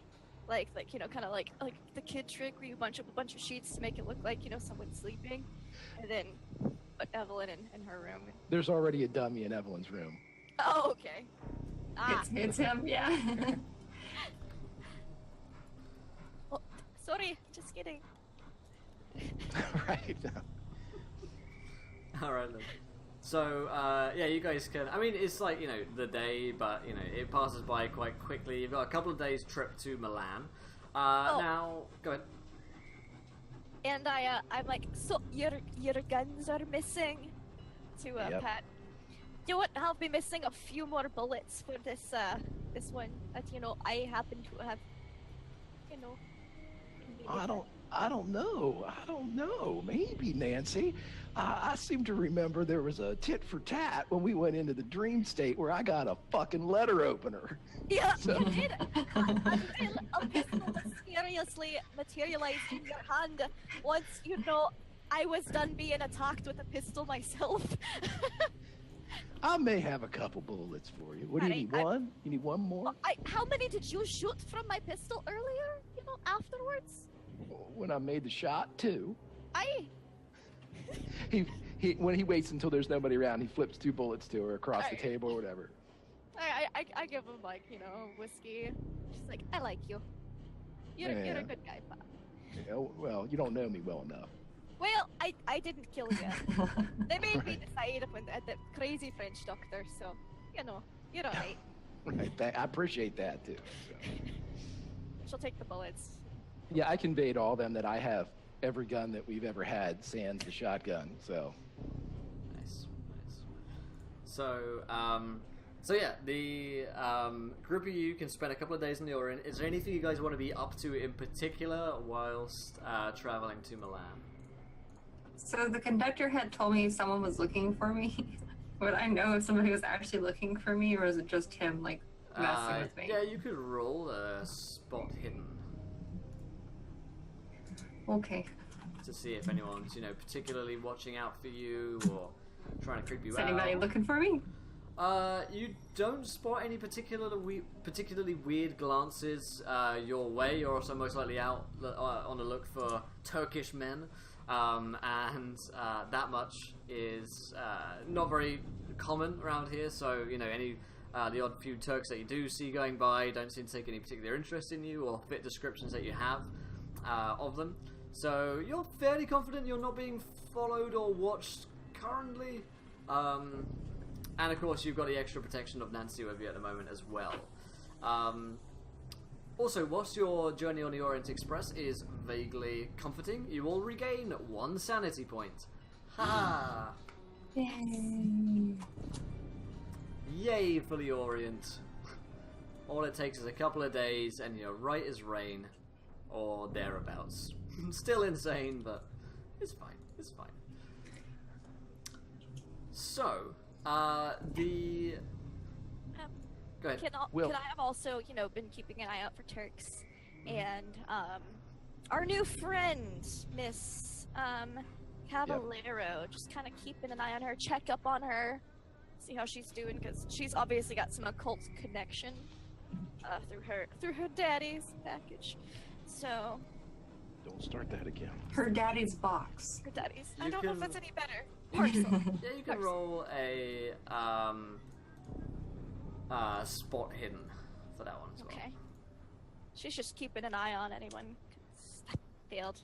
kind of like the kid trick where you bunch up a bunch of sheets to make it look like someone's sleeping, and then put Evelyn in her room. There's already a dummy in Evelyn's room. Oh, okay. It's him, yeah. Oh, sorry, just kidding. Right. Alright then. So, you guys can... I mean, it's the day, but, it passes by quite quickly. You've got a couple of days trip to Milan. Now, go ahead. And I'm like, so your guns are missing? To Yep. Pat. You know what? I'll be missing a few more bullets for this one that, I happen to have, I don't know. Maybe, Nancy. I seem to remember there was a tit for tat when we went into the dream state where I got a fucking letter opener. Yeah, So- you did. A pistol mysteriously materialized in your hand once, I was done being attacked with a pistol myself. I may have a couple bullets for you. What do you need? One? You need one more? How many did you shoot from my pistol earlier, afterwards? When I made the shot, two. I When he waits until there's nobody around, he flips two bullets to her across the table or whatever. I give him whiskey. She's like, I like you. You're a good guy, Pop. Well, you don't know me well enough. Well, I didn't kill you. They made me decide at the crazy French doctor, so you're alright. Right, I appreciate that too. So. She'll take the bullets. Yeah, I conveyed all them that I have every gun that we've ever had, sans the shotgun. So. Nice. So, the group of you can spend a couple of days in the Orient. Is there anything you guys want to be up to in particular whilst traveling to Milan? So the conductor had told me someone was looking for me. Would I know if somebody was actually looking for me, or is it just him, like, messing with me? Yeah, you could roll a spot hidden Okay. to see if anyone's, particularly watching out for you or trying to creep you Is out. anybody looking for me? You don't spot any particularly weird glances your way. You're also most likely out on the look for Turkish men, and that much is not very common around here. So any the odd few Turks that you do see going by don't seem to take any particular interest in you or fit descriptions that you have of them. So you're fairly confident you're not being followed or watched currently. And of course, you've got the extra protection of Nancy with you at the moment as well. Also, whilst your journey on the Orient Express is vaguely comforting, you will regain 1 sanity point. Ha! Yay. Yay for the Orient. All it takes is a couple of days and you're right as rain, or thereabouts. Still insane, but it's fine. It's fine. So, the... Go ahead. Can I have also, been keeping an eye out for Turks, and our new friend, Miss Caballero, just kind of keeping an eye on her, check up on her, see how she's doing, because she's obviously got some occult connection through her daddy's package. So. Don't start that again. Her daddy's box. Her daddy's. You I don't know if can- that's any better. Parcel. Yeah, you can roll a spot hidden for that one as well. Okay. She's just keeping an eye on anyone. 'Cause that failed.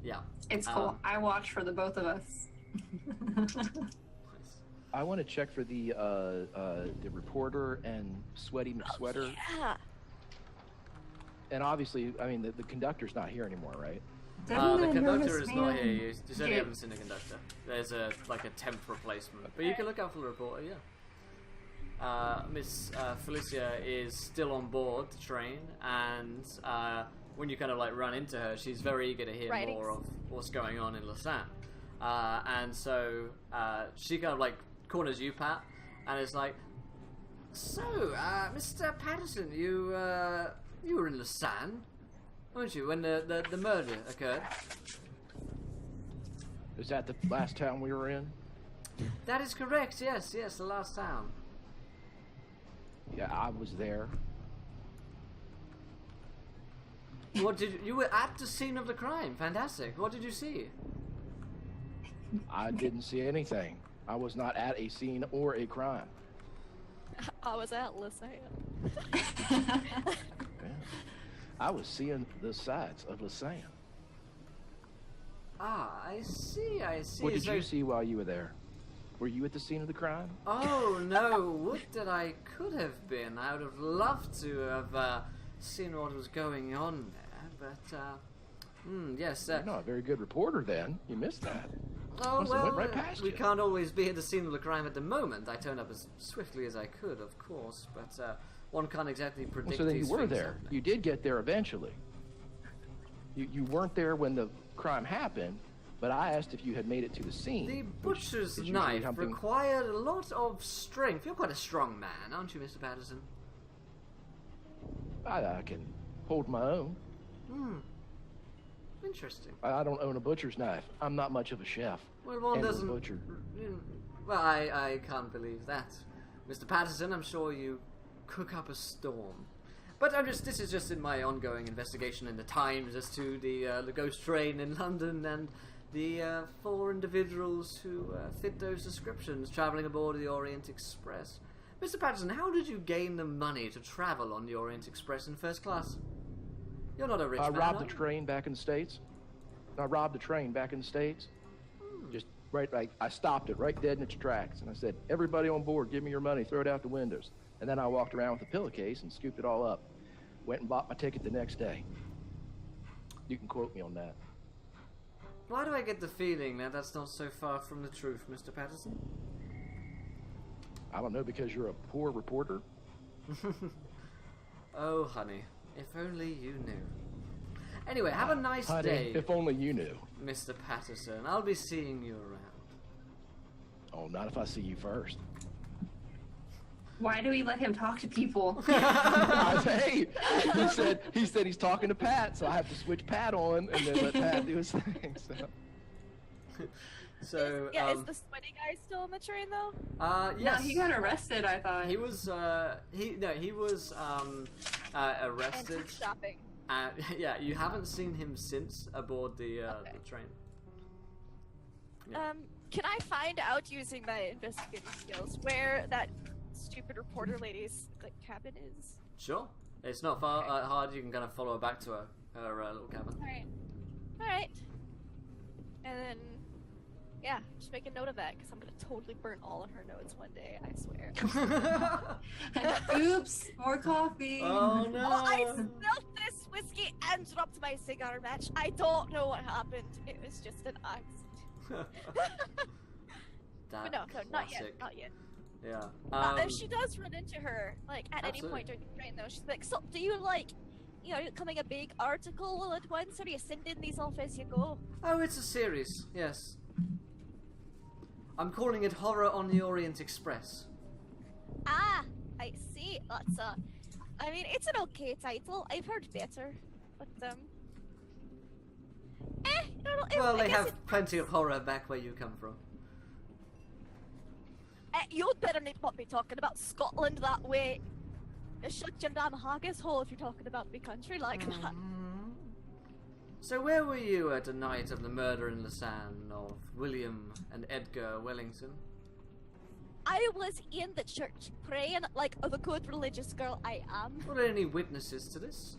Yeah. It's cool. I watch for the both of us. Nice. I want to check for the reporter and Sweaty McSweater. Yeah. And obviously, I mean, the conductor's not here anymore, right? The Definitely a conductor nervous is not man. here. You certainly Yeah. haven't seen the conductor. There's a temp replacement, but you can look out for the reporter. Yeah. Miss Felicia is still on board the train, and when you kind of run into her, she's very eager to hear Writings. more of what's going on in Lausanne. And so she kind of corners you, Pat, and is like, "So, Mr. Patterson, you were in Lausanne, weren't you, when the murder occurred?" Is that the last town we were in? That is correct. Yes, the last town. Yeah, I was there. What did you were at the scene of the crime? Fantastic. What did you see? I didn't see anything. I was not at a scene or a crime. I was at Lausanne. Yeah. I was seeing the sights of Lausanne. Ah, I see. What did So- you see while you were there? Were you at the scene of the crime? Oh no! Would that I could have been. I would have loved to have seen what was going on there, but yes. You're not a very good reporter then. You missed that. Oh Must have well, went right past we you. can't always be at the scene of the crime at the moment. I turned up as swiftly as I could, of course, but one can't exactly predict. Well, so then you these were things there. happening. You did get there eventually. You weren't there when the crime happened, but I asked if you had made it to the scene. The which butcher's is usually knife something- required a lot of strength. You're quite a strong man, aren't you, Mr. Patterson? I can hold my own. Interesting. I don't own a butcher's knife. I'm not much of a chef. Well, one And a doesn't. butcher. Well, I can't believe that, Mr. Patterson. I'm sure you cook up a storm. But this is just in my ongoing investigation in the Times as to the ghost train in London and the 4 individuals who fit those descriptions traveling aboard the Orient Express. Mr. Patterson, how did you gain the money to travel on the Orient Express in first class? You're not a rich I man, robbed are the you? train back in the States. I robbed the train back in the States. Just right, I stopped it right dead in its tracks, and I said, "Everybody on board, give me your money, throw it out the windows." And then I walked around with a pillowcase and scooped it all up. Went and bought my ticket the next day. You can quote me on that. Why do I get the feeling that that's not so far from the truth, Mr. Patterson? I don't know, because you're a poor reporter. Oh, honey, if only you knew. Anyway, have a nice Honey, day, if only you knew. Mr. Patterson. I'll be seeing you around. Oh, not if I see you first. Why do we let him talk to people? Hey, he said he's talking to Pat, so I have to switch Pat on and then let Pat do his thing. So, is the sweaty guy still on the train though? yes. No, he got arrested, I thought. He was, he was, arrested. And took shopping. Yeah, you haven't seen him since aboard the train. Yeah. Can I find out using my investigating skills where that stupid reporter lady's cabin is? Sure. It's not far hard. You can kind of follow her back to her little cabin. All right. And then, yeah, just make a note of that because I'm gonna totally burn all of her notes one day. I swear. Oops, more coffee. Oh no! Oh, I smelled this whiskey and dropped my cigar match. I don't know what happened. It was just an accident. But no, not yet. Not yet. Yeah. She does run into her, like, at any point during the train, though. She's like, so, do you, like, coming a big article all at once, or are you sending these off as you go? Oh, it's a series, yes. I'm calling it Horror on the Orient Express. Ah, I see. That's, I mean, it's an okay title. I've heard better. But, Well, they have plenty of horror back where you come from. You'd better not be talking about Scotland that way. Shut your damn haggis hole if you're talking about the country like that. So where were you at the night of the murder in Lausanne of William and Edgar Wellington? I was in the church praying like the good religious girl I am. Were there any witnesses to this?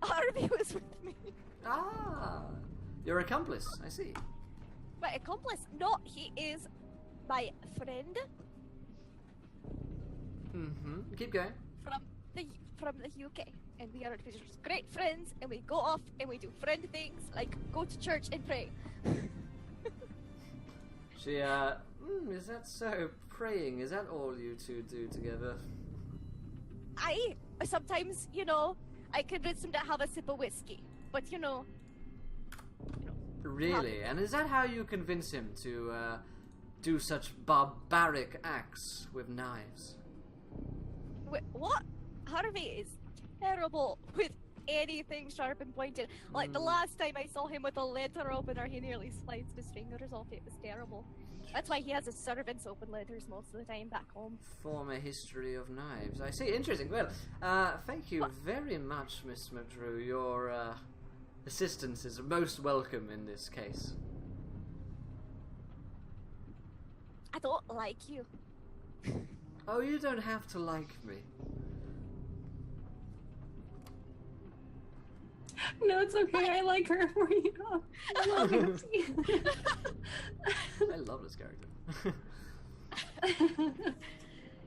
Harvey was with me. Ah, your accomplice, I see. My accomplice? No, he is my friend. Mm-hmm. Keep going. From the UK, and we are just great friends, and we go off and we do friend things like go to church and pray. She, is that so? Praying, is that all you two do together? I sometimes, I convince him to have a sip of whiskey, but Really? And is that how you convince him to do such barbaric acts with knives? Wait, what? Harvey is terrible with anything sharp and pointed. Like the last time I saw him with a letter opener, he nearly sliced his fingers off. It was terrible. That's why he has his servants open letters most of the time back home. Former history of knives. I see. Interesting. Well, thank you very much, Miss McDrew. Your assistance is most welcome in this case. I don't like you. Oh, you don't have to like me. No, it's okay. I like her for you. I love you. I love this character.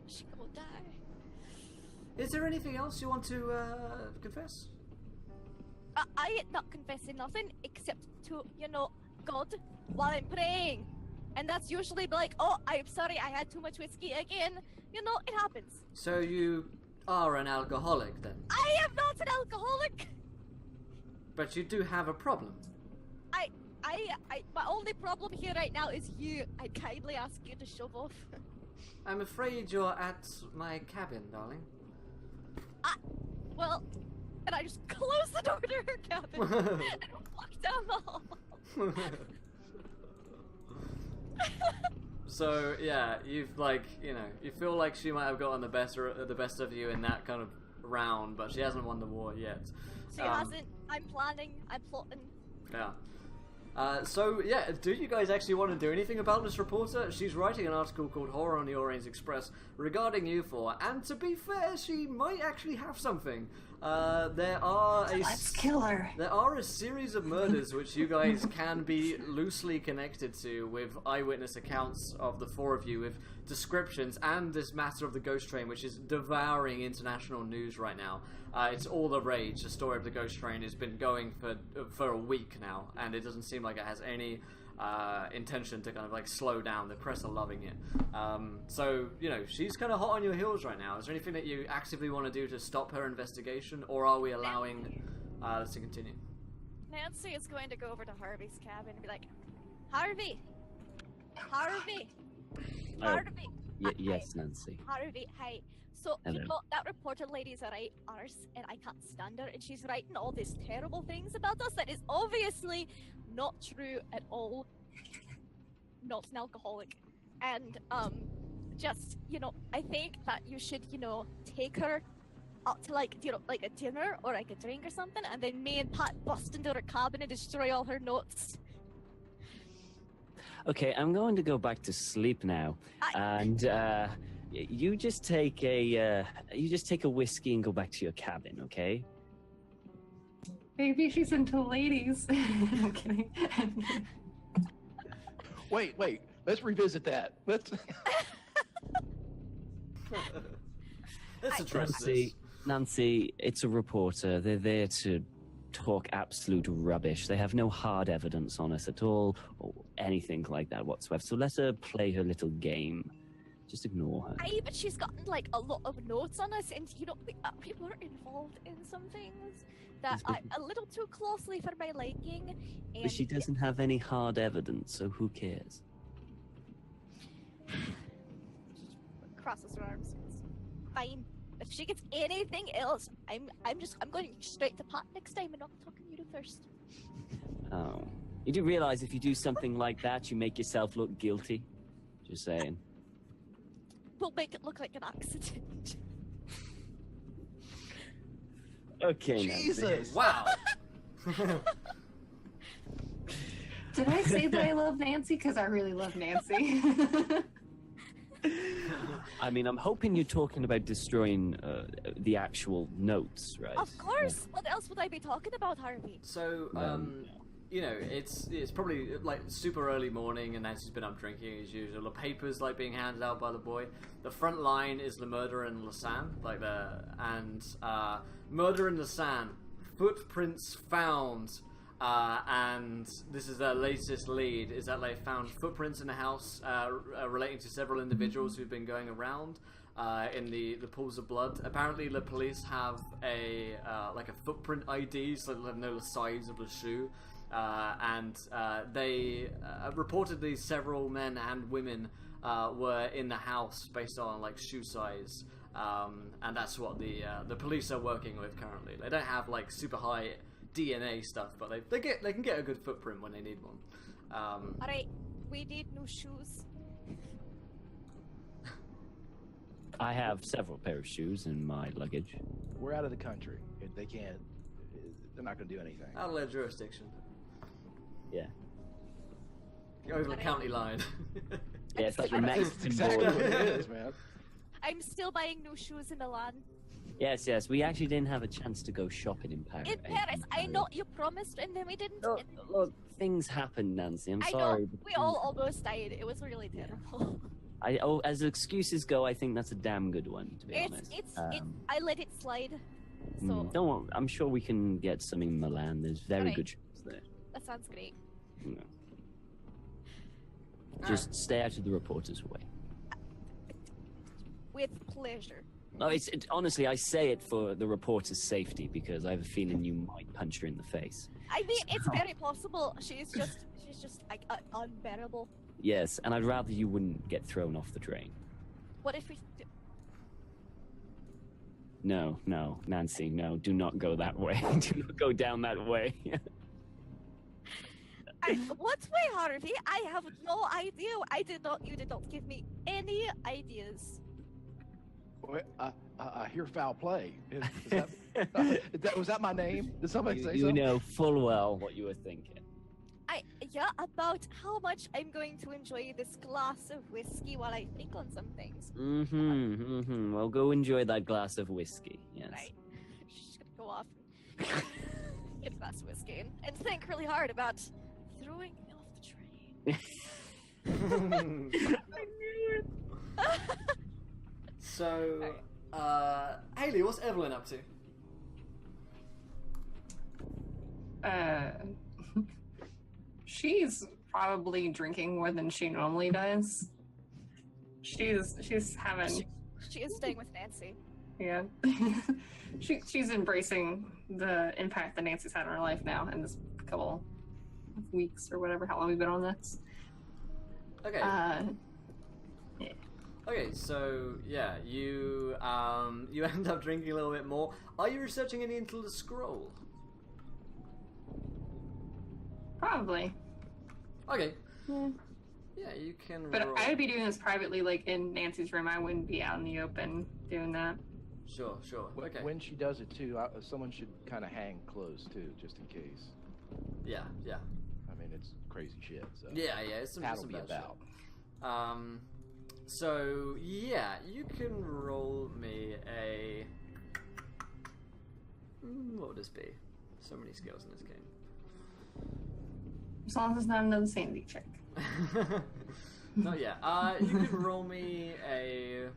She will die. Is there anything else you want to confess? I ain't not confessing nothing except to, God while I'm praying. And that's usually like, oh, I'm sorry, I had too much whiskey again. It happens. So you are an alcoholic then? I am not an alcoholic! But you do have a problem. My only problem here right now is you. I kindly ask you to shove off. I'm afraid you're at my cabin, darling. Well, and I just close the door to her cabin and walk down the hall. So yeah, you've you feel like she might have gotten the best of you in that kind of round, but she hasn't won the war yet. She hasn't. I'm plotting. Yeah. So yeah, do you guys actually want to do anything about this reporter? She's writing an article called Horror on the Orient Express regarding you four, and to be fair, she might actually have something. Let's kill her. There are a series of murders which you guys can be loosely connected to, with eyewitness accounts of the four of you, with descriptions, and this matter of the ghost train, which is devouring international news right now. It's all the rage. The story of the ghost train has been going for a week now, and it doesn't seem like it has any intention to kind of like slow down. The press are loving it. So, you know, she's kind of hot on your heels right now. Is there anything that you actively want to do to stop her investigation, or are we allowing this to continue? Nancy is going to go over to Harvey's cabin and be like, Harvey! Harvey! Harvey! Yes, Nancy. Harvey, hey. So, Hello. you know, that reporter lady's a right arse, and I can't stand her, and she's writing all these terrible things about us that is obviously not true at all. Not an alcoholic. And, just, you know, I think that you should, you know, take her out to, like, you know, like a dinner or like a drink or something, and then me and Pat bust into her cabin and destroy all her notes. Okay, I'm going to go back to sleep now, and you just take a whiskey and go back to your cabin, okay? Maybe she's into ladies. I'm kidding. Wait. Let's revisit that. Let's. Let's address this. Nancy, it's a reporter. They're there to talk absolute rubbish. They have no hard evidence on us at all, or anything like that whatsoever. So let her play her little game. Just ignore her. Aye, but she's gotten like a lot of notes on us, and you know, we were involved in some things that are a little too closely for my liking. And But she doesn't have any hard evidence, so who cares? crosses her arms. It's fine. If she gets anything else, I'm going straight to Pat next time and not talking to you first. Oh. You do realize if you do something like that, you make yourself look guilty? Just saying. We'll make it look like an accident. Okay, Jesus! Wow! Did I say that I love Nancy? Because I really love Nancy. I mean, I'm hoping you're talking about destroying the actual notes, right? Of course! What else would I be talking about, Harvey? So, you know, it's probably like super early morning, and Nancy's been up drinking as usual. The paper's like being handed out by the boy. The front line is the murder in Lausanne, like murder in Lausanne. Footprints found, and this is their latest lead. Is that they found footprints in the house relating to several individuals who've been going around. In the pools of blood. Apparently, the police have a like a footprint ID, so they know the size of the shoe. And they reportedly several men and women were in the house based on like shoe size, and that's what the police are working with currently. They don't have like super high DNA stuff, but they can get a good footprint when they need one. All right, we need new shoes. I have several pair of shoes in my luggage. We're out of the country. They can't. They're not going to do anything. Out of their jurisdiction. Yeah. Over the county line. Yeah, it's like the That's Mexican exactly border. what it is, man. I'm still buying new shoes in Milan. Yes. We actually didn't have a chance to go shopping in Paris. In Paris, I know you promised, and then we didn't. Look, things happen, Nancy. I'm I sorry. know. but We all almost died. It was really terrible. as excuses go, I think that's a damn good one, to be honest. I let it slide. So Don't worry, I'm sure we can get some in Milan. There's very Alright. good shops there. that sounds great. You know. Just stay out of the reporter's way. With pleasure. No, honestly, I say it for the reporter's safety because I have a feeling you might punch her in the face. I mean, it's very possible. She's just like unbearable. Yes, and I'd rather you wouldn't get thrown off the train. What if we? No, Nancy, no, do not go that way. Do not go down that way. What way, Harvey? I have no idea. You did not give me any ideas. I hear foul play. Was that my name? Did somebody say You something? know full well what you were thinking. About how much I'm going to enjoy this glass of whiskey while I think on some things. Well, go enjoy that glass of whiskey. Yes. Right. She's gonna go off and get a glass of whiskey and think really hard about throwing me off the train. I knew it. So, Haley, what's Evelyn up to? She's probably drinking more than she normally does. She's having. She is staying with Nancy. Yeah. She's embracing the impact that Nancy's had on her life now in this couple of weeks or whatever, how long we've been on this. Okay. Yeah. Okay, so yeah, you end up drinking a little bit more. Are you researching any into the scroll? Probably. Okay. Yeah. Yeah, you can But roll. I would be doing this privately, like in Nancy's room. I wouldn't be out in the open doing that. Sure. Okay. When she does it too, someone should kind of hang close too, just in case. Yeah. I mean, it's crazy shit. So Yeah, it's some, that'll some be bad about. shit. So yeah, you can roll me a. What would this be? So many skills in this game. As long as it's not another sanity check. Not yet. You can roll me a.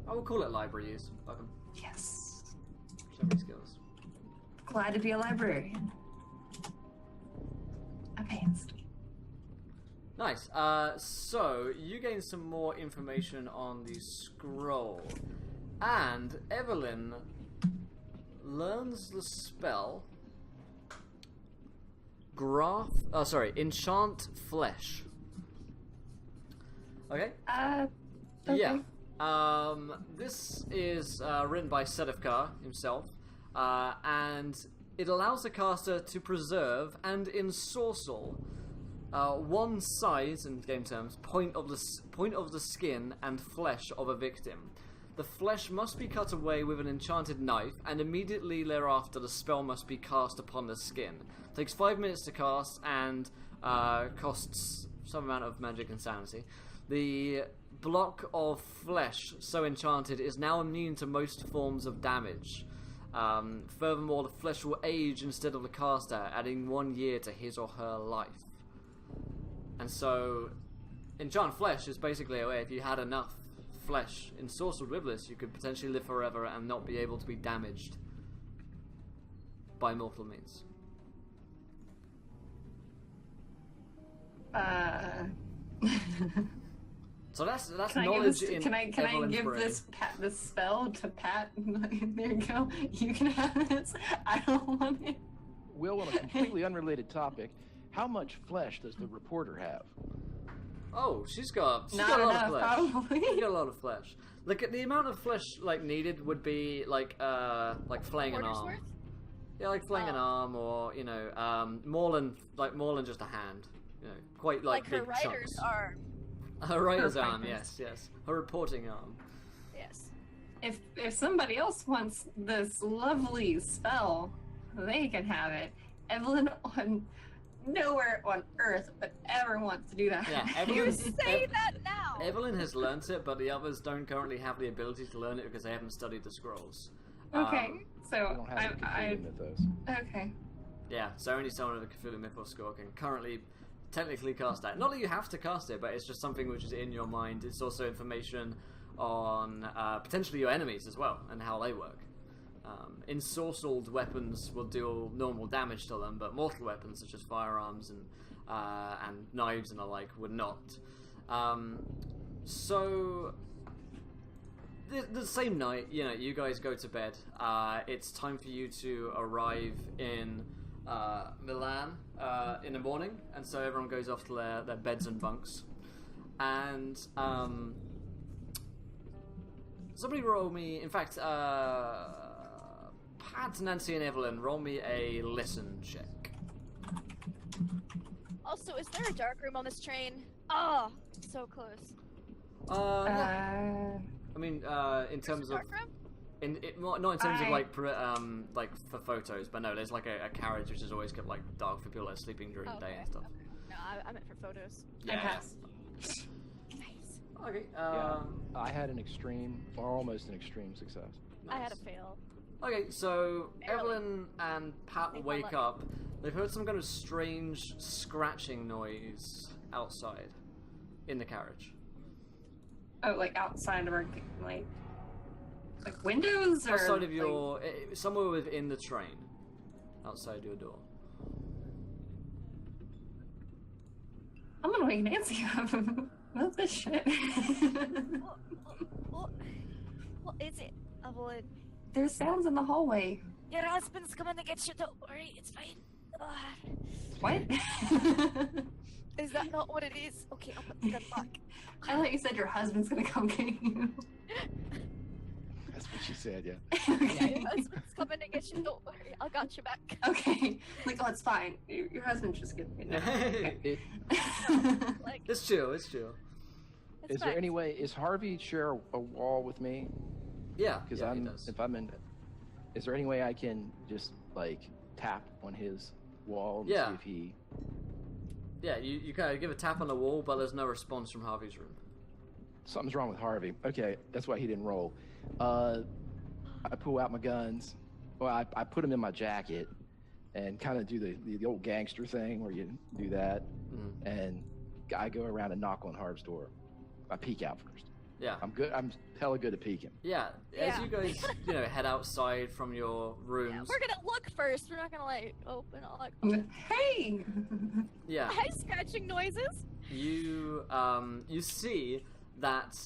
I will call it library use. Welcome. Yes. So many skills. Glad to be a librarian. Advanced. Nice. So you gain some more information on the scroll, and Evelyn learns the spell. Enchant Flesh. Okay. Okay. Yeah. This is written by Sedefkar himself, and it allows the caster to preserve and ensorcel one size, in game terms, point of the skin and flesh of a victim. The flesh must be cut away with an enchanted knife, and immediately thereafter the spell must be cast upon the skin. It takes 5 minutes to cast and costs some amount of magic and sanity. The block of flesh so enchanted is now immune to most forms of damage. Furthermore, the flesh will age instead of the caster, adding 1 year to his or her life. And so, enchant flesh is basically a way, if you had enough flesh ensorcelled with this, you could potentially live forever and not be able to be damaged by mortal means. So that's knowledge in Can I Evelyn's give brain. this spell to Pat? There you go. You can have this. I don't want it. Will, on a completely unrelated topic, how much flesh does the reporter have? Oh, she's got a Not lot enough, of flesh. probably. She's got a lot of flesh. Look, the amount of flesh needed would be like flaying an Quarter's arm. worth? Yeah, like flaying an arm, or more than just a hand. You know, quite Like big her writer's chunks. arm. Her writer's Her arm, writer's. yes. Her reporting arm. Yes. If somebody else wants this lovely spell, they can have it. Evelyn on nowhere on earth would ever want to do that. Yeah, You Evelyn. say that now. Evelyn has learnt it, but the others don't currently have the ability to learn it because they haven't studied the scrolls. Okay, We so don't have the I Cthulhu mythos. okay. Yeah, so only someone with a Cthulhu Mythos score can currently technically cast that. Not that you have to cast it, but it's just something which is in your mind. It's also information on potentially your enemies as well and how they work. Ensorcelled weapons will deal normal damage to them, but mortal weapons such as firearms and knives and the like would not. So the same night, you guys go to bed. It's time for you to arrive in Milan in the morning, and so everyone goes off to their beds and bunks. And somebody roll me. In fact, Pat, Nancy, and Evelyn, roll me a listen check. Also, is there a dark room on this train? Oh, so close. No. I mean, in terms of Dark room? not in terms of like for photos, but no, there's like a carriage which is always kept like dark for people that are sleeping during the day and stuff. Okay. No, I meant for photos. I pass. Nice. Okay. Yeah, I had an extreme, or almost an extreme success. I had a nice. fail. Okay, so Barely. Evelyn and Pat Made my wake luck. up. They've heard some kind of strange scratching noise outside in the carriage. Oh, like outside of our like windows or Outside of your... somewhere within the train. Outside your door. I'm gonna wake Nancy up. What's this shit? What is it, Evelyn? There's sounds in the hallway. Your husband's coming to get you, don't worry, it's fine. What? Is that not what it is? Okay, I'll put the gun back. I thought you said your husband's gonna come get you. That's what she said, yeah. Yeah, your husband's coming to get you, don't worry, I got your back. Okay. Like, oh, it's fine. Your husband's just gonna get Hey, Like, it's chill. It's chill. it's Is there fine. any way, is Harvey share a wall with me? Yeah, Because yeah, he does. if I'm in, is there any way I can just like tap on his wall and Yeah. see if he? Yeah, you kind of give a tap on the wall, but there's no response from Harvey's room. Something's wrong with Harvey. Okay, that's why he didn't roll. I pull out my guns. Well, I put them in my jacket and kind of do the old gangster thing where you do that, and I go around and knock on Harv's door. I peek out first. Yeah. I'm good. I'm hella good at peeking. Yeah, as you guys, head outside from your Yeah, rooms. we're gonna look first, we're not gonna, like, open all, like, Hey! Yeah, head scratching noises. you see that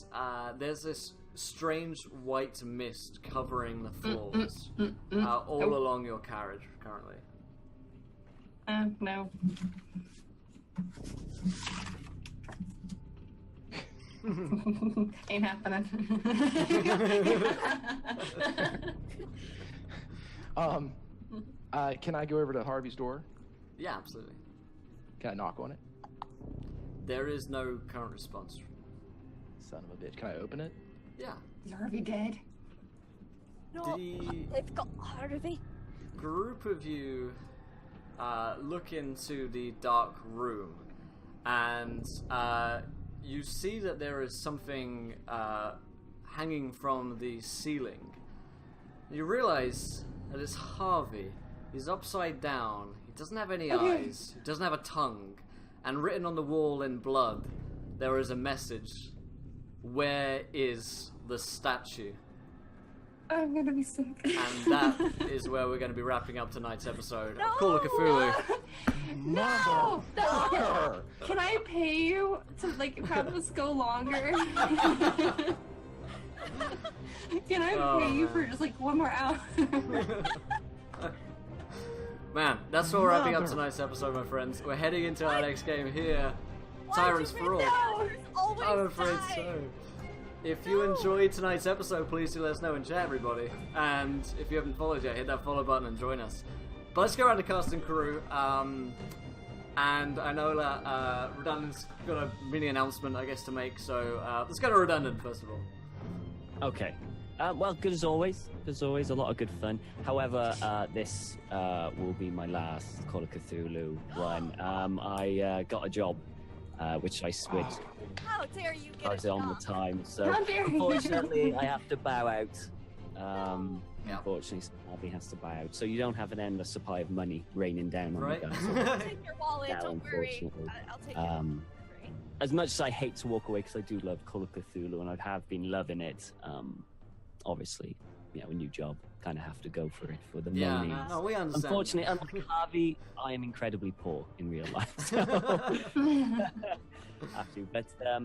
there's this strange white mist covering the floors all along your carriage currently. No. Ain't happening. Can I go over to Harvey's door? Yeah, absolutely. Can I knock on it? There is no current response. Son of a bitch. Can I open it? Yeah. Is Harvey dead? No, The they've got Harvey. group of you look into the dark room, and you see that there is something hanging from the ceiling. You realize that it's Harvey. He's upside down. He doesn't have any eyes. He doesn't have a tongue. And written on the wall in blood, there is a message. Where is the statue? I'm gonna be sick. And that is where we're going to be wrapping up tonight's episode of Call of Cthulhu. No! No! Can I pay you to have this go longer? Can I pay you for just one more hour? Man, that's what we're wrapping up tonight's episode, my friends. We're heading into our next game here. Tyrants for All. I'm afraid so. If you enjoyed tonight's episode, please do let us know in chat, everybody. And if you haven't followed yet, hit that follow button and join us. But let's go around the cast and crew. And I know that Redundant's got a mini announcement, I guess, to make. So let's go to Redundant, first of all. Okay. Well, good as always. A lot of good fun. However, this will be my last Call of Cthulhu one. I got a job, which I switched. How dare you I get was a on the job? time, so How dare you. unfortunately I have to bow out. Yeah. Unfortunately, Harvey has to bow out. So you don't have an endless supply of money raining down on Right? you guys. I'll take your wallet, No, don't worry. unfortunately. I'll take it. As much as I hate to walk away, because I do love Call of Cthulhu and I have been loving it, obviously, a new job, kind of have to go for it for the Yeah, money. no, we understand. Unfortunately, unlike Harvey, I am incredibly poor in real life. So have to.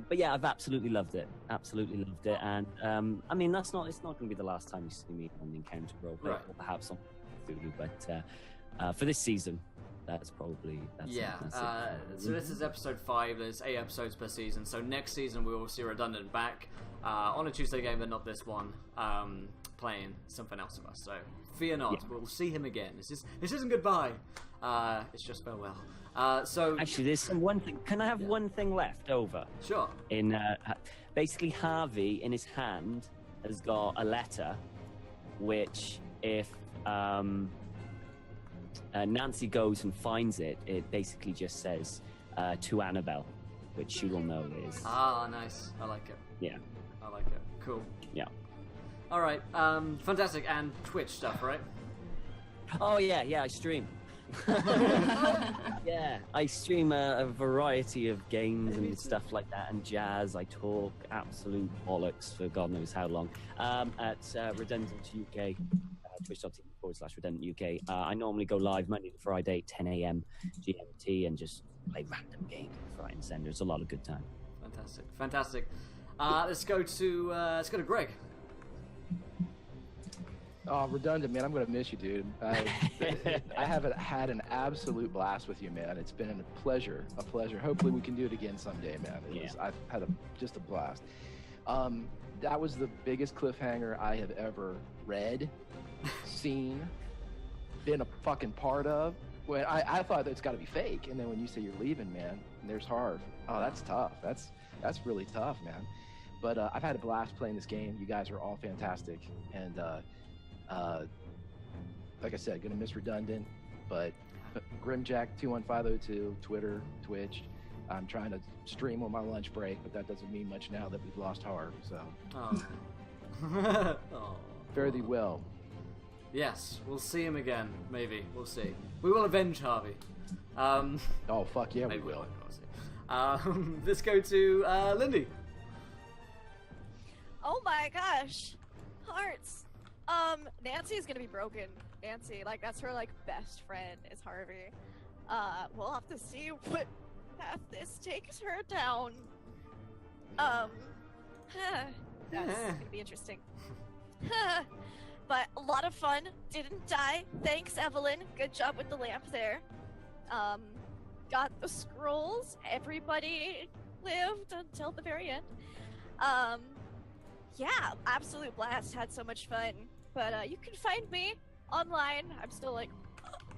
But yeah, I've absolutely loved it. And I mean, it's not going to be the last time you see me on the Encounter roleplay, Right. or perhaps on Cthulhu. But for this season, that's it. So this is episode 5. There's 8 episodes per season. So next season we will see Redundant back on a Tuesday game, but not this one, playing something else of us. So fear not, we'll see him again. This isn't goodbye. It's just farewell. So Actually, there's one thing. Can I have one thing left over? sure. In basically, Harvey in his hand has got a letter, which if Nancy goes and finds it, it basically just says to Annabelle, which she will know is. Ah, nice. I like it. Yeah. I like it. Cool. Yeah. All right. Fantastic. And Twitch stuff, right? Oh yeah, I stream. Yeah, I stream a variety of games and stuff like that, and jazz. I talk absolute bollocks for God knows how long. At Redundant UK, twitch.tv/Redundant UK. I normally go live Monday to Friday, 10 a.m. GMT, and just play random games right and center. It's a lot of good time. Fantastic. Let's go to Greg. Oh, redundant, man. I'm going to miss you, dude. I have had an absolute blast with you, man. It's been a pleasure. Hopefully we can do it again someday, man. I've had just a blast. That was the biggest cliffhanger I have ever read, seen, been a fucking part of. When I thought it's got to be fake, and then when you say you're leaving, man, and there's Harv. Oh, that's tough. That's really tough, man. But I've had a blast playing this game. You guys are all fantastic, and like I said, gonna miss redundant, but Grimjack21502, Twitter, Twitch. I'm trying to stream on my lunch break, but that doesn't mean much now that we've lost Harv. So, fare thee well. Yes, we'll see him again. Maybe we'll see. We will avenge Harvey. Oh fuck yeah, we will. Let's go to Lindy. Oh my gosh, hearts. Nancy's gonna be broken. Nancy, like that's her like best friend is Harvey. We'll have to see what path this takes her down. That's gonna be interesting. But a lot of fun. Didn't die. Thanks, Evelyn. Good job with the lamp there. Got the scrolls. Everybody lived until the very end. Yeah, absolute blast. Had so much fun. But you can find me online. I'm still like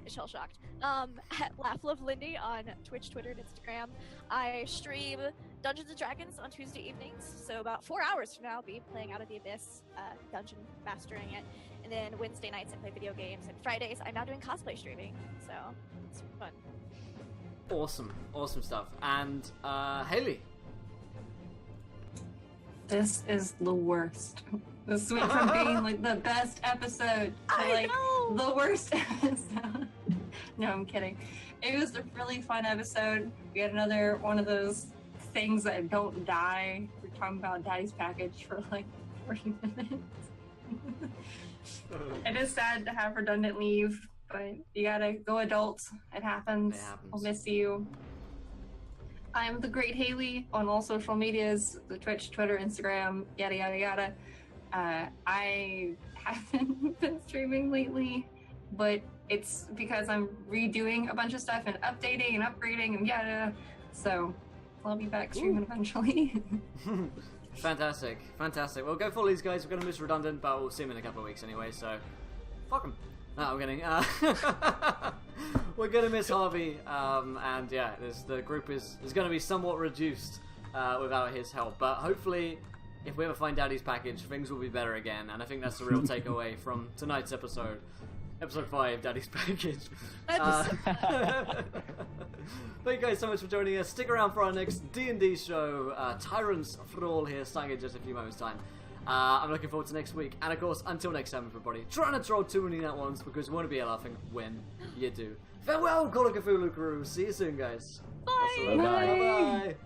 shell-shocked. At LaughLoveLindy on Twitch, Twitter, and Instagram. I stream Dungeons & Dragons on Tuesday evenings. So about 4 hours from now, I'll be playing Out of the Abyss, dungeon mastering it. And then Wednesday nights, I play video games. And Fridays, I'm now doing cosplay streaming. So it's fun. Awesome stuff. And Haley. This is the worst. This went from being like the best episode to like the worst episode. No, I'm kidding. It was a really fun episode. We had another one of those things that don't die. We're talking about Daddy's package for like 40 minutes. It is sad to have redundant leave, but you gotta go adults. It happens. I'll miss you. I'm the Great Haley on all social medias, the Twitch, Twitter, Instagram, yada yada yada. I haven't been streaming lately, but it's because I'm redoing a bunch of stuff and updating and upgrading and yada. So I'll be back streaming eventually. Fantastic. Well, go follow these guys. We're going to miss redundant, but we'll see them in a couple of weeks anyway, so fuck them. No, I'm kidding. We're going to miss Harvey, and yeah, the group is going to be somewhat reduced without his help, but hopefully if we ever find Daddy's package, things will be better again, and I think that's the real takeaway from tonight's episode. Episode 5, Daddy's package. Thank you guys so much for joining us. Stick around for our next D&D show. Tyrants for All here, starting in just a few moments' time. I'm looking forward to next week. And of course, until next time, everybody, try not to troll too many nat ones because we want to be laughing when you do. Farewell, Call of Cthulhu crew. See you soon, guys. Bye. Bye.